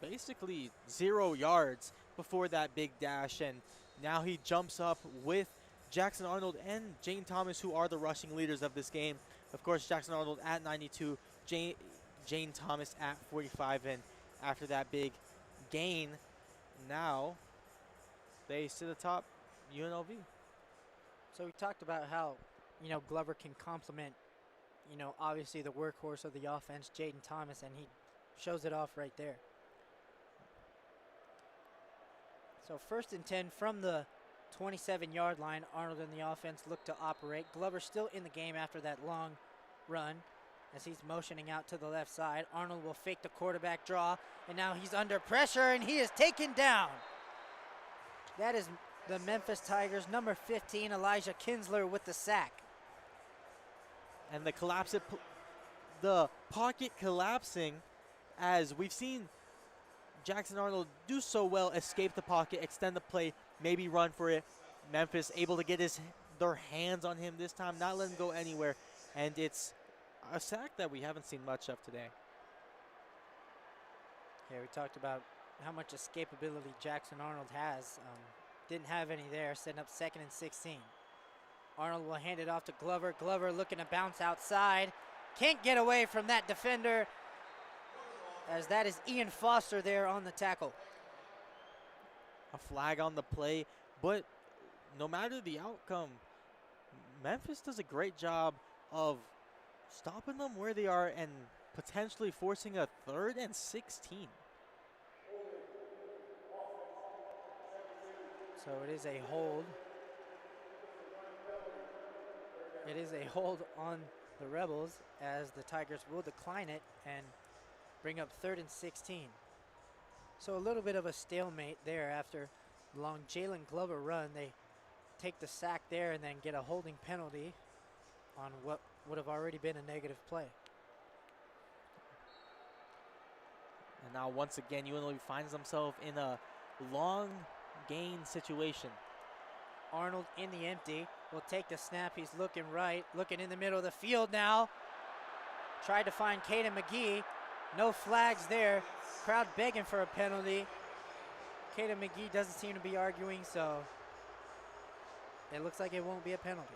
basically 0 yards before that big dash. And now he jumps up with Jackson Arnold and Jane Thomas, who are the rushing leaders of this game. Of course, Jackson Arnold at 92, Jane Thomas at 45. And after that big gain, now they sit atop UNLV. So we talked about how, Glover can complement, obviously the workhorse of the offense, Jaden Thomas, and he shows it off right there. So 1st and 10 from the 27-yard line. Arnold and the offense look to operate. Glover still in the game after that long run as he's motioning out to the left side. Arnold will fake the quarterback draw, and now he's under pressure, and he is taken down. That is the Memphis Tigers, number 15, Elijah Kinsler, with the sack. And the pocket collapsing, as we've seen Jackson Arnold do so well, escape the pocket, extend the play, maybe run for it. Memphis able to get their hands on him this time, not let him go anywhere. And it's a sack that we haven't seen much of today. Yeah, we talked about how much escapability Jackson Arnold has. Didn't have any there, setting up 2nd and 16. Arnold will hand it off to Glover. Glover looking to bounce outside. Can't get away from that defender, as that is Ian Foster there on the tackle. A flag on the play, but no matter the outcome, Memphis does a great job of stopping them where they are and potentially forcing a 3rd and 16. So it is a hold. It is a hold on the Rebels, as the Tigers will decline it and bring up 3rd and 16. So a little bit of a stalemate there after the long Jalen Glover run. They take the sack there and then get a holding penalty on what would have already been a negative play. And now once again, UNLV finds themselves in a long gain situation. Arnold in the empty will take the snap. He's looking right, looking in the middle of the field now. Tried to find Caden McGee. No flags there. Crowd begging for a penalty. Caden McGee doesn't seem to be arguing, so it looks like it won't be a penalty.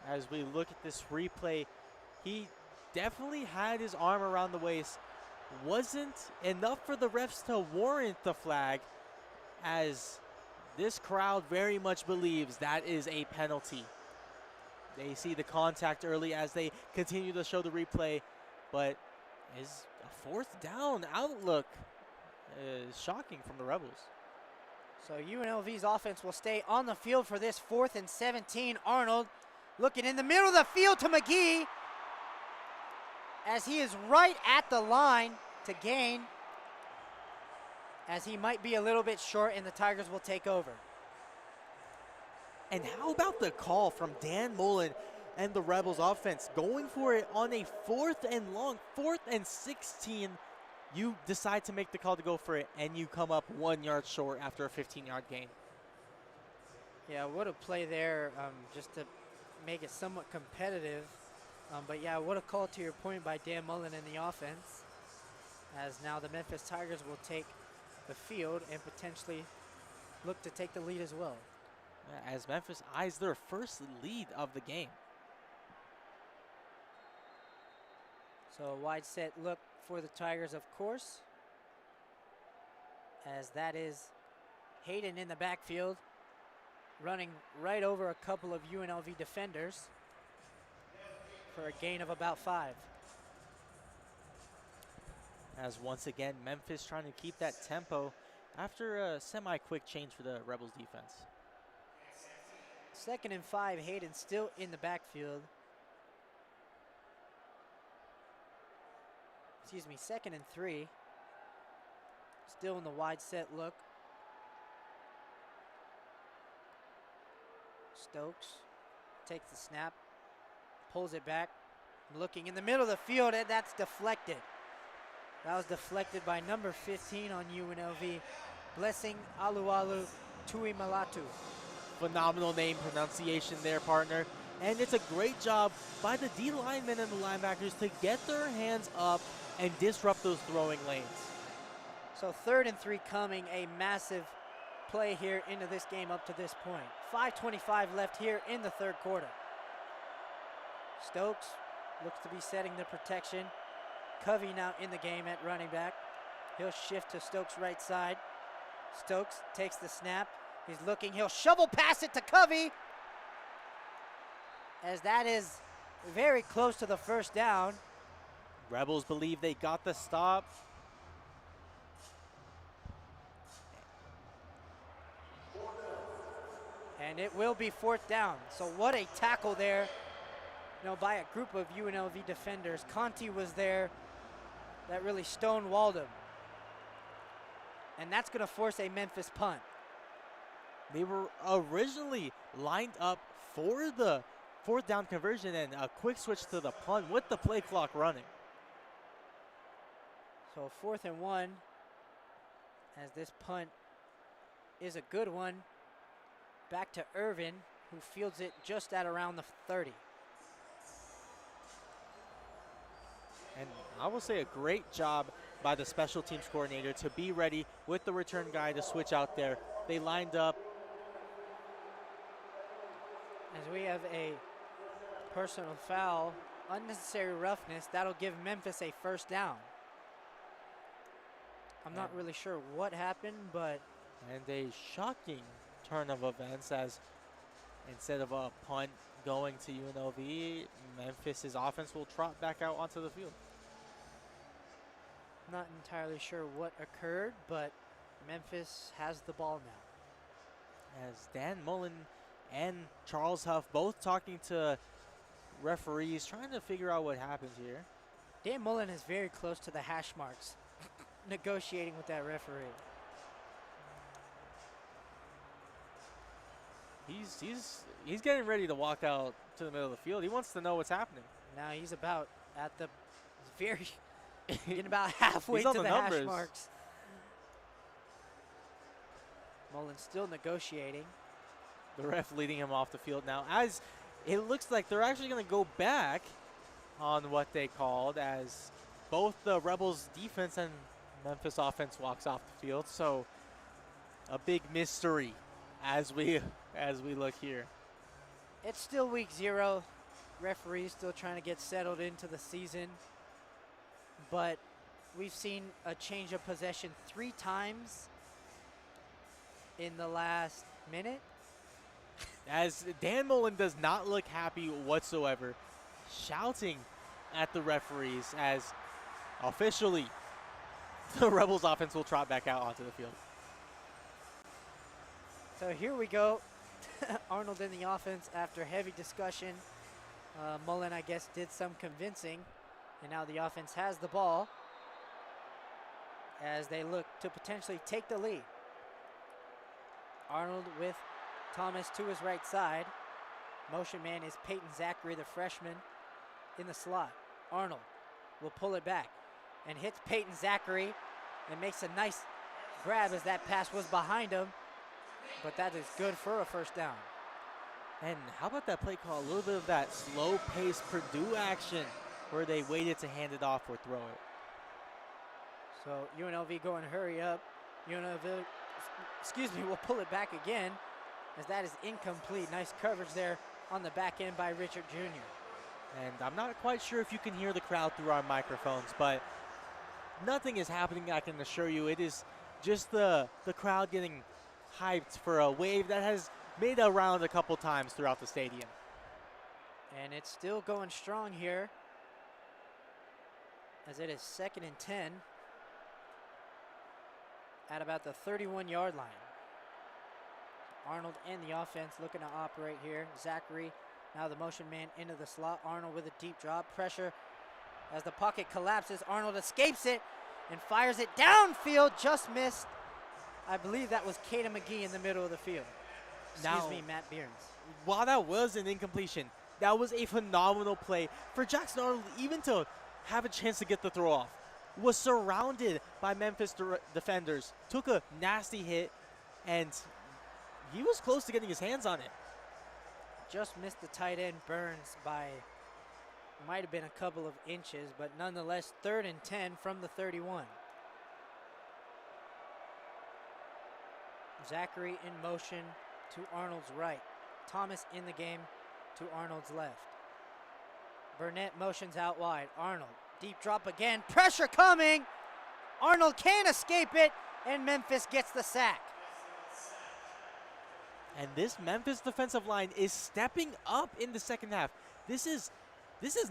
Yeah. As we look at this replay, he definitely had his arm around the waist. Wasn't enough for the refs to warrant the flag, as this crowd very much believes that is a penalty. They see the contact early as they continue to show the replay, but is a fourth down outlook is shocking from the Rebels. So UNLV's offense will stay on the field for this 4th and 17. Arnold looking in the middle of the field to McGee, as he is right at the line to gain, as he might be a little bit short and the Tigers will take over. And how about the call from Dan Mullen and the Rebels offense going for it on a 4th and long, 4th and 16. You decide to make the call to go for it, and you come up 1 yard short after a 15-yard gain. Yeah, what a play there, just to make it somewhat competitive. But yeah, what a call, to your point, by Dan Mullen and the offense, as now the Memphis Tigers will take the field and potentially look to take the lead as well. As Memphis eyes their first lead of the game. So a wide set look for the Tigers, of course, as that is Hayden in the backfield, running right over a couple of UNLV defenders for a gain of about 5. As once again, Memphis trying to keep that tempo after a semi-quick change for the Rebels defense. 2nd and 5, Hayden still in the backfield. Excuse me, 2nd and 3. Still in the wide set look. Stokes takes the snap, pulls it back, looking in the middle of the field, and that's deflected. That was deflected by number 15 on UNLV, Blessing Alualu Tuimalatu. Phenomenal name pronunciation there, partner. And it's a great job by the D linemen and the linebackers to get their hands up and disrupt those throwing lanes. So 3rd and 3 coming, a massive play here into this game up to this point. 5:25 left here in the 3rd quarter. Stokes looks to be setting the protection. Covey now in the game at running back. He'll shift to Stokes' right side. Stokes takes the snap. He's looking, he'll shovel pass it to Covey, as that is very close to the 1st down. Rebels believe they got the stop. And it will be 4th down. So what a tackle there, by a group of UNLV defenders. Conti was there, that really stonewalled him. And that's going to force a Memphis punt. They were originally lined up for the 4th down conversion, and a quick switch to the punt with the play clock running. So 4th and 1, as this punt is a good one. Back to Irvin, who fields it just at around the 30. And I will say a great job by the special teams coordinator to be ready with the return guy to switch out there. They lined up. As we have a personal foul, unnecessary roughness, that'll give Memphis a 1st down. I'm not really sure what happened, but... And a shocking turn of events, as instead of a punt going to UNLV, Memphis's offense will trot back out onto the field. Not entirely sure what occurred, but Memphis has the ball now. As Dan Mullen and Charles Huff both talking to referees, trying to figure out what happened here. Dan Mullen is very close to the hash marks, negotiating with that referee. He's getting ready to walk out to the middle of the field. He wants to know what's happening. Now he's about at the very getting about halfway to the hash marks. Mullen still negotiating. The ref leading him off the field now, as it looks like they're actually going to go back on what they called, as both the Rebels defense and Memphis offense walks off the field. So a big mystery as we look here. It's still week 0. Referees still trying to get settled into the season. But we've seen a change of possession 3 times in the last minute. As Dan Mullen does not look happy whatsoever, shouting at the referees as officially the Rebels offense will trot back out onto the field. So here we go. Arnold in the offense after heavy discussion. Mullen, I guess, did some convincing. And now the offense has the ball as they look to potentially take the lead. Arnold with Thomas to his right side. Motion man is Peyton Zachary, the freshman, in the slot. Arnold will pull it back and hits Peyton Zachary and makes a nice grab as that pass was behind him. But that is good for a first down. And how about that play call? A little bit of that slow-paced Purdue action where they waited to hand it off or throw it. So UNLV going hurry up. UNLV, will pull it back again as that is incomplete. Nice coverage there on the back end by Richard Jr. And I'm not quite sure if you can hear the crowd through our microphones, but nothing is happening, I can assure you. It is just the crowd getting hyped for a wave that has made a round a couple times throughout the stadium. And it's still going strong here as it is 2nd and 10 at about the 31-yard line. Arnold and the offense looking to operate here. Zachary, now the motion man into the slot. Arnold with a deep drop. Pressure as the pocket collapses. Arnold escapes it and fires it downfield. Just missed. I believe that was Caden McGee in the middle of the field. Excuse me, Matt Behrens. While that was an incompletion, that was a phenomenal play for Jackson Arnold even to have a chance to get the throw off. Was surrounded by Memphis defenders, took a nasty hit, and he was close to getting his hands on it. Just missed the tight end Burns by, might have been a couple of inches, but nonetheless 3rd and 10 from the 31. Zachary in motion to Arnold's right. Thomas in the game to Arnold's left. Burnett motions out wide. Arnold, deep drop again. Pressure coming. Arnold can't escape it, and Memphis gets the sack. And this Memphis defensive line is stepping up in the second half. This is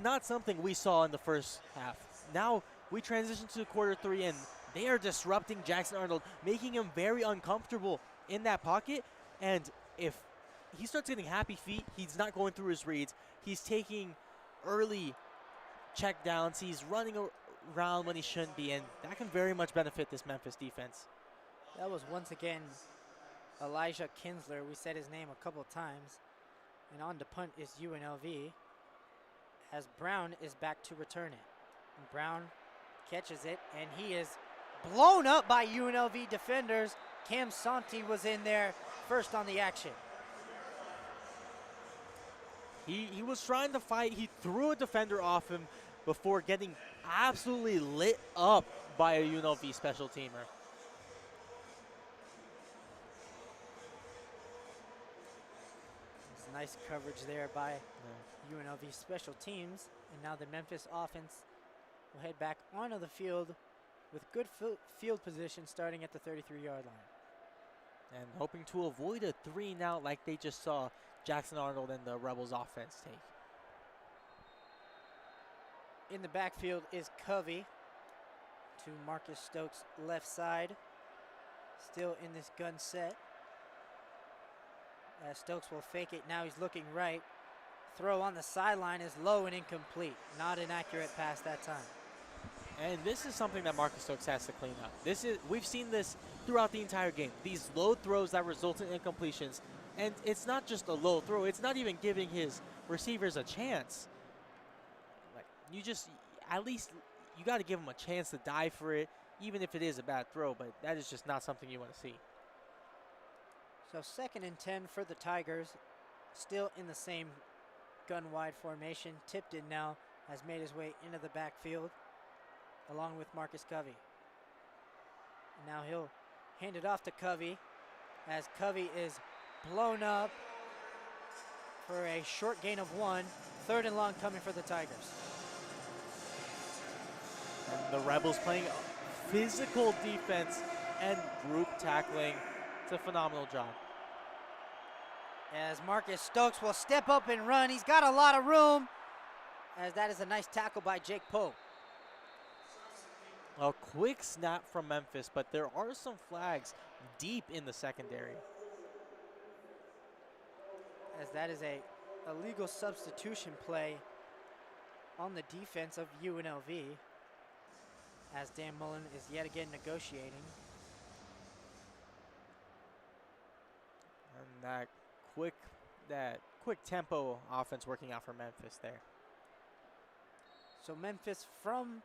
not something we saw in the first half. Now we transition to quarter 3, and they are disrupting Jackson Arnold, making him very uncomfortable in that pocket. And if he starts getting happy feet, he's not going through his reads. He's taking early check downs. He's running around when he shouldn't be, and that can very much benefit this Memphis defense. That was once again Elijah Kinsler. We said his name a couple of times. And on to punt is UNLV as Brown is back to return it. And Brown catches it, and he is blown up by UNLV defenders. Cam Santi was in there first on the action. He was trying to fight. He threw a defender off him before getting absolutely lit up by a UNLV special teamer. Nice coverage there by UNLV special teams. And now the Memphis offense will head back onto the field with good field position starting at the 33-yard line. And hoping to avoid a 3 and out like they just saw Jackson Arnold and the Rebels offense take. In the backfield is Covey to Marcus Stokes' left side. Still in this gun set. Stokes will fake it. Now he's looking right. Throw on the sideline is low and incomplete. Not an accurate pass that time. And this is something that Marcus Stokes has to clean up. We've seen this throughout the entire game. These low throws that result in incompletions. And it's not just a low throw. It's not even giving his receivers a chance. Like, at least you got to give them a chance to die for it, even if it is a bad throw. But that is just not something you want to see. So 2nd and 10 for the Tigers. Still in the same gun wide formation. Tipped in now has made his way into the backfield along with Marcus Covey. And now he'll hand it off to Covey as Covey is blown up for a short gain of 1. 3rd and long coming for the Tigers. And the Rebels playing physical defense and group tackling. It's a phenomenal job. As Marcus Stokes will step up and run. He's got a lot of room, as that is a nice tackle by Jake Pope. A quick snap from Memphis, but there are some flags deep in the secondary. As that is a illegal substitution play on the defense of UNLV, as Dan Mullen is yet again negotiating. And that quick tempo offense working out for Memphis there. So Memphis from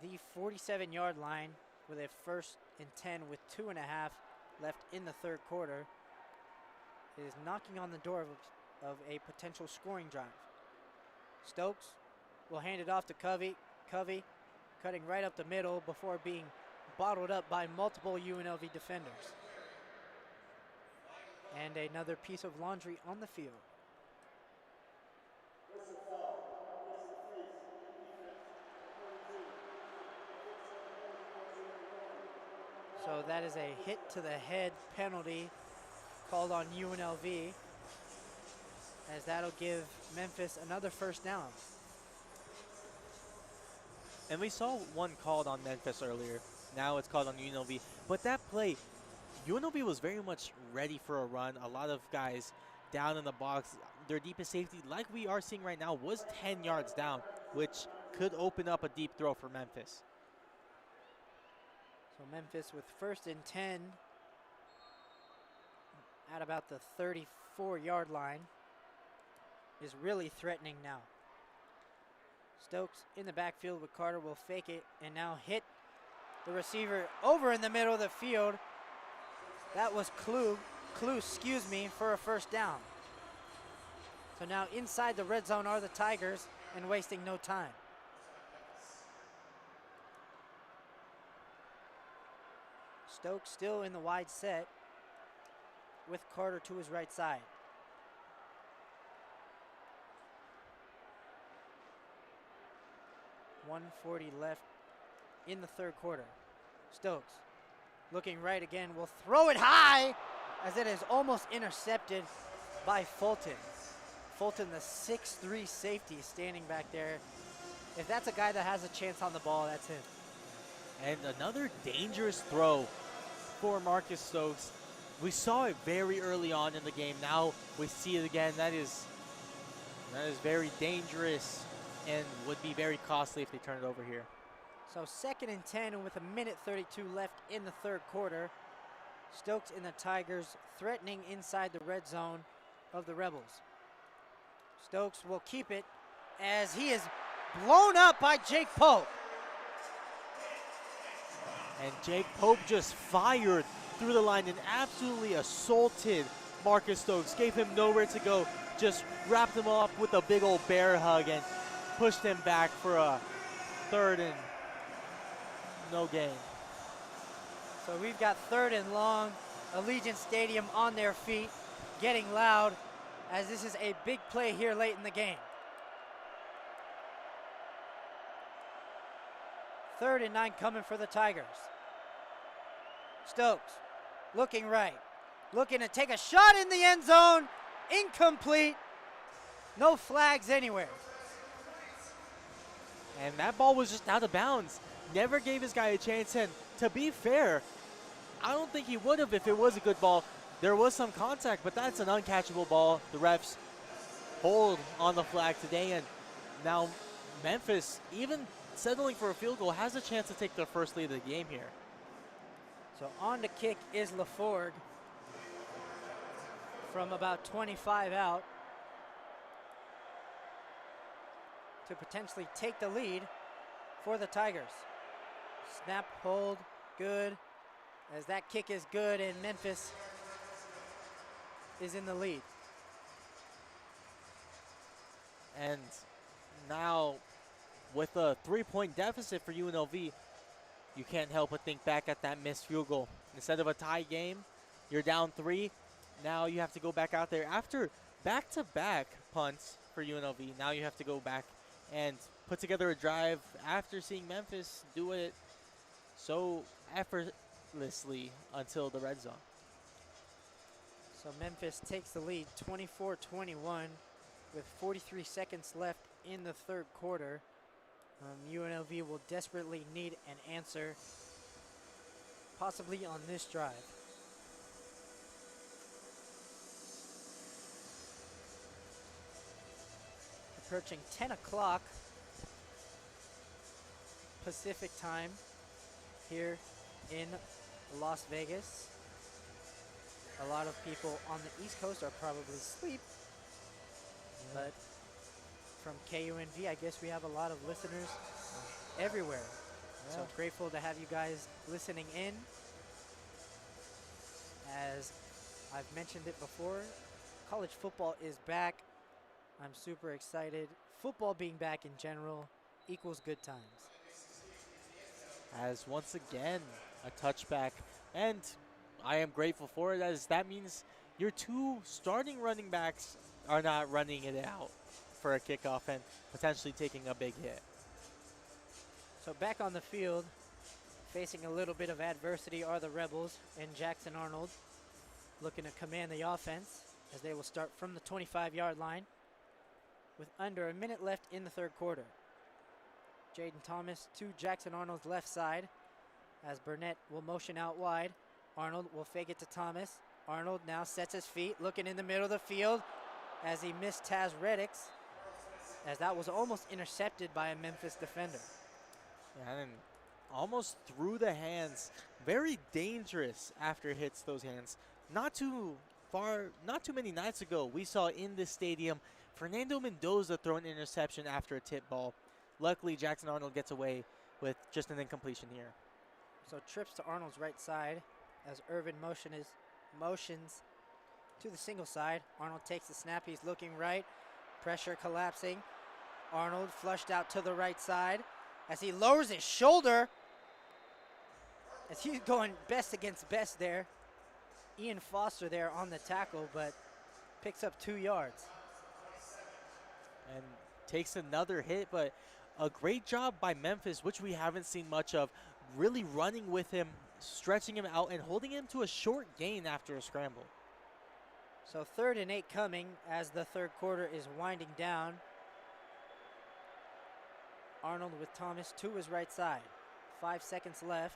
the 47-yard line with a 1st and 10 with 2.5 left in the 3rd quarter is knocking on the door of a potential scoring drive. Stokes will hand it off to Covey. Covey cutting right up the middle before being bottled up by multiple UNLV defenders. And another piece of laundry on the field. So that is a hit to the head penalty called on UNLV, as that'll give Memphis another 1st down. And we saw one called on Memphis earlier. Now it's called on UNLV. But that play, UNLV was very much ready for a run. A lot of guys down in the box. Their deepest safety, like we are seeing right now, was 10 yards down, which could open up a deep throw for Memphis. So Memphis with 1st and 10 at about the 34-yard line is really threatening now. Stokes in the backfield with Carter will fake it and now hit the receiver over in the middle of the field. That was Clue, for a 1st down. So now inside the red zone are the Tigers and wasting no time. Stokes still in the wide set with Carter to his right side. .140 left in the 3rd quarter. Stokes looking right again, will throw it high as it is almost intercepted by Fulton. Fulton, the 6'3" safety, standing back there. If that's a guy that has a chance on the ball, that's him. And another dangerous throw for Marcus Stokes. We saw it very early on in the game. Now we see it again. That is very dangerous and would be very costly if they turn it over here. So 2nd and 10 and with 1:32 left in the 3rd quarter. Stokes and the Tigers threatening inside the red zone of the Rebels. Stokes will keep it as he is blown up by Jake Pope. And Jake Pope just fired through the line and absolutely assaulted Marcus Stokes. Gave him nowhere to go. Just wrapped him up with a big old bear hug and pushed him back for a 3rd and no gain. So we've got 3rd and long. Allegiant Stadium on their feet, getting loud as this is a big play here late in the game. 3rd and 9 coming for the Tigers. Stokes looking right, looking to take a shot in the end zone. Incomplete. No flags anywhere. And that ball was just out of bounds. Never gave his guy a chance. And to be fair, I don't think he would have if it was a good ball. There was some contact, but that's an uncatchable ball. The refs hold on the flag today. And now Memphis, even settling for a field goal, has a chance to take their 1st lead of the game here. So on to kick is LaForgue from about 25 out to potentially take the lead for the Tigers. Snap, hold, good, as that kick is good and Memphis is in the lead. And Now, with a 3-point deficit for UNLV, you can't help but think back at that missed field goal. Instead of a tie game, you're down 3. Now you have to go back out there after back-to-back punts for UNLV. Now you have to go back and put together a drive after seeing Memphis do it so effortlessly until the red zone. So Memphis takes the lead 24-21 with 43 seconds left in the third quarter. UNLV will desperately need an answer, possibly on this drive. Approaching 10 o'clock Pacific time here in Las Vegas. A lot of people on the East Coast are probably asleep, but from KUNV, I guess we have a lot of listeners everywhere. So grateful to have you guys listening in. As I've mentioned it before, college football is back. I'm super excited. Football being back in general equals good times. As once again, a touchback, and I am grateful for it, as that means your 2 starting running backs are not running it out for a kickoff and potentially taking a big hit. So back on the field, facing a little bit of adversity are the Rebels and Jackson Arnold, looking to command the offense as they will start from the 25-yard line with under a minute left in the third quarter. Jaden Thomas to Jackson Arnold's left side as Burnett will motion out wide. Arnold will fake it to Thomas. Arnold now sets his feet, looking in the middle of the field as he missed Taz Reddix, as that was almost intercepted by a Memphis defender. Yeah, and almost through the hands. Very dangerous after it hits those hands. Not too many nights ago, we saw in this stadium Fernando Mendoza throw an interception after a tip ball. Luckily, Jackson Arnold gets away with just an incompletion here. So trips to Arnold's right side as Irvin motions to the single side. Arnold takes the snap. He's looking right. Pressure collapsing. Arnold flushed out to the right side as he lowers his shoulder as he's going best against best there. Ian Foster there on the tackle, but picks up 2 yards. And takes another hit, but a great job by Memphis, which we haven't seen much of, really running with him, stretching him out, and holding him to a short gain after a scramble. So 3rd and 8 coming as the third quarter is winding down. Arnold with Thomas to his right side. 5 seconds left.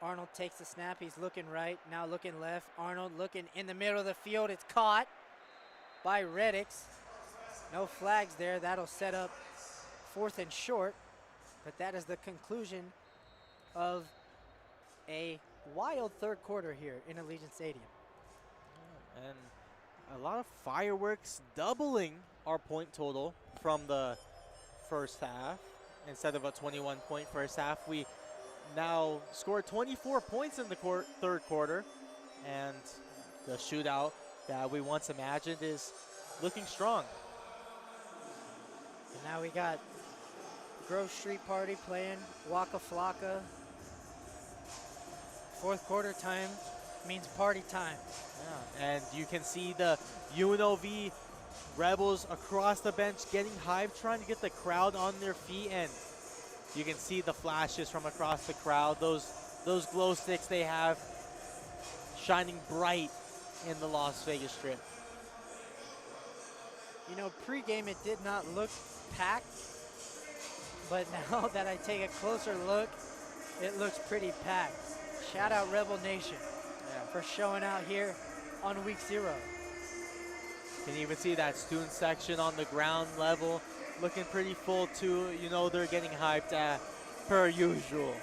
Arnold takes the snap. He's looking right, now looking left. Arnold looking in the middle of the field. It's caught by Reddix. No flags there. That'll set up 4th and short. But that is the conclusion of a wild third quarter here in Allegiant Stadium. And a lot of fireworks, doubling our point total from the first half. Instead of a 21-point first half, we now scored 24 points in the third quarter. And the shootout that we once imagined is looking strong. And now we got Grove Street Party playing Waka Flocka. 4th quarter time means party time. Yeah, and you can see the UNLV Rebels across the bench getting hyped, trying to get the crowd on their feet, and you can see the flashes from across the crowd. Those glow sticks they have shining bright in the Las Vegas Strip. You know, pregame it did not look packed, but now that I take a closer look, it looks pretty packed. Shout out Rebel Nation for showing out here on week 0. You can even see that student section on the ground level looking pretty full too. You know they're getting hyped per usual.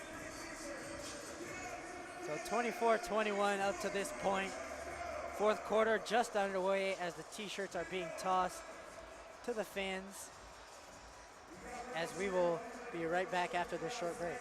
So 24-21 up to this point. 4th quarter just underway as the t-shirts are being tossed to the fans, as we will be right back after this short break.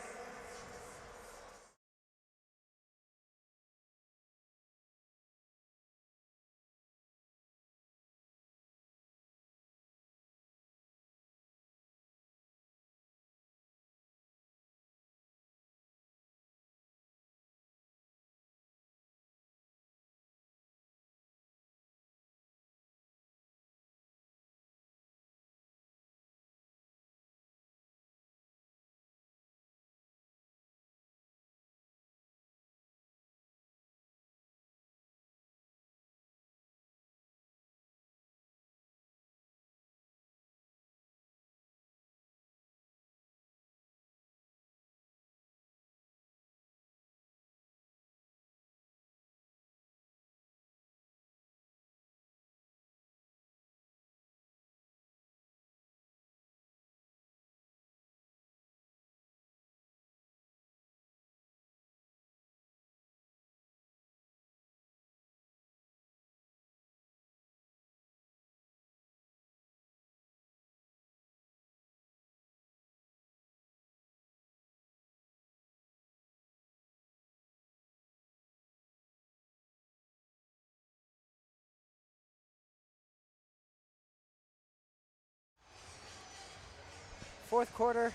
fourth quarter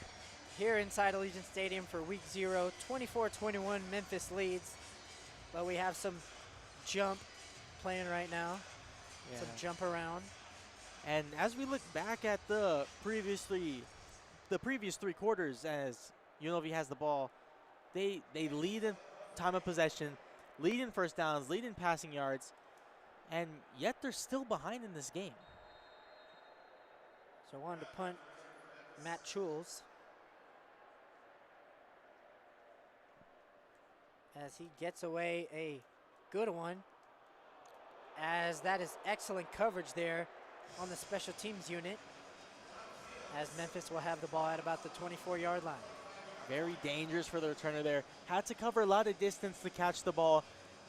here inside Allegiant Stadium for week 0. 24-21, Memphis leads. But we have some jump playing right now. Yeah. Some jump around. And as we look back at the previous 3 quarters, as UNLV has the ball, they lead in time of possession, lead in first downs, lead in passing yards, and yet they're still behind in this game. So wanted to punt Matt Chules as he gets away a good one, as that is excellent coverage there on the special teams unit, as Memphis will have the ball at about the 24-yard line. Very dangerous for the returner there. Had to cover a lot of distance to catch the ball,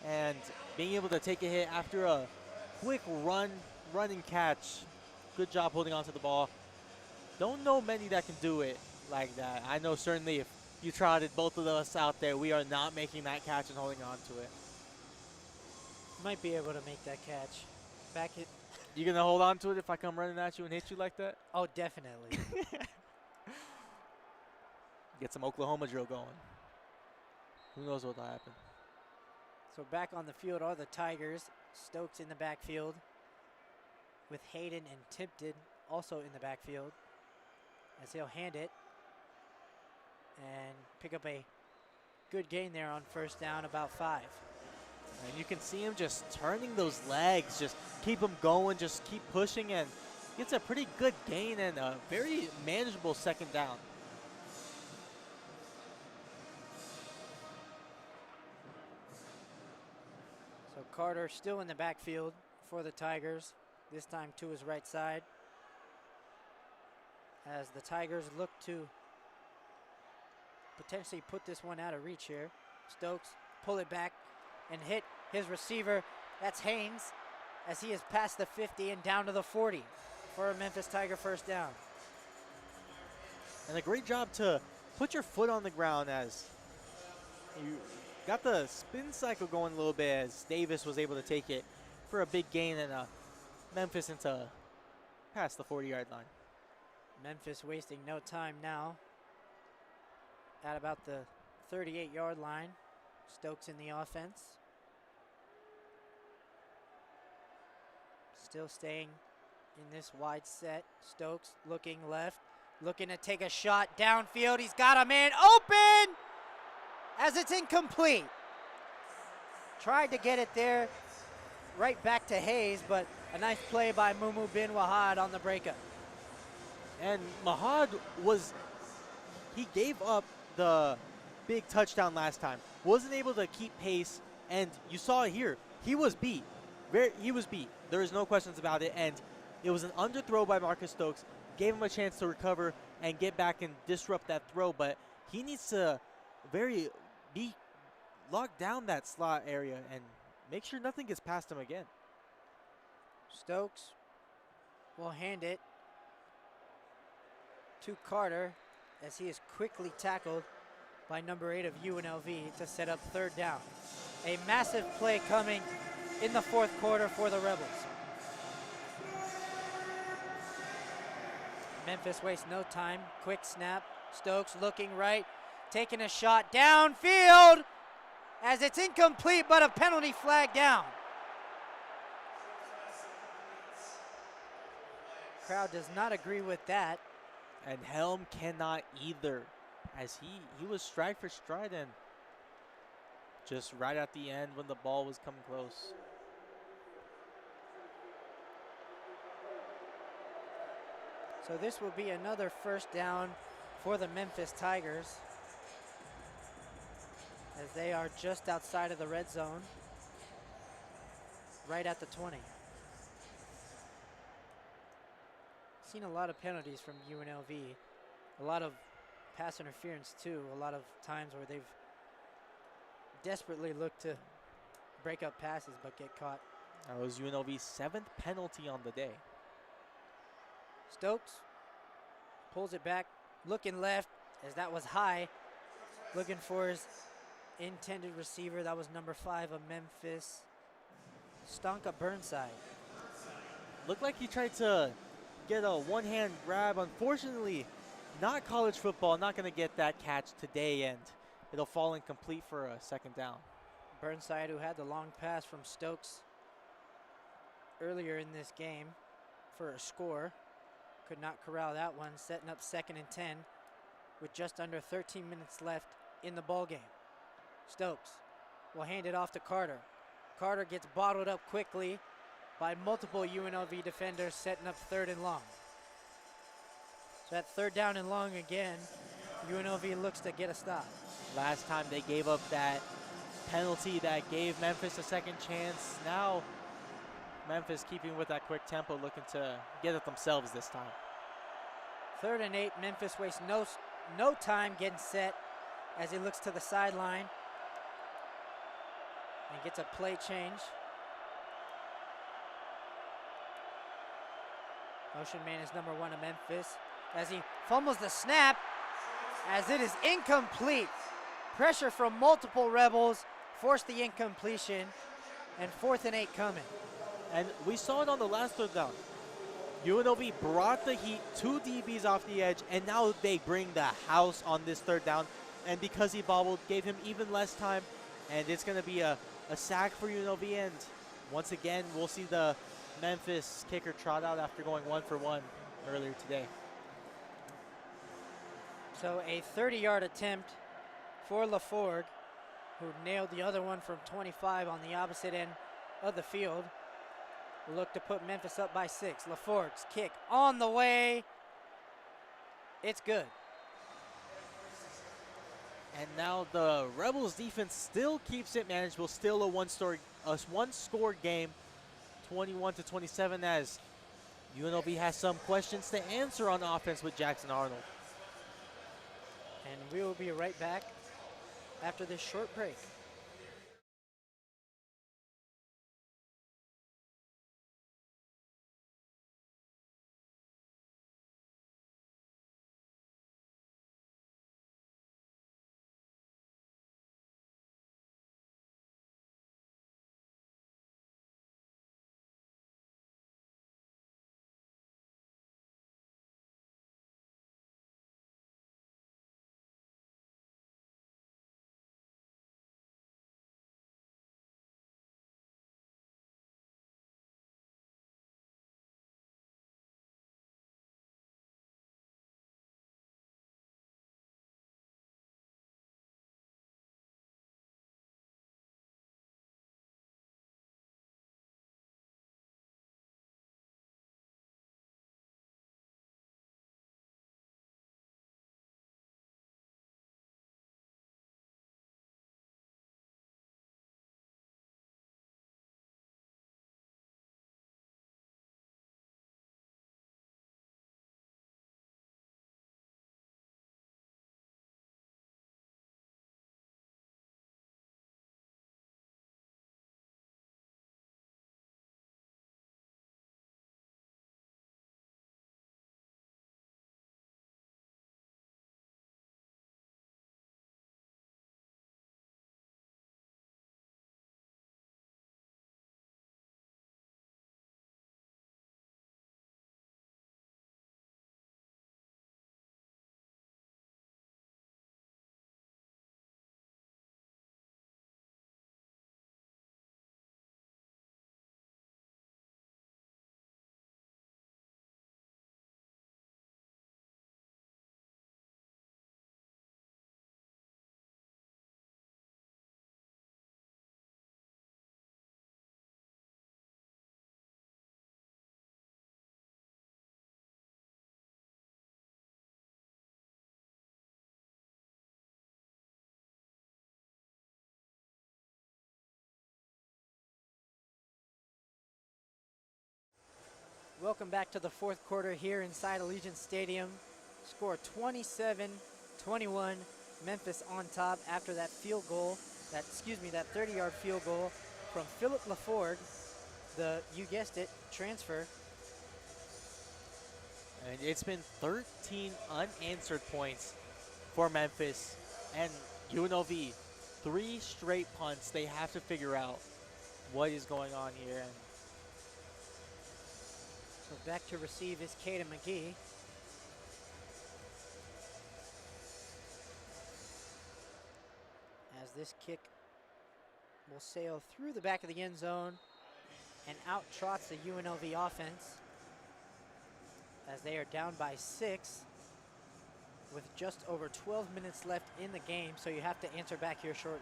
and being able to take a hit after a quick run and catch. Good job holding on to the ball. Don't know many that can do it like that. I know certainly if you trotted both of us out there, we are not making that catch and holding on to it. Might be able to make that catch. Back it. You gonna hold on to it if I come running at you and hit you like that? Oh, definitely. Get some Oklahoma drill going. Who knows what will happen. So back on the field are the Tigers. Stokes in the backfield with Hayden and Tipton also in the backfield, as he'll hand it and pick up a good gain there on first down, about 5. And you can see him just turning those legs, just keep him going, just keep pushing, and gets a pretty good gain and a very manageable second down. So Carter still in the backfield for the Tigers, this time to his right side, as the Tigers look to potentially put this one out of reach here. Stokes pull it back and hit his receiver. That's Haynes, as he is past the 50 and down to the 40 for a Memphis Tiger first down. And a great job to put your foot on the ground, as you got the spin cycle going a little bit, as Davis was able to take it for a big gain, and Memphis into past the 40-yard line. Memphis wasting no time now at about the 38-yard line. Stokes in the offense. Still staying in this wide set. Stokes looking left, looking to take a shot downfield. He's got a man open, as it's incomplete. Tried to get it there, right back to Hayes, but a nice play by Mumu bin Wahad on the breakup. And Mahad he gave up the big touchdown last time. Wasn't able to keep pace, and you saw it here. He was beat. He was beat. There is no questions about it, and it was an underthrow by Marcus Stokes. Gave him a chance to recover and get back and disrupt that throw, but he needs to lock down that slot area and make sure nothing gets past him again. Stokes will hand it to Carter, as he is quickly tackled by number 8 of UNLV to set up third down. A massive play coming in the fourth quarter for the Rebels. Memphis wastes no time. Quick snap. Stokes looking right, taking a shot downfield, as it's incomplete, but a penalty flag down. Crowd does not agree with that. And Helm cannot either, as he was stride for stride, and just right at the end when the ball was coming close. So this will be another first down for the Memphis Tigers, as they are just outside of the red zone, right at the 20. Seen a lot of penalties from UNLV, a lot of pass interference too, a lot of times where they've desperately looked to break up passes but get caught. That was UNLV's 7th penalty on the day. Stokes pulls it back, looking left, as that was high, looking for his intended receiver. That was number 5 of Memphis, Stonka Burnside. Looked like he tried to get a one-hand grab. Unfortunately, Not college football, not going to get that catch today, and it'll fall incomplete for a second down. Burnside, who had the long pass from Stokes earlier in this game for a score, could not corral that one, setting up 2nd and 10 with just under 13 minutes left in the ball game. Stokes will hand it off to Carter. Carter gets bottled up quickly by multiple UNLV defenders, setting up 3rd and long. So at 3rd down and long again, UNLV looks to get a stop. Last time they gave up that penalty that gave Memphis a second chance. Now Memphis, keeping with that quick tempo, looking to get it themselves this time. 3rd and 8, Memphis wastes no time getting set as he looks to the sideline and gets a play change. Motion man is number 1 of Memphis as he fumbles the snap as it is incomplete. Pressure from multiple Rebels forced the incompletion, and 4th and 8 coming. And we saw it on the last 3rd down. UNLV brought the heat, 2 DBs off the edge, and now they bring the house on this 3rd down. And because he bobbled, gave him even less time, and it's going to be a sack for UNLV. And once again, we'll see the Memphis kicker trot out after going 1 for 1 earlier today. So a 30-yard attempt for LaForgue, who nailed the other one from 25 on the opposite end of the field. Look to put Memphis up by 6. LaForgue's kick on the way. It's good. And now the Rebels defense still keeps it manageable. Still a one-score game, 21-27, as UNLV has some questions to answer on offense with Jackson Arnold. And we will be right back after this short break. Welcome back to the 4th quarter here inside Allegiant Stadium. Score 27-21. Memphis on top after that field goal, that 30-yard field goal from Philip LaForgue, you guessed it, transfer. And it's been 13 unanswered points for Memphis, and UNLV, 3 straight punts. They have to figure out what is going on here. And so back to receive is Caden McGee. this kick will sail through the back of the end zone and out trots the UNLV offense as they are down by 6 with just over 12 minutes left in the game, so you have to answer back here shortly.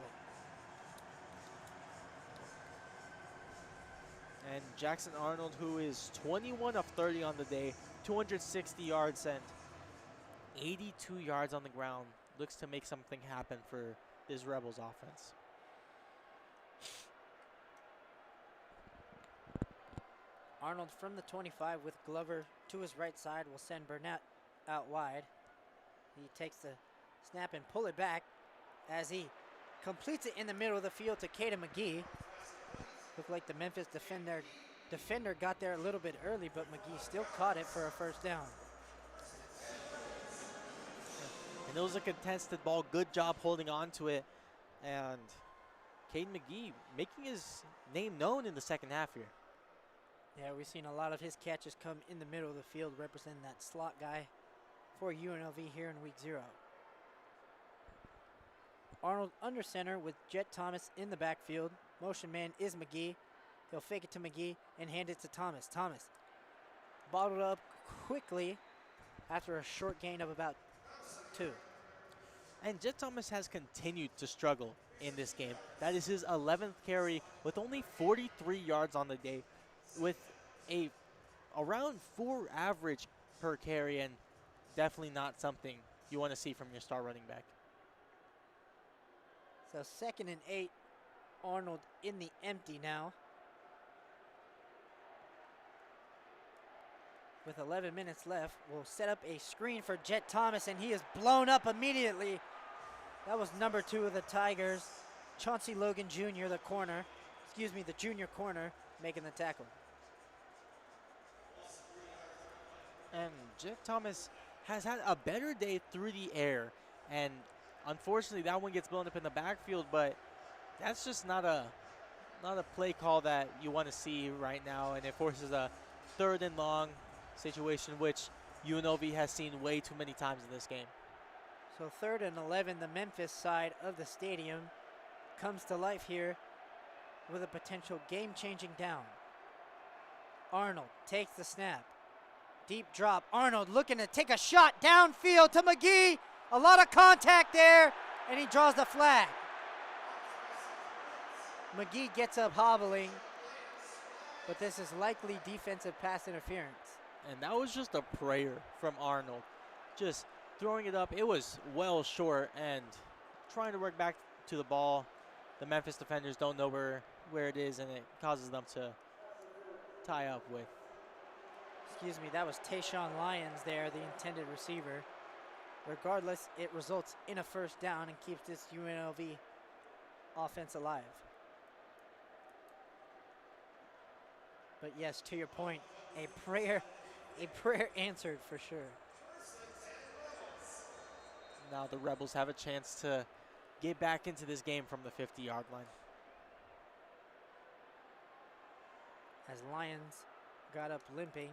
And Jackson Arnold, who is 21 of 30 on the day, 260 yards and 82 yards on the ground, looks to make something happen for this Rebels offense. Arnold from the 25 with Glover to his right side will send Burnett out wide. He takes the snap and pull it back as he completes it in the middle of the field to Caden McGee. Looked like the Memphis defender got there a little bit early, but McGee still caught it for a first down. And it was a contested ball. Good job holding on to it. And Caden McGee making his name known in the second half here. Yeah, we've seen a lot of his catches come in the middle of the field, representing that slot guy for UNLV here in week 0. Arnold under center with Jet Thomas in the backfield. Motion man is McGee. He'll fake it to McGee and hand it to Thomas. Thomas bottled up quickly after a short gain of about 2. And Jet Thomas has continued to struggle in this game. That is his 11th carry with only 43 yards on the day, with a around 4 average per carry, and definitely not something you want to see from your star running back. So 2nd and 8, Arnold in the empty now. With 11 minutes left, we'll set up a screen for Jet Thomas, and he is blown up immediately. That was number 2 of the Tigers, Chauncey Logan Jr., the junior corner, making the tackle. And Jet Thomas has had a better day through the air, and unfortunately that one gets blown up in the backfield, but that's just not a play call that you want to see right now, and it forces a 3rd and long situation, which UNLV has seen way too many times in this game. So 3rd and 11, the Memphis side of the stadium comes to life here with a potential game-changing down. Arnold takes the snap. Deep drop. Arnold looking to take a shot downfield to McGee. A lot of contact there, and he draws the flag. McGee gets up hobbling, but this is likely defensive pass interference. And that was just a prayer from Arnold. Just throwing it up. It was well short and trying to work back to the ball. The Memphis defenders don't know where it is, and it causes them to tie up with. Excuse me, that was Tayshawn Lyons there, the intended receiver. Regardless, it results in a first down and keeps this UNLV offense alive. But yes, to your point, a prayer answered for sure. Now the Rebels have a chance to get back into this game from the 50-yard line. As Lyons got up limping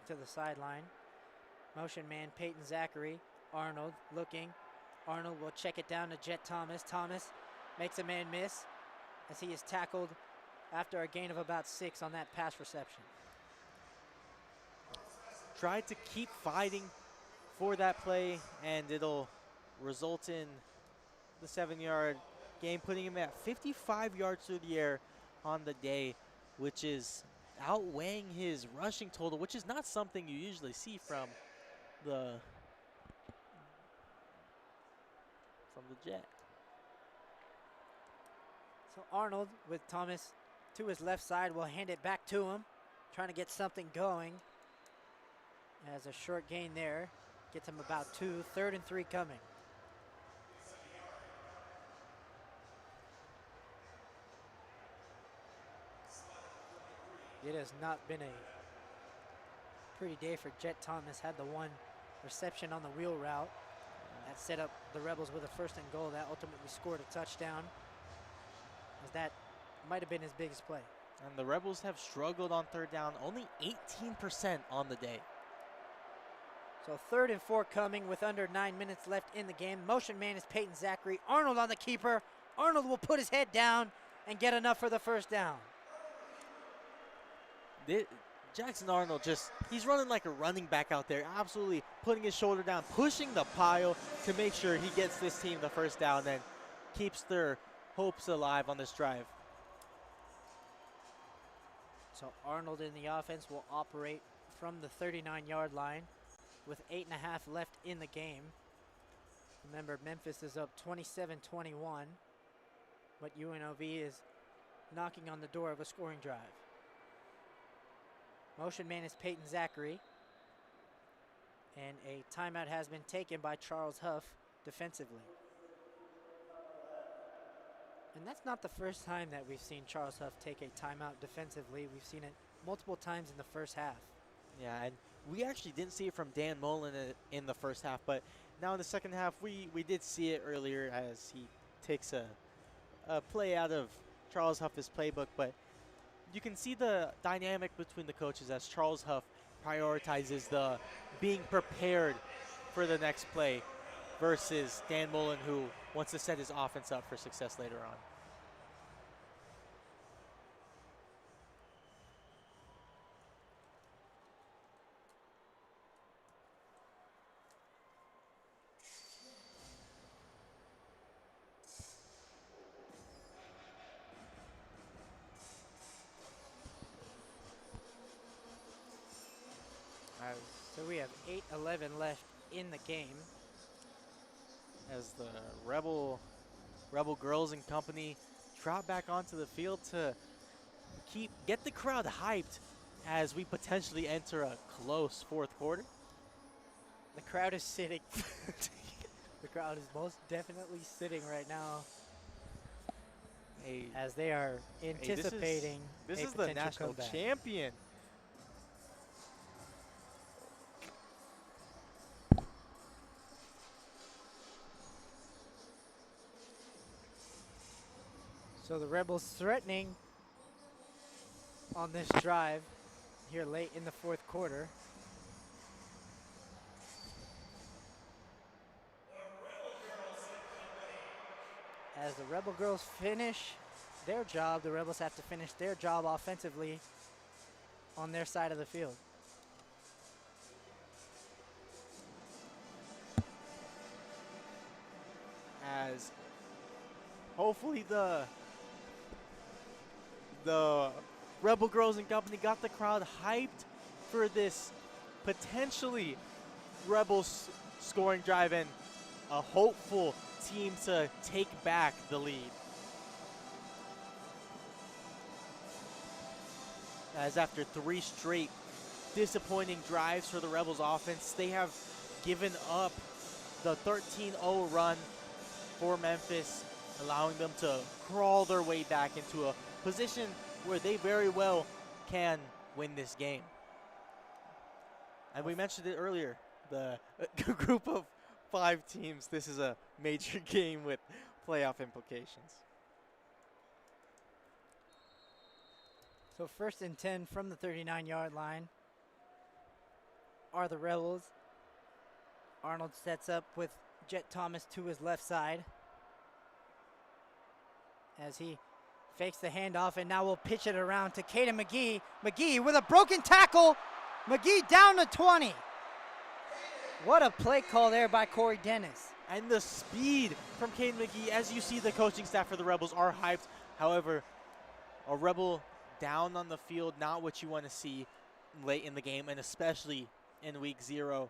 to the sideline. Motion man Peyton Zachary. Arnold looking. Arnold will check it down to Jet Thomas. Thomas makes a man miss as he is tackled after a gain of about 6 on that pass reception. Tried to keep fighting for that play, and it'll result in the 7-yard gain, putting him at 55 yards through the air on the day, which is outweighing his rushing total, which is not something you usually see from the Jet. So Arnold with Thomas to his left side will hand it back to him, trying to get something going. As a short gain there gets him about 2, 3rd and 3 coming. It has not been a pretty day for Jet Thomas. Had the one reception on the wheel route that set up the Rebels with a 1st and goal that ultimately scored a touchdown, as that might have been his biggest play. And the Rebels have struggled on 3rd down, only 18% on the day. So 3rd and 4 coming with under 9 minutes left in the game. Motion man is Peyton Zachary. Arnold on the keeper. Arnold will put his head down and get enough for the first down. Jackson Arnold he's running like a running back out there, absolutely putting his shoulder down, pushing the pile to make sure he gets this team the first down and keeps their hopes alive on this drive. So Arnold in the offense will operate from the 39-yard line with 8.5 left in the game. Remember, Memphis is up 27-21, but UNLV is knocking on the door of a scoring drive. Motion man is Peyton Zachary, and a timeout has been taken by Charles Huff defensively. And that's not the first time that we've seen Charles Huff take a timeout defensively. We've seen it multiple times in the first half. Yeah, and we actually didn't see it from Dan Mullen in the first half, but now in the second half, we did see it earlier as he takes a play out of Charles Huff's playbook. But you can see the dynamic between the coaches as Charles Huff prioritizes the being prepared for the next play versus Dan Mullen, who wants to set his offense up for success later on. So we have 8:11 left in the game. As the Rebel girls and company trot back onto the field to get the crowd hyped as we potentially enter a close fourth quarter. The crowd is sitting. The crowd is most definitely sitting right now as they are anticipating this a is the potential national comeback. champion. So the Rebels threatening on this drive here late in the fourth quarter. As the Rebel girls finish their job, the Rebels have to finish their job offensively on their side of the field. As hopefully the Rebel girls and company got the crowd hyped for this potentially Rebels scoring drive and a hopeful team to take back the lead. As after 3 straight disappointing drives for the Rebels offense, they have given up the 13-0 run for Memphis, allowing them to crawl their way back into a position where they very well can win this game. And we mentioned it earlier, the group of 5 teams, this is a major game with playoff implications. So 1st and 10 from the 39-yard line are the Rebels. Arnold sets up with Jet Thomas to his left side as he fakes the handoff, and now we'll pitch it around to Kaden McGee. McGee with a broken tackle. McGee down to 20. What a play call there by Corey Dennis. And the speed from Kaden McGee, as you see the coaching staff for the Rebels are hyped. However, a Rebel down on the field, not what you want to see late in the game, and especially in week 0.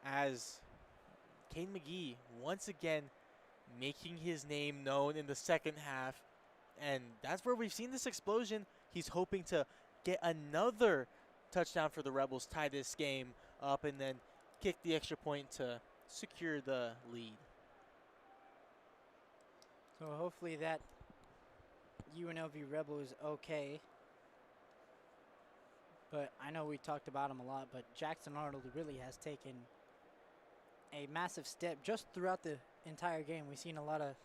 As Kaden McGee once again making his name known in the second half, and that's where we've seen this explosion. He's hoping to get another touchdown for the Rebels, tie this game up, and then kick the extra point to secure the lead. So hopefully that UNLV Rebel is okay. But I know we talked about him a lot, but Jackson Arnold really has taken a massive step just throughout the entire game. We've seen a lot of,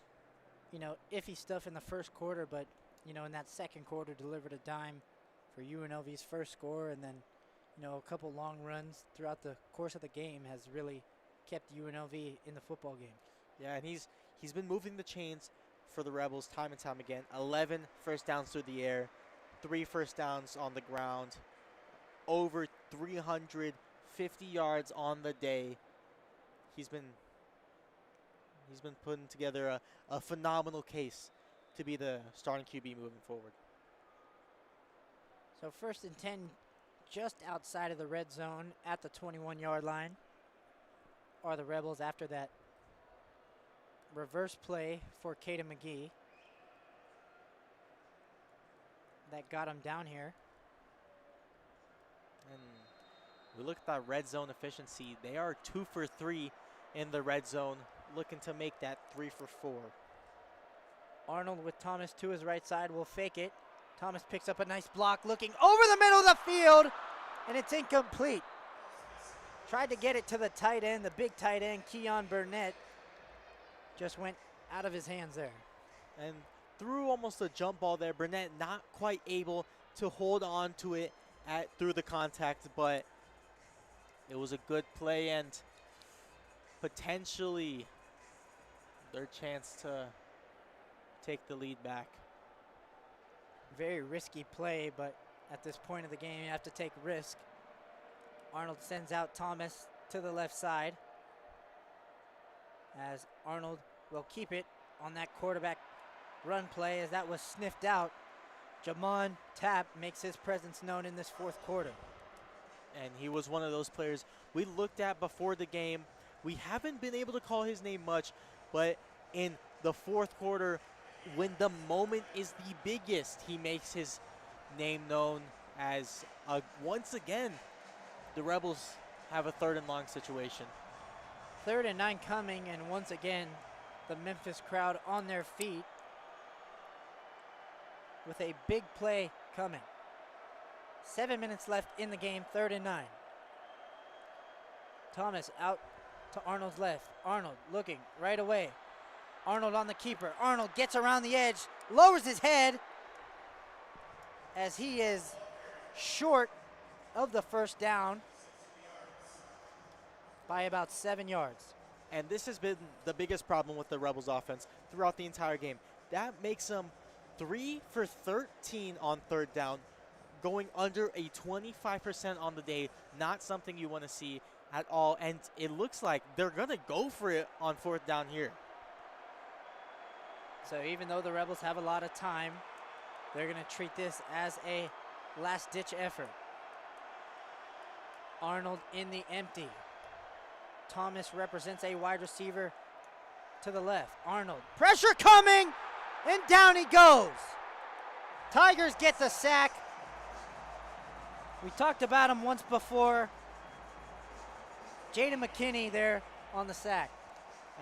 iffy stuff in the first quarter, but, in that second quarter delivered a dime for UNLV's first score, and then, a couple long runs throughout the course of the game has really kept UNLV in the football game. Yeah, and He's been moving the chains for the Rebels time and time again. 11 first downs through the air, 3 first downs on the ground, over 350 yards on the day. He's been putting together a phenomenal case to be the starting QB moving forward. So 1st and 10 just outside of the red zone at the 21-yard line are the Rebels after that reverse play for Caden McGee that got him down here. And we look at that red zone efficiency. They are 2 for 3 in the red zone, looking to make that 3 for 4. Arnold with Thomas to his right side will fake it. Thomas picks up a nice block looking over the middle of the field, and it's incomplete. Tried to get it to the tight end, the big tight end, Keon Burnett. Just went out of his hands there. And threw almost a jump ball there. Burnett not quite able to hold on to it through the contact, but it was a good play and potentially their chance to take the lead back. Very risky play, but at this point of the game, you have to take risk. Arnold sends out Thomas to the left side, as Arnold will keep it on that quarterback run play, as that was sniffed out. Jamon Tapp makes his presence known in this 4th quarter. And he was one of those players we looked at before the game. We haven't been able to call his name much, but in the 4th quarter, when the moment is the biggest, he makes his name known as, once again, the Rebels have a 3rd and long situation. 3rd and 9 coming, and once again, the Memphis crowd on their feet with a big play coming. 7 minutes left in the game, 3rd and 9. Thomas out to Arnold's left. Arnold looking right away. Arnold on the keeper. Arnold gets around the edge, lowers his head as he is short of the 1st down by about 7 yards. And this has been the biggest problem with the Rebels offense throughout the entire game. That makes them 3 for 13 on 3rd down, going under a 25% on the day. Not something you want to see at all. And it looks like they're going to go for it on 4th down here. So even though the Rebels have a lot of time, they're going to treat this as a last-ditch effort. Arnold in the empty. Thomas represents a wide receiver to the left. Arnold, pressure coming, and down he goes. Tigers get the sack. We talked about him once before. Jaden McKinney there on the sack.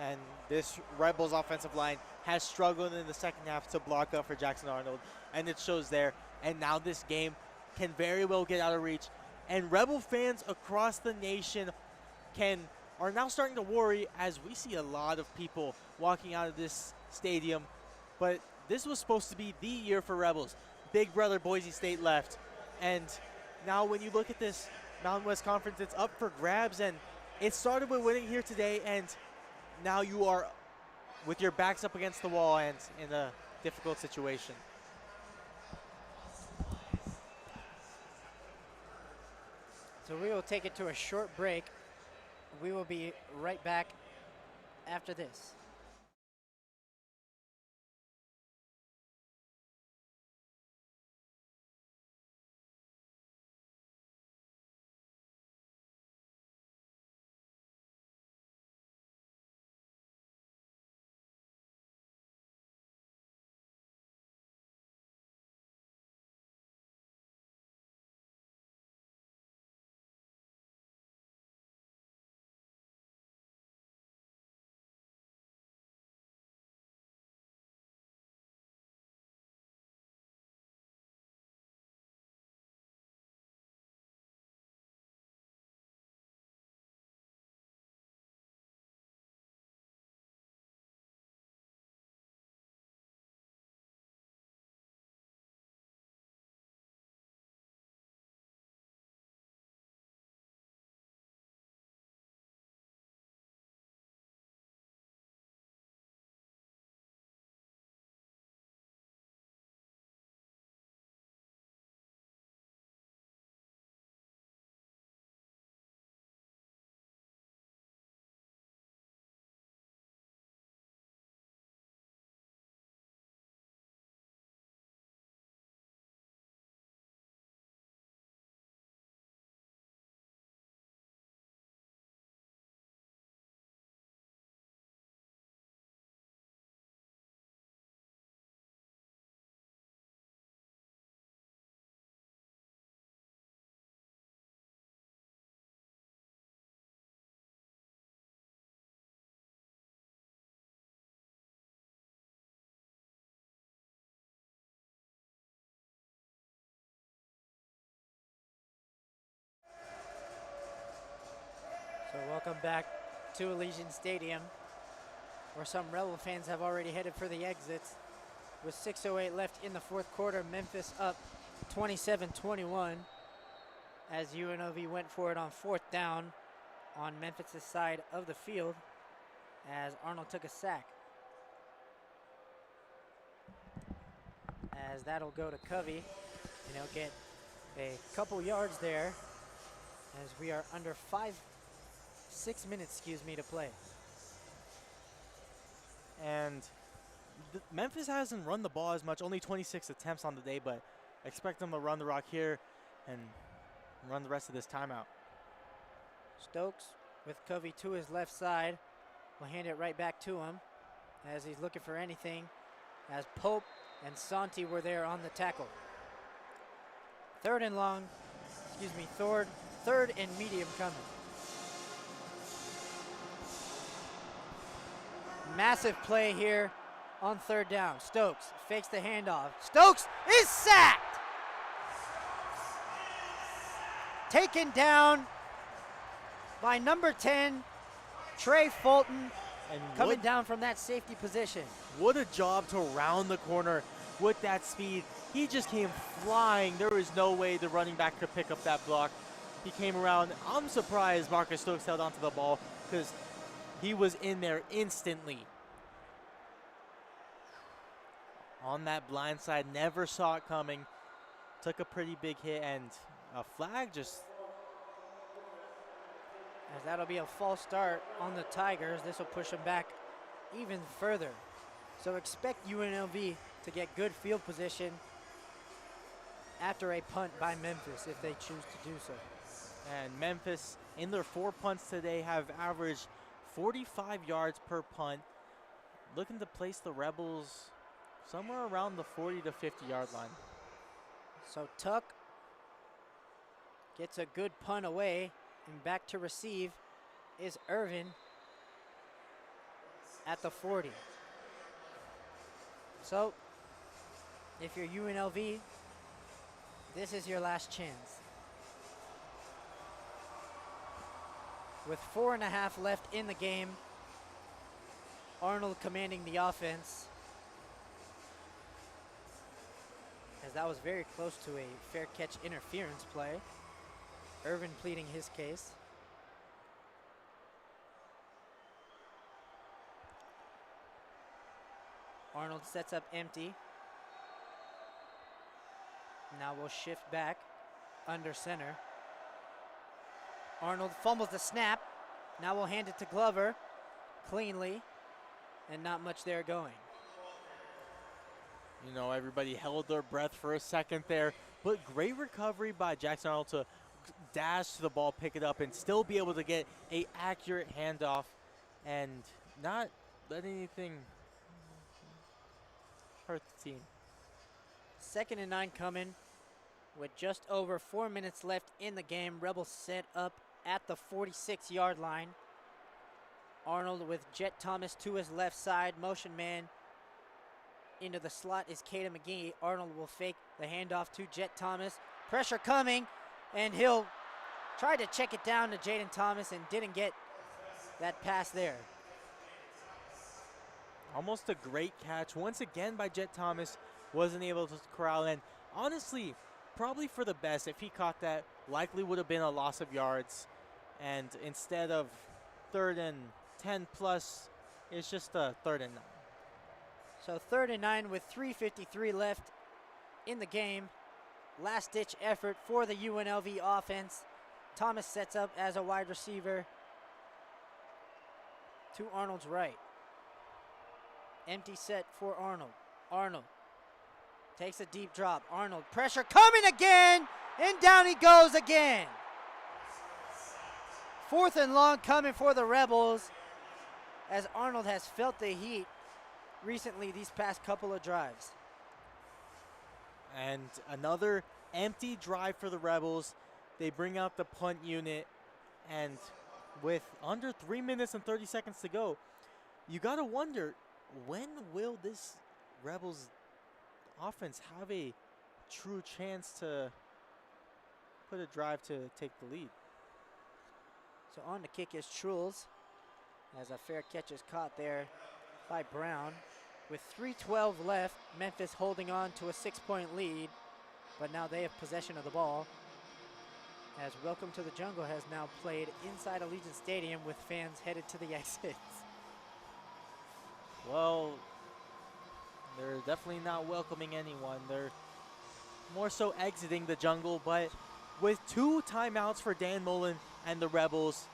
And this Rebels offensive line has struggled in the 2nd half to block up for Jackson Arnold, and it shows there. And now this game can very well get out of reach. And Rebel fans across the nation are now starting to worry, as we see a lot of people walking out of this stadium. But this was supposed to be the year for Rebels. Big brother Boise State left. And now when you look at this Mountain West Conference, it's up for grabs. And it started with winning here today, and now you are with your backs up against the wall and in a difficult situation. So we will take it to a short break. We will be right back after this. Welcome back to Allegiant Stadium, where some Rebel fans have already headed for the exits. With 6:08 left in the fourth quarter, Memphis up 27-21 as UNLV went for it on fourth down on Memphis' side of the field as Arnold took a sack. As that'll go to Covey, and he'll get a couple yards there as we are under 6 minutes, to play. And Memphis hasn't run the ball as much, only 26 attempts on the day, but expect them to run the rock here and run the rest of this timeout. Stokes with Covey to his left side will hand it right back to him as he's looking for anything, as Pope and Santi were there on the tackle. Third and medium coming. Massive play here on third down. Stokes fakes the handoff. Stokes is sacked. Taken down by number 10, Trey Fulton, And coming down from that safety position. What a job to round the corner with that speed. He just came flying. There was no way the running back could pick up that block. He came around. I'm surprised Marcus Stokes held onto the ball because he was in there instantly. On that blind side, never saw it coming. Took a pretty big hit, and a flag just... As that'll be a false start on the Tigers. This will push them back even further. So expect UNLV to get good field position after a punt by Memphis if they choose to do so. And Memphis, in their 4 punts today, have averaged 45 yards per punt. Looking to place the Rebels somewhere around the 40 to 50 yard line. So Tuck gets a good punt away, and back to receive is Irvin at the 40. So if you're UNLV, this is your last chance. With 4.5 left in the game, Arnold commanding the offense, as that was very close to a fair catch interference play. Irvin pleading his case. Arnold sets up empty. Now we'll shift back under center. Arnold fumbles the snap. Now we'll hand it to Glover cleanly, and not much there going. You know, everybody held their breath for a second there, but great recovery by Jackson Arnold to dash to the ball, pick it up, and still be able to get a accurate handoff and not let anything hurt the team. 2nd and 9 coming with just over 4 minutes left in the game. Rebels set up at the 46-yard line. Arnold with Jet Thomas to his left side. Motion man into the slot is Caden McGee. Arnold will fake the handoff to Jet Thomas. Pressure coming, and he'll try to check it down to Jaden Thomas and didn't get that pass there. Almost a great catch once again by Jet Thomas. Wasn't able to corral in. Honestly, probably for the best. If he caught that, likely would have been a loss of yards. And instead of 3rd and 10 plus, it's just a 3rd and 9. So 3rd and 9 with 3:53 left in the game. Last ditch effort for the UNLV offense. Thomas sets up as a wide receiver to Arnold's right. Empty set for Arnold. Arnold takes a deep drop. Arnold, pressure coming again, and down he goes again. 4th and long coming for the Rebels, as Arnold has felt the heat recently these past couple of drives. And another empty drive for the Rebels. They bring out the punt unit, and with under 3 minutes and 30 seconds to go, you got to wonder, when will this Rebels offense have a true chance to put a drive to take the lead? So on the kick is Truls, as a fair catch is caught there by Brown. With 3:12 left, Memphis holding on to a 6-point lead, but now they have possession of the ball. As Welcome to the Jungle has now played inside Allegiant Stadium with fans headed to the exits. Well, they're definitely not welcoming anyone. They're more so exiting the jungle, but with 2 timeouts for Dan Mullen and the Rebels,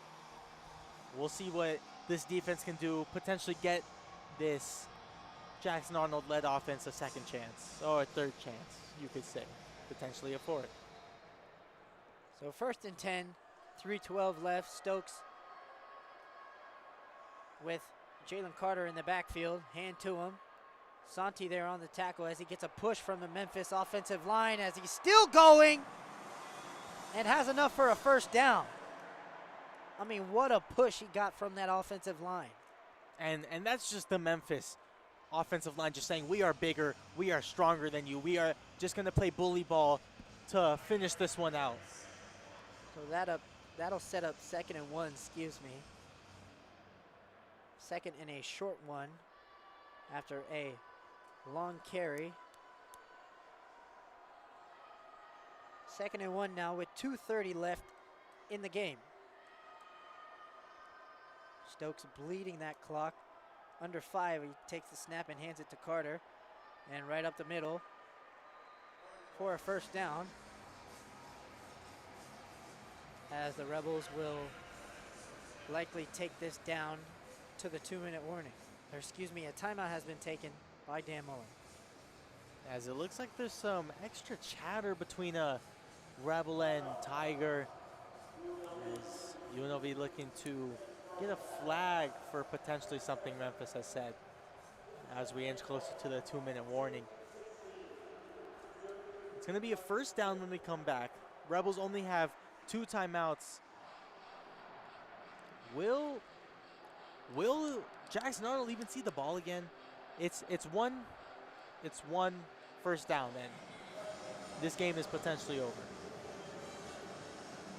we'll see what this defense can do, potentially get this Jackson Arnold-led offense a second chance, or a third chance, you could say, potentially a fourth. So 1st and 10, 3:12 left. Stokes with Jalen Carter in the backfield, hand to him. Santi there on the tackle as he gets a push from the Memphis offensive line as he's still going and has enough for a first down. I mean, what a push he got from that offensive line. And that's just the Memphis offensive line just saying, we are bigger, we are stronger than you, we are just going to play bully ball to finish this one out. So that'll set up 2nd and 1, excuse me. 2nd and a short one after a long carry. 2nd and 1 now with 2:30 left in the game. Stokes bleeding that clock. Under 5, he takes the snap and hands it to Carter. And right up the middle for a first down. As the Rebels will likely take this down to the 2-minute warning. Or excuse me, a timeout has been taken by Dan Mullen. As it looks like there's some extra chatter between Rebel and Tiger. As UNLV looking to get a flag for potentially something Memphis has said as we inch closer to the 2-minute warning. It's going to be a first down when we come back. Rebels only have 2 timeouts. Will Jackson Arnold even see the ball again? It's one first down, and this game is potentially over.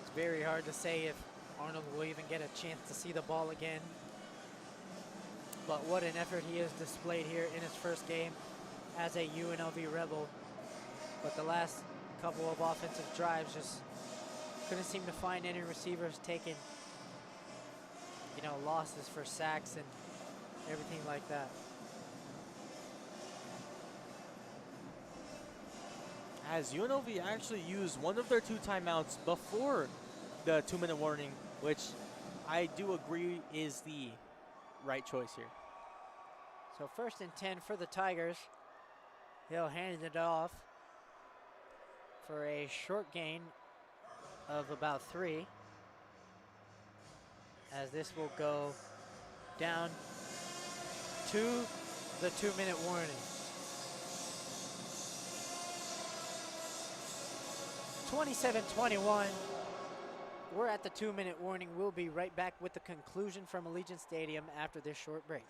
It's very hard to say if Arnold will even get a chance to see the ball again. But what an effort he has displayed here in his first game as a UNLV Rebel. But the last couple of offensive drives just couldn't seem to find any receivers taking, losses for sacks and everything like that. As UNLV actually used one of their 2 timeouts before the 2-minute warning, which I do agree is the right choice here. So 1st and 10 for the Tigers. He'll hand it off for a short gain of about 3. As this will go down to the 2-minute warning. 27-21. We're at the 2-minute warning. We'll be right back with the conclusion from Allegiant Stadium after this short break.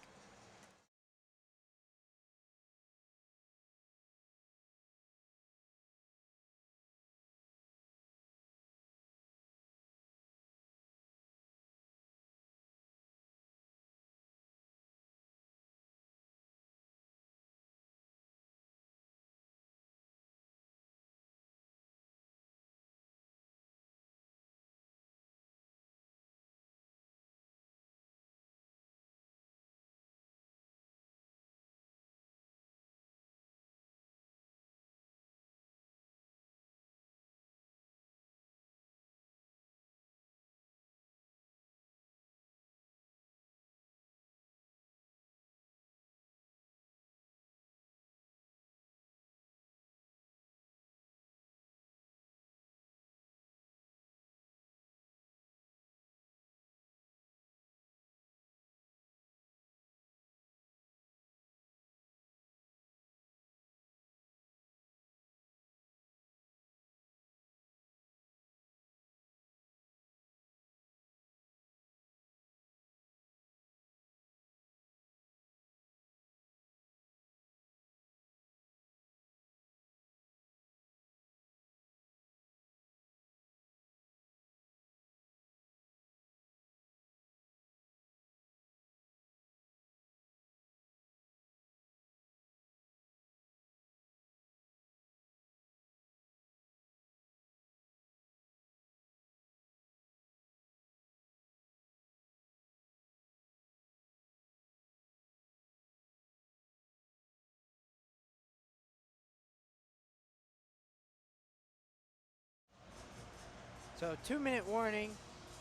So 2-minute warning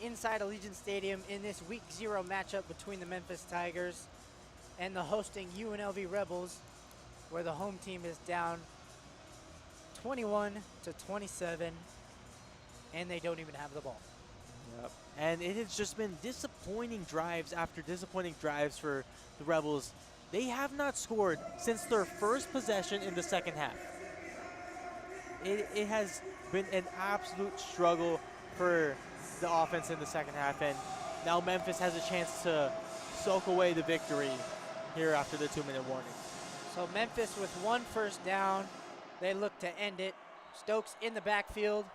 inside Allegiant Stadium in this Week 0 matchup between the Memphis Tigers and the hosting UNLV Rebels, where the home team is down 21-27, and they don't even have the ball. Yep. And it has just been disappointing drives after disappointing drives for the Rebels. They have not scored since their first possession in the second half. It has been an absolute struggle for the offense in the second half, and now Memphis has a chance to soak away the victory here after the 2-minute warning. So Memphis with 1 first down. They look to end it. Stokes in the backfield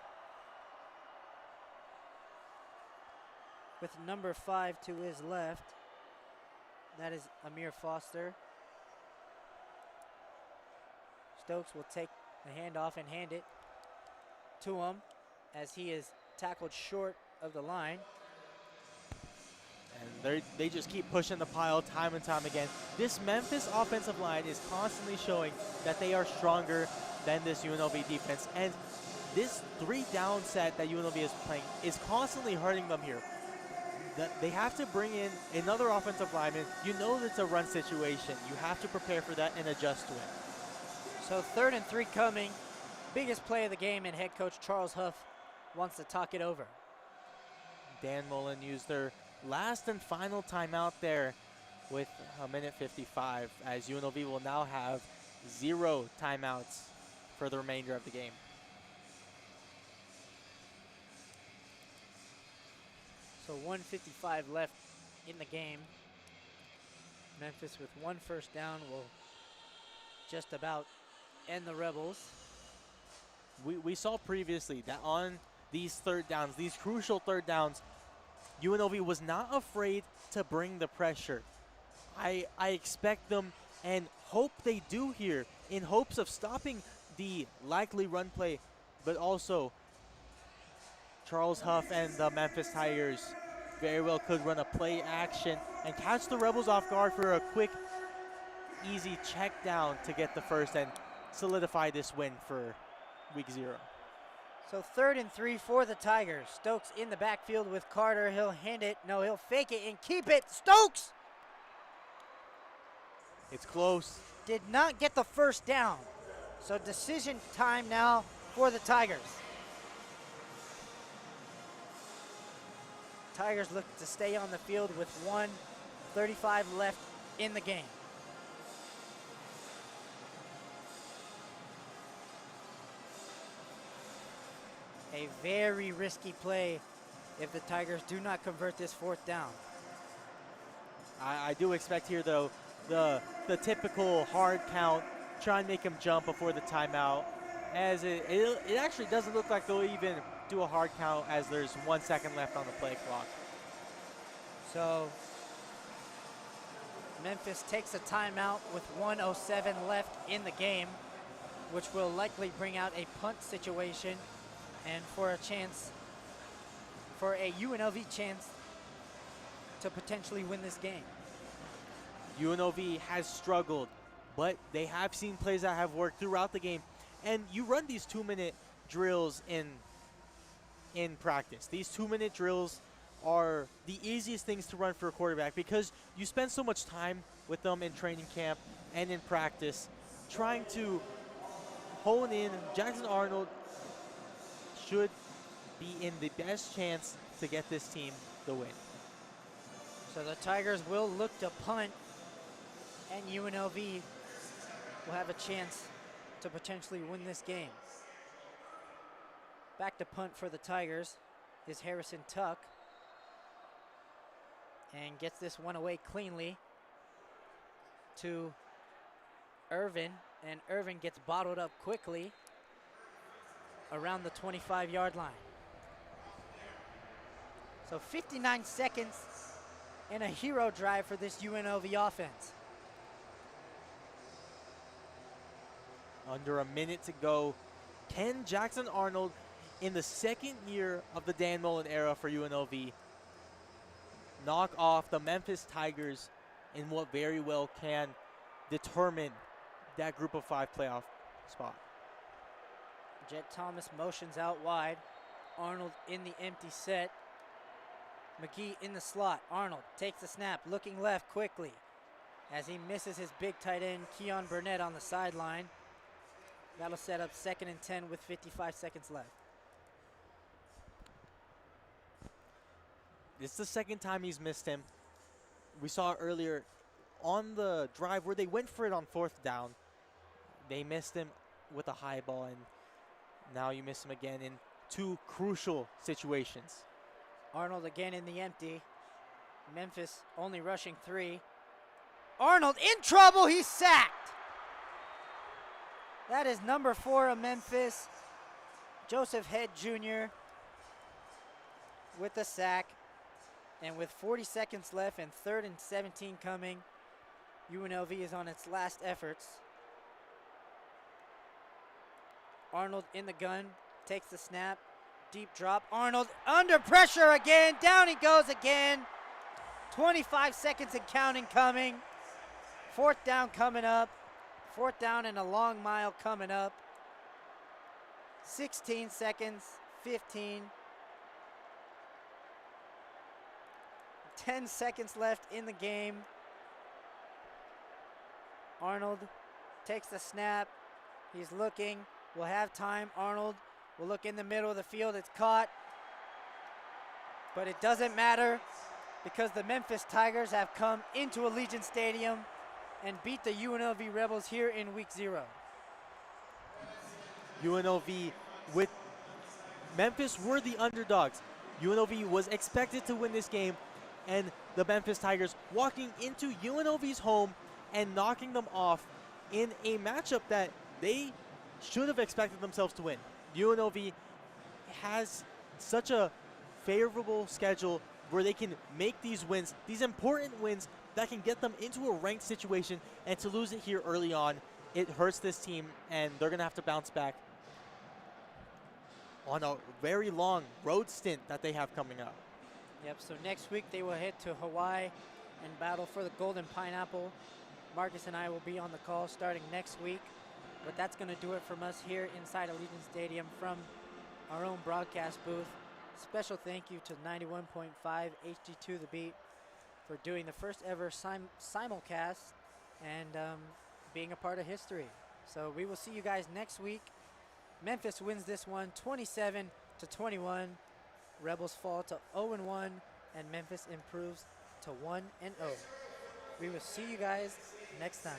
with number 5 to his left. That is Amir Foster. Stokes will take the handoff and hand it to him as he is tackled short of the line. And they just keep pushing the pile time and time again. This Memphis offensive line is constantly showing that they are stronger than this UNLV defense. And this 3-down set that UNLV is playing is constantly hurting them here. They have to bring in another offensive lineman. You know it's a run situation. You have to prepare for that and adjust to it. So 3rd and 3 coming. Biggest play of the game, and head coach Charles Huff wants to talk it over. Dan Mullen used their last and final timeout there with 1:55, as UNLV will now have 0 timeouts for the remainder of the game. So 1:55 left in the game. Memphis with 1 first down will just about end the Rebels. We saw previously that on these 3rd downs, these crucial 3rd downs, UNLV was not afraid to bring the pressure. I expect them and hope they do here in hopes of stopping the likely run play, but also Charles Huff and the Memphis Tigers very well could run a play action and catch the Rebels off guard for a quick, easy check down to get the first and solidify this win for Week 0. So 3rd and 3 for the Tigers. Stokes in the backfield with Carter. He'll hand it. No, he'll fake it and keep it. Stokes It's close. did not get the first down. So decision time now for the Tigers. Tigers look to stay on the field with 1:35 left in the game. A very risky play if the Tigers do not convert this 4th down. I do expect here, though, the typical hard count, try and make him jump before the timeout, as it actually doesn't look like they'll even do a hard count as there's 1 second left on the play clock. So Memphis takes a timeout with 1:07 left in the game, which will likely bring out a punt situation and for a UNLV chance to potentially win this game. UNLV has struggled, but they have seen plays that have worked throughout the game. And you run these 2-minute drills in practice. These 2-minute drills are the easiest things to run for a quarterback because you spend so much time with them in training camp and in practice trying to hone in. Jackson Arnold should be in the best chance to get this team the win. So the Tigers will look to punt, and UNLV will have a chance to potentially win this game. Back to punt for the Tigers is Harrison Tuck, and gets this one away cleanly to Irvin, and Irvin gets bottled up quickly around the 25-yard line. So 59 seconds and a hero drive for this UNLV offense. Under a minute to go. Can Jackson Arnold, in the 2nd year of the Dan Mullen era for UNLV, knock off the Memphis Tigers in what very well can determine that Group of 5 playoff spot? Jet Thomas motions out wide. Arnold in the empty set. McGee in the slot. Arnold takes the snap, looking left quickly as he misses his big tight end, Keon Burnett, on the sideline. That'll set up 2nd and 10 with 55 seconds left. It's the second time he's missed him. We saw earlier on the drive where they went for it on 4th down. They missed him with a high ball, and now you miss him again in 2 crucial situations. Arnold again in the empty. Memphis only rushing 3. Arnold in trouble. He's sacked. That is number 4 of Memphis, Joseph Head Jr. with the sack. And with 40 seconds left and 3rd and 17 coming, UNLV is on its last efforts. Arnold in the gun, takes the snap, deep drop. Arnold under pressure again, down he goes again. 25 seconds and counting coming. 4th down coming up. 4th down and a long mile coming up. 16 seconds, 15. 10 seconds left in the game. Arnold takes the snap. He's looking. We'll have time. Arnold will look in the middle of the field. It's caught. But it doesn't matter because the Memphis Tigers have come into Allegiant Stadium and beat the UNLV Rebels here in week 0. UNLV with Memphis were the underdogs. UNLV was expected to win this game, and the Memphis Tigers walking into UNLV's home and knocking them off in a matchup that they should have expected themselves to win. UNLV has such a favorable schedule where they can make these wins, these important wins that can get them into a ranked situation, and to lose it here early on, it hurts this team, and they're going to have to bounce back on a very long road stint that they have coming up. Yep, so next week they will head to Hawaii and battle for the Golden Pineapple. Marcus and I will be on the call starting next week. But that's going to do it from us here inside Allegiant Stadium from our own broadcast booth. Special thank you to 91.5 HD2 The Beat for doing the first ever simulcast and being a part of history. So we will see you guys next week. Memphis wins this one 27-21. Rebels fall to 0-1, and Memphis improves to 1-0. We will see you guys next time.